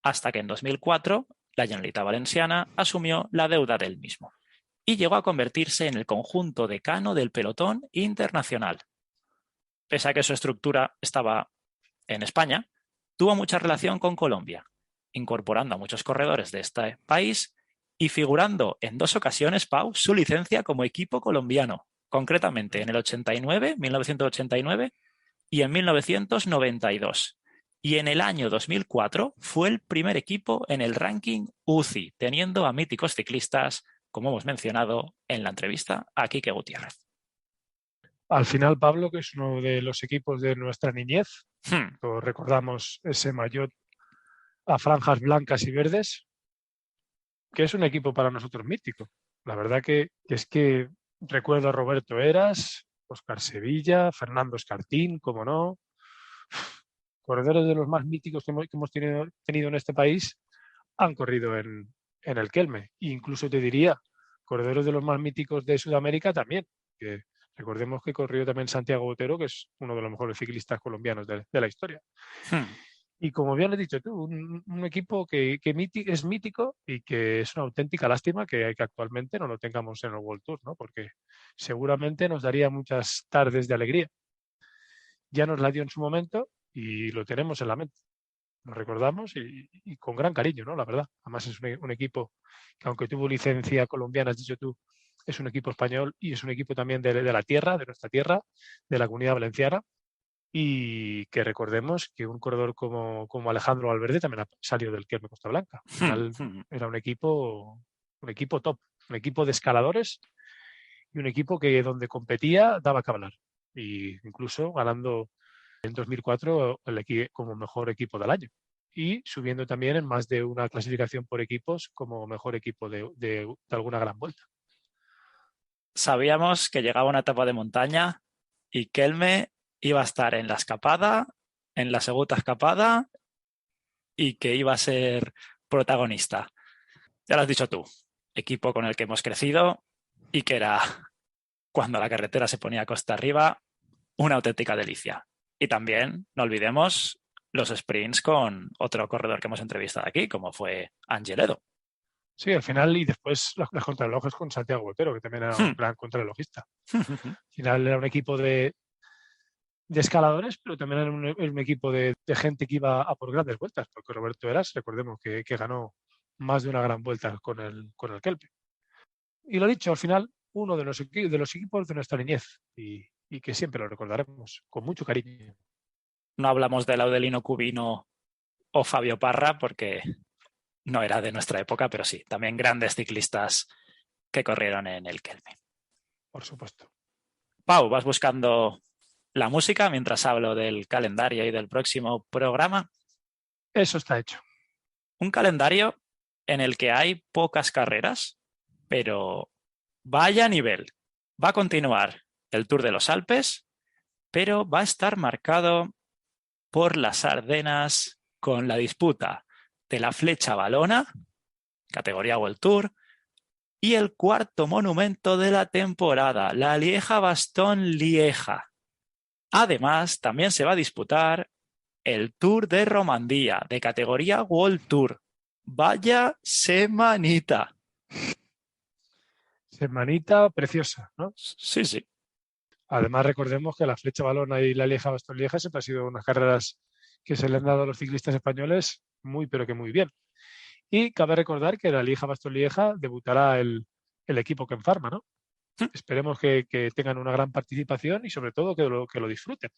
hasta que en 2004 la Generalitat Valenciana asumió la deuda del mismo. y llegó a convertirse en el conjunto decano del pelotón internacional. Pese a que su estructura estaba en España, tuvo mucha relación con Colombia, incorporando a muchos corredores de este país y figurando en 2 ocasiones, Pau, su licencia como equipo colombiano, concretamente en el 1989 y en 1992. Y en el año 2004 fue el primer equipo en el ranking UCI, teniendo a míticos ciclistas, como hemos mencionado en la entrevista a Quique Gutiérrez. Al final, Pablo, que es uno de los equipos de nuestra niñez, Hmm. recordamos ese maillot a franjas blancas y verdes, que es un equipo para nosotros mítico. La verdad que es que recuerdo a Roberto Heras, Óscar Sevilla, Fernando Escartín, como no, corredores de los más míticos que hemos tenido en este país han corrido en el Kelme. E incluso te diría, corredores de los más míticos de Sudamérica también, que recordemos que corrió también Santiago Botero, que es uno de los mejores ciclistas colombianos de la historia. Y como bien has dicho tú, un equipo que es mítico y que es una auténtica lástima que actualmente no lo tengamos en el World Tour, ¿no? Porque seguramente nos daría muchas tardes de alegría. Ya nos la dio en su momento y lo tenemos en la mente. Lo recordamos y con gran cariño, ¿no? La verdad. Además es un equipo que, aunque tuvo licencia colombiana, has dicho tú, es un equipo español y es un equipo también de la tierra, de nuestra tierra, de la Comunidad Valenciana. Y que recordemos que un corredor como Alejandro Valverde también salió del Kelme Costa Blanca. Al final era un equipo top, un equipo de escaladores y un equipo que donde competía daba que hablar. Y incluso ganando en 2004 como mejor equipo del año. Y subiendo también en más de una clasificación por equipos como mejor equipo de alguna gran vuelta. Sabíamos que llegaba una etapa de montaña y Kelme iba a estar en la escapada, en la segunda escapada y que iba a ser protagonista. Ya lo has dicho tú, equipo con el que hemos crecido y que era, cuando la carretera se ponía costa arriba, una auténtica delicia. Y también, no olvidemos, los sprints con otro corredor que hemos entrevistado aquí, como fue Angeledo. Sí, al final, y después las contrarrelojes con Santiago Botero, que también era un gran contrarrelojista. Al final era un equipo de escaladores, pero también era un equipo de gente que iba a por grandes vueltas, porque Roberto Heras, recordemos que ganó más de una gran vuelta con el Kelme. Y lo dicho, al final, uno de los equipos de nuestra niñez y que siempre lo recordaremos con mucho cariño. No hablamos de Laudelino Cubino o Fabio Parra porque no era de nuestra época, pero sí, también grandes ciclistas que corrieron en el Kelme. Por supuesto. Pau, ¿vas buscando la música mientras hablo del calendario y del próximo programa? Eso está hecho. Un calendario en el que hay pocas carreras, pero vaya nivel. Va a continuar el Tour de los Alpes, pero va a estar marcado por las Ardenas con la disputa de la Flecha Valona, categoría World Tour, y el cuarto monumento de la temporada, la Lieja-Bastogne-Lieja. Además, también se va a disputar el Tour de Romandía, de categoría World Tour. Vaya semanita. Semanita preciosa, ¿no? Sí, sí. Además, recordemos que la Flecha Valona y la Lieja-Bastogne-Lieja siempre han sido unas carreras que se le han dado a los ciclistas españoles muy, pero que muy bien. Y cabe recordar que la Lieja-Bastogne-Lieja debutará el equipo Ken Pharma, ¿no? Esperemos que tengan una gran participación y sobre todo que lo disfruten.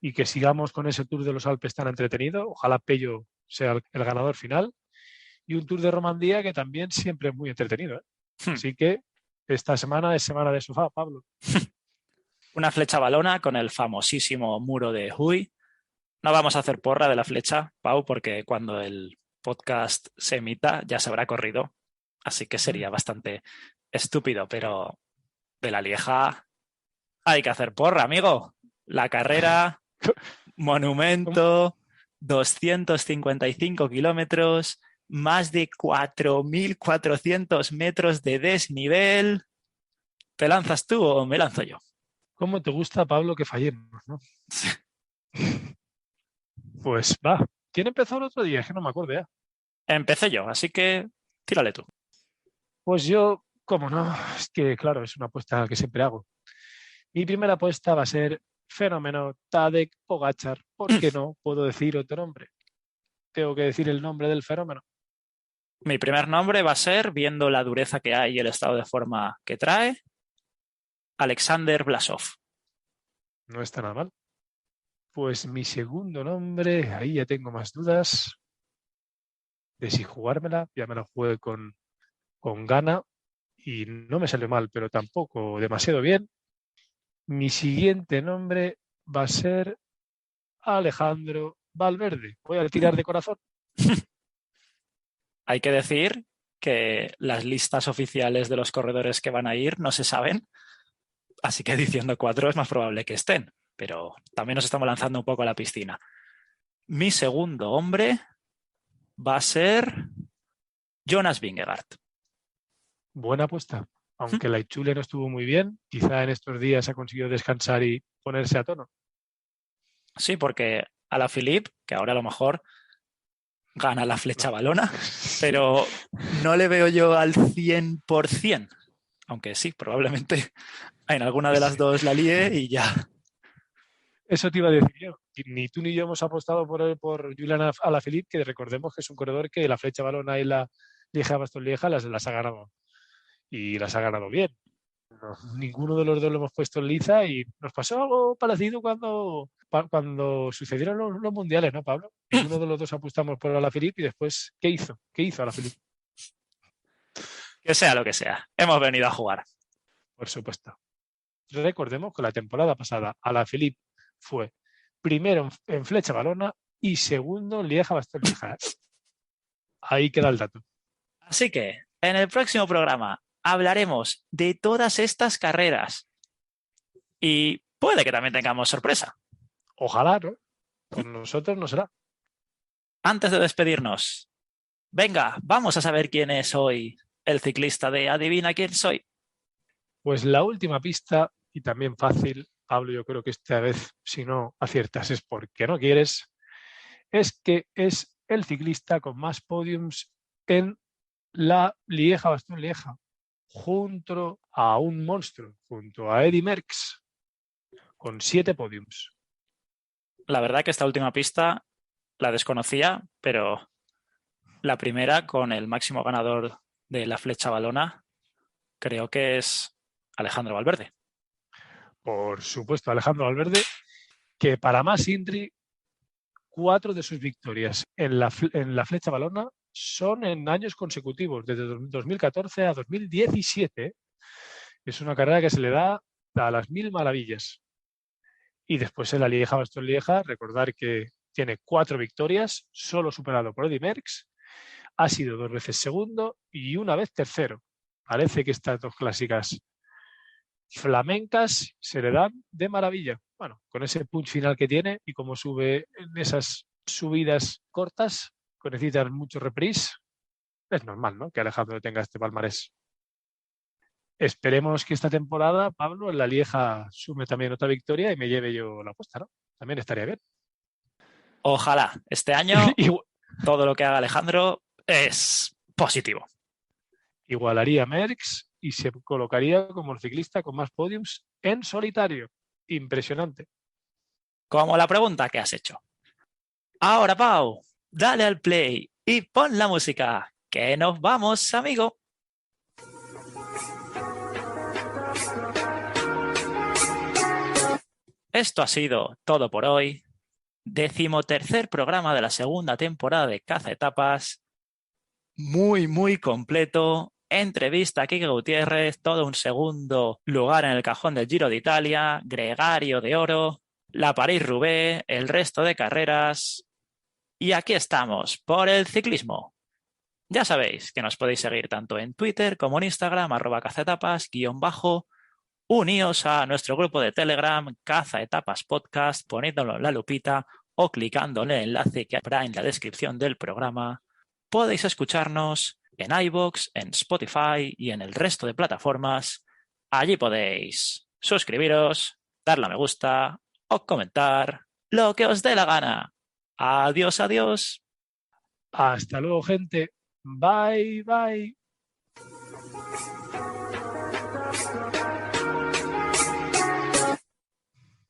Y que sigamos con ese Tour de los Alpes tan entretenido. Ojalá Pello sea el ganador final. Y un Tour de Romandía que también siempre es muy entretenido, ¿eh? Así que esta semana es semana de sofá, Pablo. Una flecha valona con el famosísimo muro de Huy. No vamos a hacer porra de la flecha, Pau, porque cuando el podcast se emita ya se habrá corrido. Así que sería bastante estúpido, pero de la Lieja hay que hacer porra, amigo. La carrera, monumento, 255 kilómetros, más de 4.400 metros de desnivel. ¿Te lanzas tú o me lanzo yo? ¿Cómo te gusta, Pablo, que fallemos, no? Pues va. ¿Quién empezó el otro día? Es que no me acuerdo ya. Empecé yo, así que tírale tú. Pues yo ¿Cómo no? Es que, claro, es una apuesta que siempre hago. Mi primera apuesta va a ser Fenómeno Tadej Pogačar. ¿Por qué no puedo decir otro nombre? Tengo que decir el nombre del fenómeno. Mi primer nombre va a ser, viendo la dureza que hay y el estado de forma que trae, Alexander Blasov. No está nada mal. Pues mi segundo nombre, ahí ya tengo más dudas de si jugármela. Ya me la jugué con gana y no me salió mal, pero tampoco demasiado bien. Mi siguiente nombre va a ser Alejandro Valverde. Voy a tirar de corazón. Hay que decir que las listas oficiales de los corredores que van a ir no se saben, así que diciendo 4 es más probable que estén, pero también nos estamos lanzando un poco a la piscina. Mi segundo hombre va a ser Jonas Vingegaard. Buena apuesta. Aunque la Ichule no estuvo muy bien, quizá en estos días ha conseguido descansar y ponerse a tono. Sí, porque Alaphilippe, que ahora a lo mejor gana la flecha balona, pero no le veo yo al 100%, aunque sí, probablemente en alguna de las dos la líe y ya. Eso te iba a decir yo. Ni tú ni yo hemos apostado por Julian Alaphilippe, que recordemos que es un corredor que la flecha balona y la Lieja-Bastogne-Lieja las ha ganado. Y las ha ganado bien. No, ninguno de los dos lo hemos puesto en liza y nos pasó algo parecido cuando sucedieron los mundiales, ¿no, Pablo? Ninguno de los dos apostamos por Alaphilippe y después, ¿qué hizo? ¿Qué hizo Alaphilippe? Que sea lo que sea, hemos venido a jugar. Por supuesto. Recordemos que la temporada pasada Alaphilippe fue primero en flecha balona y segundo en Lieja-Bastogne-Lieja. Ahí queda el dato. Así que en el próximo programa hablaremos de todas estas carreras y puede que también tengamos sorpresa. Ojalá, ¿no? Con nosotros no será. Antes de despedirnos, venga, vamos a saber quién es hoy el ciclista de Adivina quién soy. Pues la última pista, y también fácil, Pablo, yo creo que esta vez, si no aciertas es porque no quieres, es que es el ciclista con más podiums en la Lieja-Bastogne-Lieja, junto a un monstruo, junto a Eddy Merckx, con 7 podiums. La verdad que esta última pista la desconocía, pero la primera con el máximo ganador de la flecha balona creo que es Alejandro Valverde. Por supuesto, Alejandro Valverde, que para más Inri, 4 de sus victorias en la flecha balona son en años consecutivos, desde 2014 a 2017. Es una carrera que se le da a las mil maravillas. Y después en la Lieja-Bastogne-Lieja, recordar que tiene 4 victorias, solo superado por Eddy Merckx, ha sido 2 veces segundo y una vez tercero. Parece que estas 2 clásicas flamencas se le dan de maravilla. Bueno, con ese punch final que tiene y como sube en esas subidas cortas, que necesitan mucho reprise, es normal, ¿no?, que Alejandro tenga este palmarés. Esperemos que esta temporada, Pablo, en la Lieja sume también otra victoria y me lleve yo la apuesta, ¿no? También estaría bien. Ojalá este año todo lo que haga Alejandro es positivo. Igualaría a Merckx y se colocaría como el ciclista con más podiums en solitario. Impresionante. Como la pregunta que has hecho. Ahora, Pau, dale al play y pon la música, que nos vamos, amigo. Esto ha sido todo por hoy. 13º programa de la segunda temporada de Caza Etapas. Muy completo. Entrevista a Quique Gutiérrez, todo un segundo lugar en el cajón del Giro de Italia, Gregario de Oro, la París-Roubaix, el resto de carreras. Y aquí estamos, por el ciclismo. Ya sabéis que nos podéis seguir tanto en Twitter como en Instagram, @cazaetapas_. Uníos a nuestro grupo de Telegram, Caza Etapas Podcast, poniéndolo en la lupita o clicando en el enlace que habrá en la descripción del programa. Podéis escucharnos en iVoox, en Spotify y en el resto de plataformas. Allí podéis suscribiros, darle a me gusta o comentar lo que os dé la gana. Adiós, adiós. Hasta luego, gente. Bye, bye.